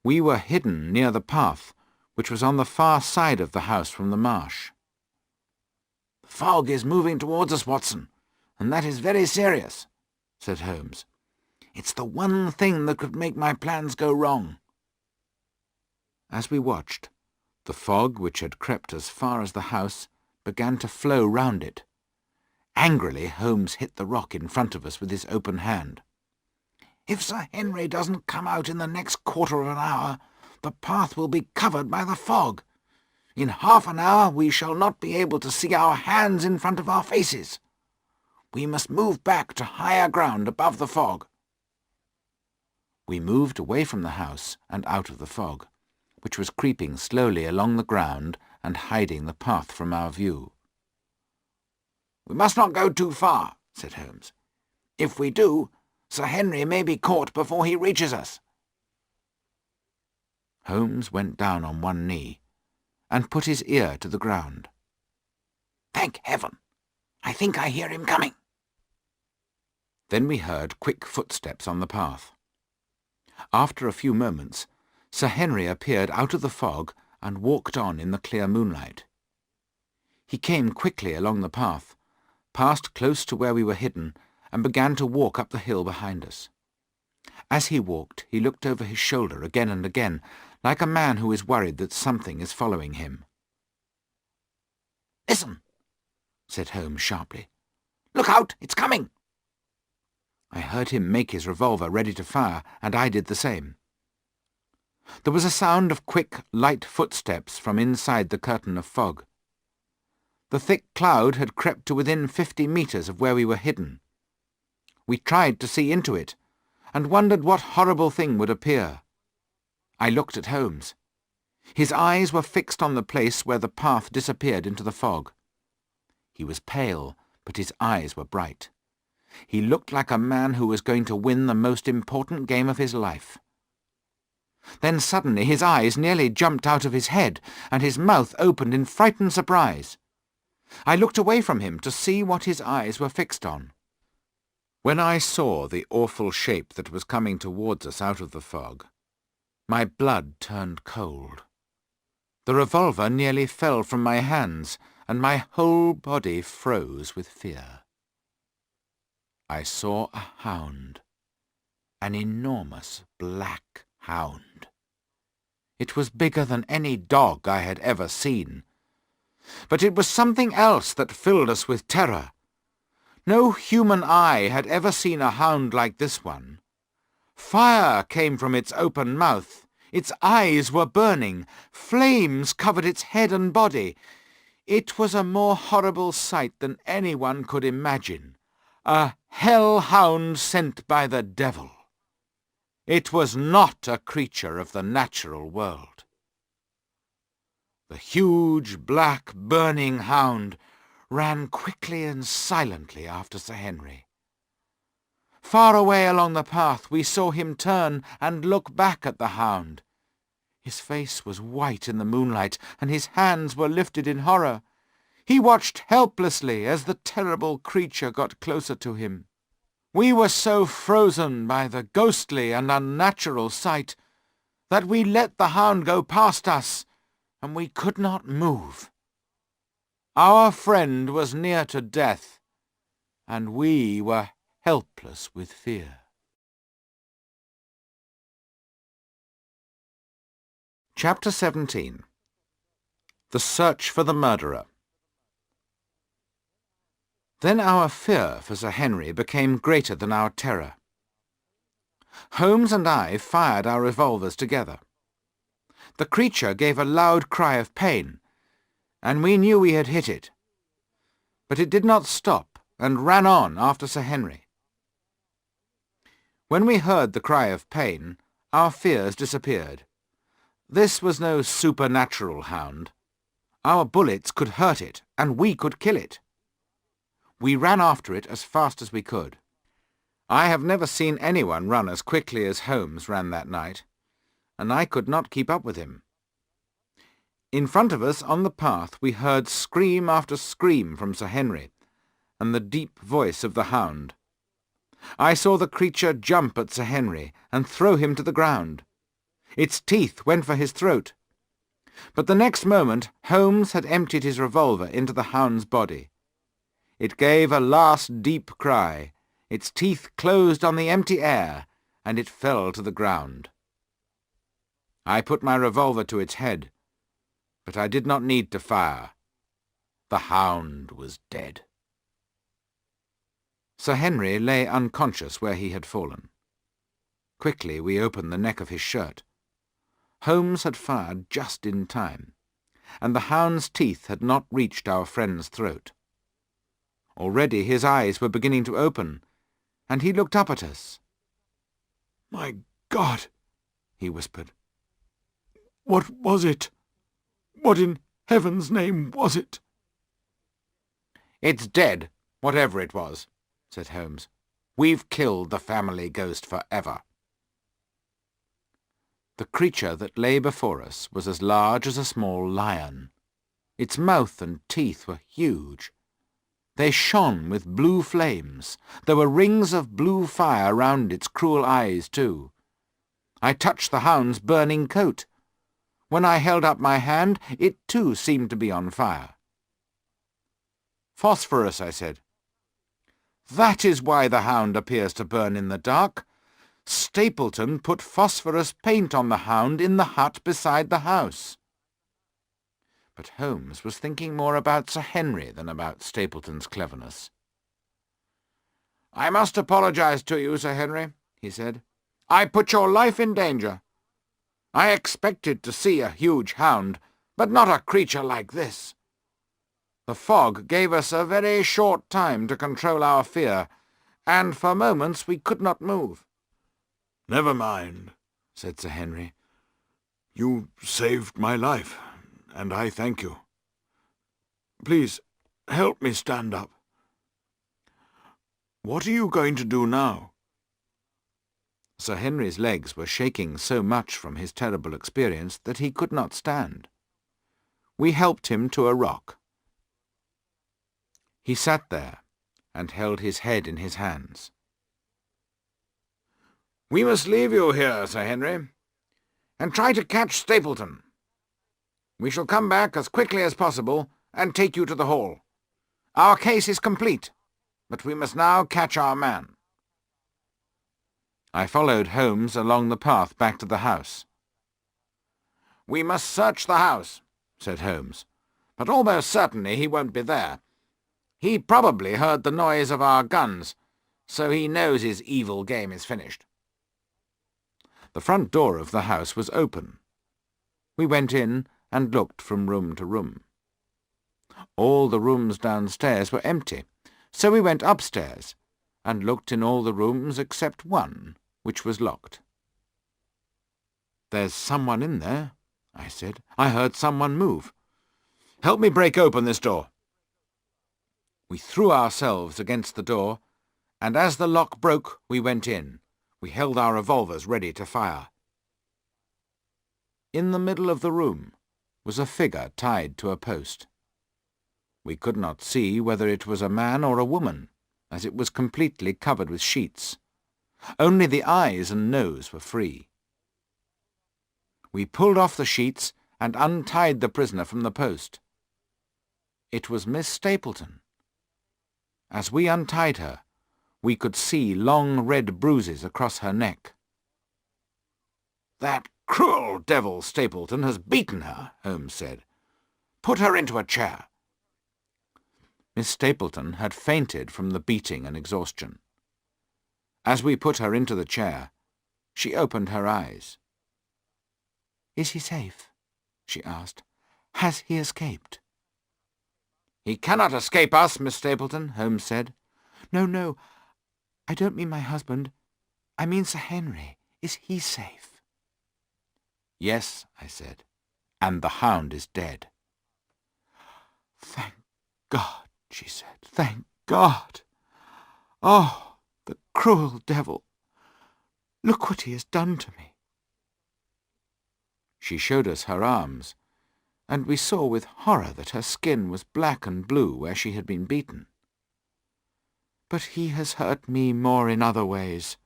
We were hidden near the path, which was on the far side of the house from the marsh. "The fog is moving towards us, Watson, and that is very serious," said Holmes. "It's the one thing that could make my plans go wrong." As we watched, the fog, which had crept as far as the house, began to flow round it. Angrily, Holmes hit the rock in front of us with his open hand. "If Sir Henry doesn't come out in the next quarter of an hour, the path will be covered by the fog. In half an hour we shall not be able to see our hands in front of our faces. We must move back to higher ground above the fog." We moved away from the house and out of the fog, which was creeping slowly along the ground and hiding the path from our view. "We must not go too far," said Holmes. "If we do, Sir Henry may be caught before he reaches us." Holmes went down on one knee and put his ear to the ground. "Thank heaven! I think I hear him coming." Then we heard quick footsteps on the path. After a few moments, Sir Henry appeared out of the fog and walked on in the clear moonlight. He came quickly along the path, passed close to where we were hidden, and began to walk up the hill behind us. As he walked, he looked over his shoulder again and again, like a man who is worried that something is following him. "Listen," said Holmes sharply. "Look out! It's coming!" I heard him make his revolver ready to fire, and I did the same. There was a sound of quick, light footsteps from inside the curtain of fog. The thick cloud had crept to within 50 metres of where we were hidden. We tried to see into it, and wondered what horrible thing would appear. I looked at Holmes. His eyes were fixed on the place where the path disappeared into the fog. He was pale, but his eyes were bright. He looked like a man who was going to win the most important game of his life. Then suddenly his eyes nearly jumped out of his head, and his mouth opened in frightened surprise. I looked away from him to see what his eyes were fixed on. When I saw the awful shape that was coming towards us out of the fog, my blood turned cold. The revolver nearly fell from my hands, and my whole body froze with fear. I saw a hound, an enormous black hound. It was bigger than any dog I had ever seen. But it was something else that filled us with terror. No human eye had ever seen a hound like this one. Fire came from its open mouth. Its eyes were burning. Flames covered its head and body. It was a more horrible sight than anyone could imagine. A hell-hound sent by the devil. It was not a creature of the natural world. The huge, black, burning hound ran quickly and silently after Sir Henry. Far away along the path we saw him turn and look back at the hound. His face was white in the moonlight, and his hands were lifted in horror. He watched helplessly as the terrible creature got closer to him. We were so frozen by the ghostly and unnatural sight that we let the hound go past us, and we could not move. Our friend was near to death, and we were helpless with fear. Chapter 17. The Search for the Murderer. Then our fear for Sir Henry became greater than our terror. Holmes and I fired our revolvers together. The creature gave a loud cry of pain, and we knew we had hit it. But it did not stop, and ran on after Sir Henry. When we heard the cry of pain, our fears disappeared. This was no supernatural hound. Our bullets could hurt it, and we could kill it. We ran after it as fast as we could. I have never seen anyone run as quickly as Holmes ran that night, and I could not keep up with him. In front of us on the path we heard scream after scream from Sir Henry, and the deep voice of the hound. I saw the creature jump at Sir Henry and throw him to the ground. Its teeth went for his throat. But the next moment Holmes had emptied his revolver into the hound's body. It gave a last deep cry. Its teeth closed on the empty air, and it fell to the ground. I put my revolver to its head, but I did not need to fire. The hound was dead. Sir Henry lay unconscious where he had fallen. Quickly we opened the neck of his shirt. Holmes had fired just in time, and the hound's teeth had not reached our friend's throat. Already his eyes were beginning to open, and he looked up at us. "My God," he whispered. "What was it? What in heaven's name was it?" "It's dead, whatever it was," said Holmes. "We've killed the family ghost forever." The creature that lay before us was as large as a small lion. Its mouth and teeth were huge. They shone with blue flames. There were rings of blue fire round its cruel eyes, too. I touched the hound's burning coat. When I held up my hand, it too seemed to be on fire. "Phosphorus," I said. "That is why the hound appears to burn in the dark. Stapleton put phosphorus paint on the hound in the hut beside the house." But Holmes was thinking more about Sir Henry than about Stapleton's cleverness. "I must apologize to you, Sir Henry," he said. "I put your life in danger. I expected to see a huge hound, but not a creature like this. The fog gave us a very short time to control our fear, and for moments we could not move. "Never mind," said Sir Henry. "You saved my life, and I thank you. Please, help me stand up. What are you going to do now?" Sir Henry's legs were shaking so much from his terrible experience that he could not stand. We helped him to a rock. He sat there and held his head in his hands. "We must leave you here, Sir Henry, and try to catch Stapleton. We shall come back as quickly as possible and take you to the Hall. Our case is complete, but we must now catch our man." I followed Holmes along the path back to the house. "We must search the house," said Holmes, "but almost certainly he won't be there. He probably heard the noise of our guns, so he knows his evil game is finished." The front door of the house was open. We went in and looked from room to room. All the rooms downstairs were empty, so we went upstairs and looked in all the rooms except one, which was locked. "There's someone in there," I said. "I heard someone move. Help me break open this door." We threw ourselves against the door, and as the lock broke, we went in. We held our revolvers ready to fire. In the middle of the room was a figure tied to a post. We could not see whether it was a man or a woman, as it was completely covered with sheets. Only the eyes and nose were free. We pulled off the sheets and untied the prisoner from the post. It was Miss Stapleton. As we untied her, we could see long red bruises across her neck. "That cruel devil Stapleton has beaten her," Holmes said. "Put her into a chair." Miss Stapleton had fainted from the beating and exhaustion. As we put her into the chair, she opened her eyes. "Is he safe?" she asked. "Has he escaped?" "He cannot escape us, Miss Stapleton," Holmes said. No, I don't mean my husband. I mean Sir Henry. Is he safe?" "Yes," I said, "and the hound is dead." "Thank God," she said. "Thank God. Oh, the cruel devil! Look what he has done to me." She showed us her arms, and we saw with horror that her skin was black and blue where she had been beaten. "But he has hurt me more in other ways.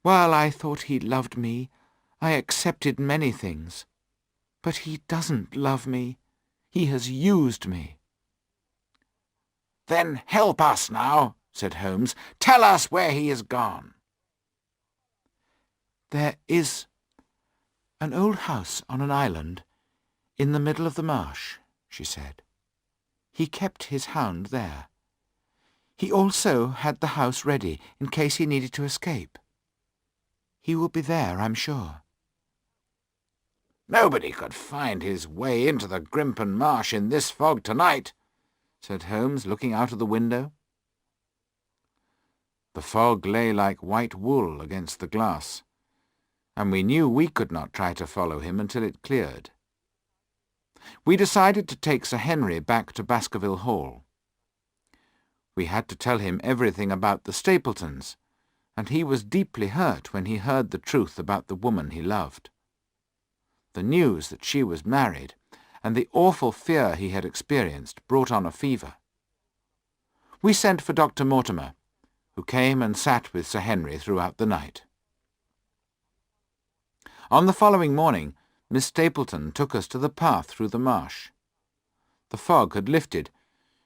While I thought he loved me, I accepted many things. But he doesn't love me. He has used me." "Then help us now," said Holmes. "Tell us where he is gone." "There is an old house on an island in the middle of the marsh," she said. "He kept his hound there. He also had the house ready in case he needed to escape. He will be there, I'm sure." "Nobody could find his way into the Grimpen Marsh in this fog tonight," said Holmes, looking out of the window. The fog lay like white wool against the glass, and we knew we could not try to follow him until it cleared. We decided to take Sir Henry back to Baskerville Hall. We had to tell him everything about the Stapletons, and he was deeply hurt when he heard the truth about the woman he loved. The news that she was married and the awful fear he had experienced brought on a fever. We sent for Dr. Mortimer, who came and sat with Sir Henry throughout the night. On the following morning, Miss Stapleton took us to the path through the marsh. The fog had lifted,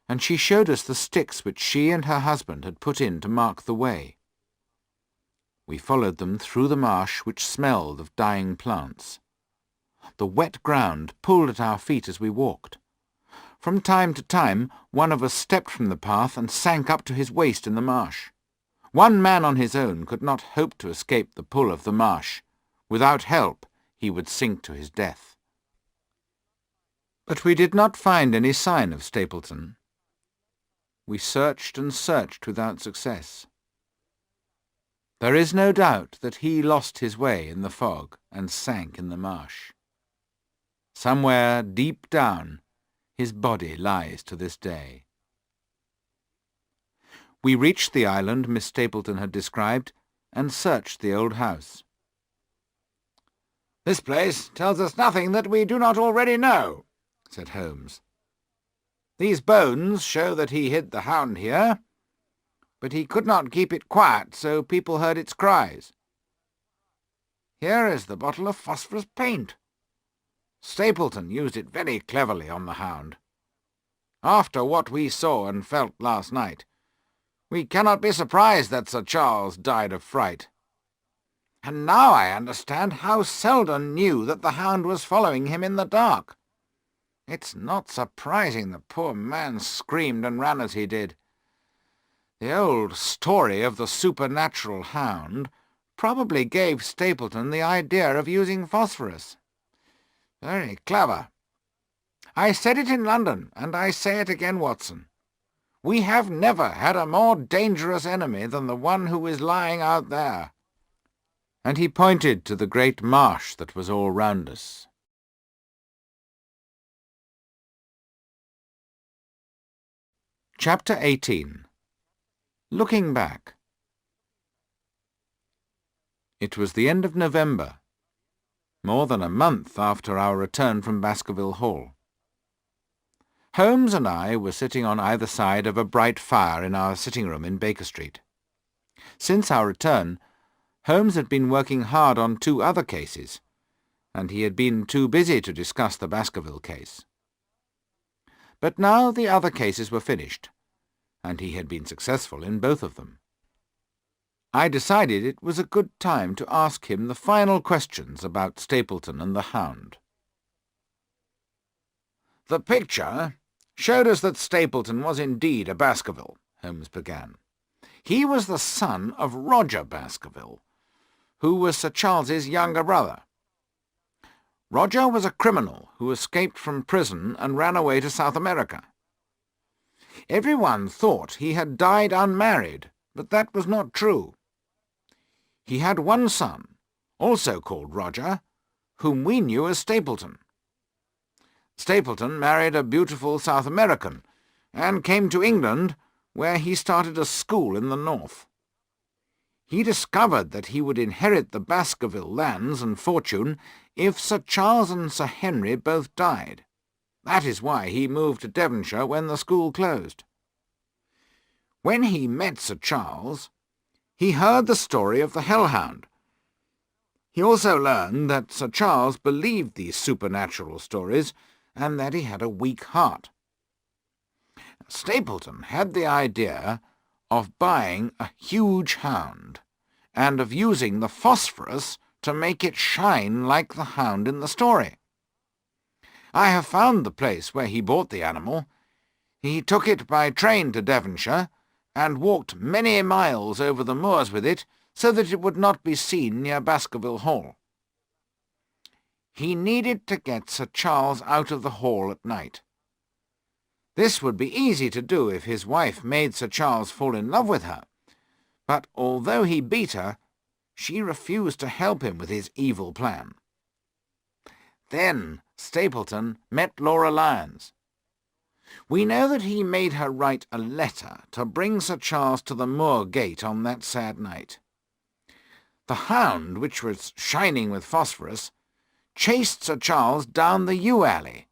and she showed us the sticks which she and her husband had put in to mark the way. We followed them through the marsh, which smelled of dying plants. The wet ground pulled at our feet as we walked. From time to time, one of us stepped from the path and sank up to his waist in the marsh. One man on his own could not hope to escape the pull of the marsh. Without help, he would sink to his death. But we did not find any sign of Stapleton. We searched and searched without success. There is no doubt that he lost his way in the fog and sank in the marsh. Somewhere deep down, his body lies to this day. We reached the island Miss Stapleton had described and searched the old house. "This place tells us nothing that we do not already know," said Holmes. "These bones show that he hid the hound here, but he could not keep it quiet, so people heard its cries. Here is the bottle of phosphorus paint. Stapleton used it very cleverly on the hound. After what we saw and felt last night, we cannot be surprised that Sir Charles died of fright. And now I understand how Selden knew that the hound was following him in the dark. It's not surprising the poor man screamed and ran as he did. The old story of the supernatural hound probably gave Stapleton the idea of using phosphorus. Very clever. I said it in London, and I say it again, Watson. We have never had a more dangerous enemy than the one who is lying out there." And he pointed to the great marsh that was all round us. Chapter 18. Looking Back. It was the end of November, more than a month after our return from Baskerville Hall. Holmes and I were sitting on either side of a bright fire in our sitting-room in Baker Street. Since our return, Holmes had been working hard on 2 other cases, and he had been too busy to discuss the Baskerville case. But now the other cases were finished, and he had been successful in both of them. I decided it was a good time to ask him the final questions about Stapleton and the hound. "The picture showed us that Stapleton was indeed a Baskerville," Holmes began. "He was the son of Roger Baskerville, who was Sir Charles's younger brother. Roger was a criminal who escaped from prison and ran away to South America. Everyone thought he had died unmarried, but that was not true. He had one son, also called Roger, whom we knew as Stapleton. Stapleton married a beautiful South American, and came to England, where he started a school in the north. He discovered that he would inherit the Baskerville lands and fortune if Sir Charles and Sir Henry both died. That is why he moved to Devonshire when the school closed. When he met Sir Charles, he heard the story of the hellhound. He also learned that Sir Charles believed these supernatural stories, and that he had a weak heart. Stapleton had the idea of buying a huge hound, and of using the phosphorus to make it shine like the hound in the story. I have found the place where he bought the animal. He took it by train to Devonshire, and walked many miles over the moors with it, so that it would not be seen near Baskerville Hall. He needed to get Sir Charles out of the hall at night. This would be easy to do if his wife made Sir Charles fall in love with her, but although he beat her, she refused to help him with his evil plan. Then Stapleton met Laura Lyons. We know that he made her write a letter to bring Sir Charles to the moor gate on that sad night. The hound, which was shining with phosphorus, chased Sir Charles down the yew alley.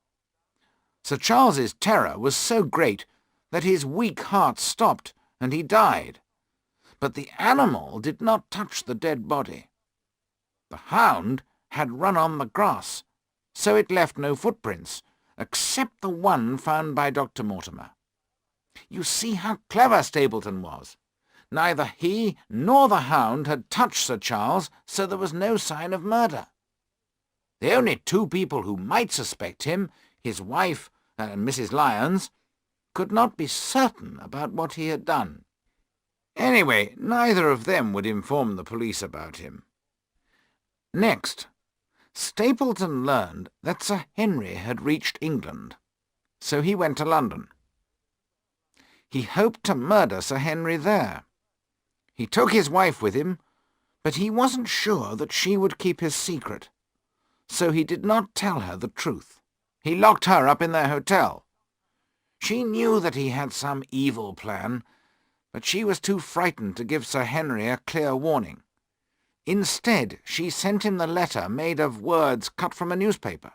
Sir Charles's terror was so great that his weak heart stopped, and he died. But the animal did not touch the dead body. The hound had run on the grass, so it left no footprints, except the one found by Dr. Mortimer. You see how clever Stapleton was. Neither he nor the hound had touched Sir Charles, so there was no sign of murder. The only 2 people who might suspect him, his wife and Mrs. Lyons, could not be certain about what he had done. Anyway, neither of them would inform the police about him. Next, Stapleton learned that Sir Henry had reached England, so he went to London. He hoped to murder Sir Henry there. He took his wife with him, but he wasn't sure that she would keep his secret, so he did not tell her the truth. He locked her up in their hotel. She knew that he had some evil plan, but she was too frightened to give Sir Henry a clear warning. Instead, she sent him the letter made of words cut from a newspaper.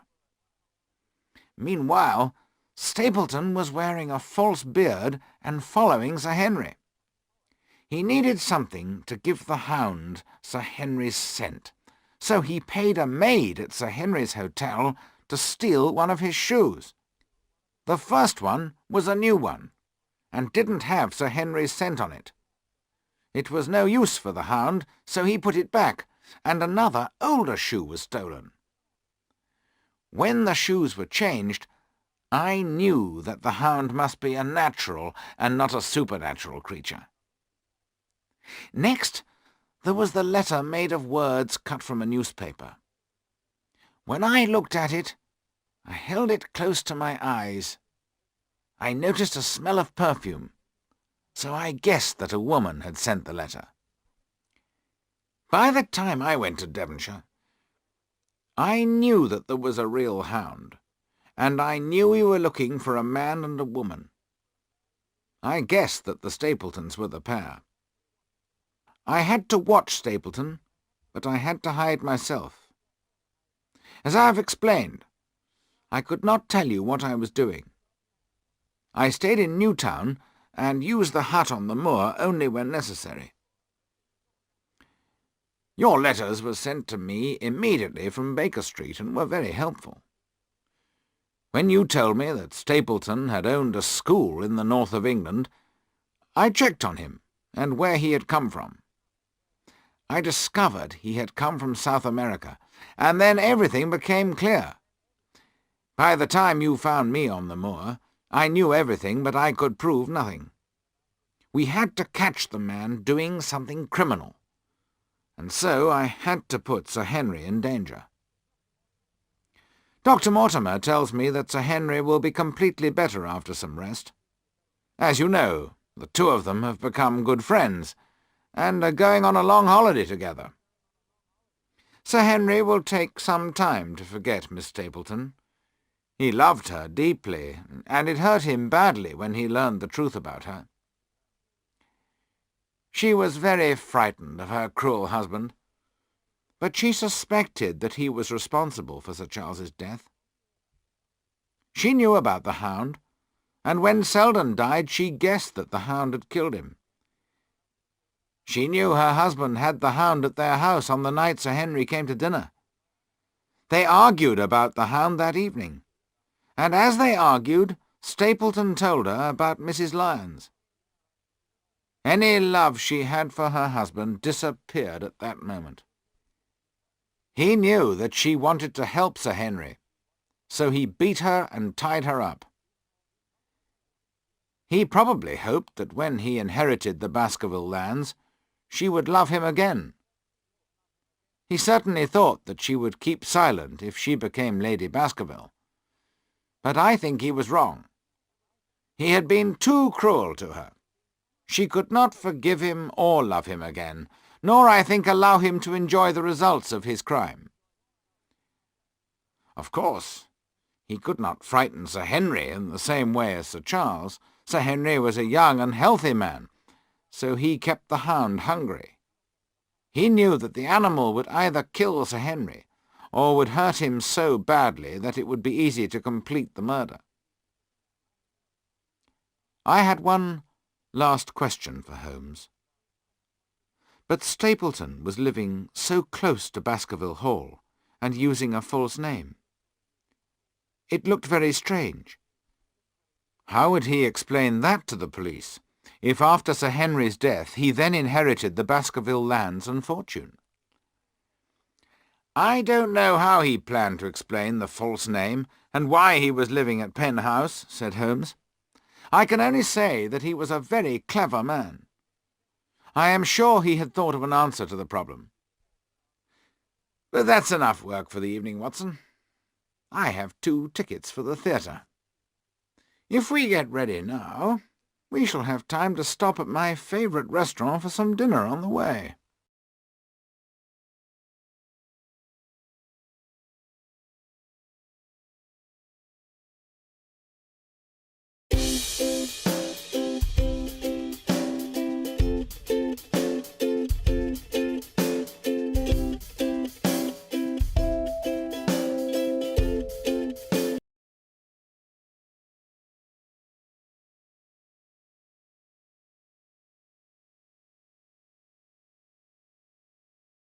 Meanwhile, Stapleton was wearing a false beard and following Sir Henry. He needed something to give the hound Sir Henry's scent, so he paid a maid at Sir Henry's hotel to steal one of his shoes. The first one was a new one, and didn't have Sir Henry's scent on it. It was no use for the hound, so he put it back, and another older shoe was stolen. When the shoes were changed, I knew that the hound must be a natural and not a supernatural creature. Next, there was the letter made of words cut from a newspaper. When I looked at it, I held it close to my eyes. I noticed a smell of perfume, so I guessed that a woman had sent the letter. By the time I went to Devonshire, I knew that there was a real hound, and I knew we were looking for a man and a woman. I guessed that the Stapletons were the pair. I had to watch Stapleton, but I had to hide myself. As I have explained, I could not tell you what I was doing. I stayed in Newtown and used the hut on the moor only when necessary. Your letters were sent to me immediately from Baker Street and were very helpful. When you told me that Stapleton had owned a school in the north of England, I checked on him and where he had come from. I discovered he had come from South America, and then everything became clear. By the time you found me on the moor, I knew everything, but I could prove nothing. We had to catch the man doing something criminal, and so I had to put Sir Henry in danger. Dr. Mortimer tells me that Sir Henry will be completely better after some rest. As you know, the two of them have become good friends, and are going on a long holiday together. Sir Henry will take some time to forget Miss Stapleton. He loved her deeply, and it hurt him badly when he learned the truth about her. She was very frightened of her cruel husband, but she suspected that he was responsible for Sir Charles's death. She knew about the hound, and when Selden died she guessed that the hound had killed him. She knew her husband had the hound at their house on the night Sir Henry came to dinner. They argued about the hound that evening, and as they argued, Stapleton told her about Mrs. Lyons. Any love she had for her husband disappeared at that moment. He knew that she wanted to help Sir Henry, so he beat her and tied her up. He probably hoped that when he inherited the Baskerville lands, she would love him again. He certainly thought that she would keep silent if she became Lady Baskerville. But I think he was wrong. He had been too cruel to her. She could not forgive him or love him again, nor, I think, allow him to enjoy the results of his crime. Of course, he could not frighten Sir Henry in the same way as Sir Charles. Sir Henry was a young and healthy man, so he kept the hound hungry. He knew that the animal would either kill Sir Henry, or would hurt him so badly that it would be easy to complete the murder. I had one last question for Holmes. But Stapleton was living so close to Baskerville Hall, and using a false name. It looked very strange. How would he explain that to the police, if after Sir Henry's death he then inherited the Baskerville lands and fortune? I don't know how he planned to explain the false name, and why he was living at Penn House, said Holmes. I can only say that he was a very clever man. I am sure he had thought of an answer to the problem. But that's enough work for the evening, Watson. I have 2 tickets for the theatre. If we get ready now, we shall have time to stop at my favourite restaurant for some dinner on the way.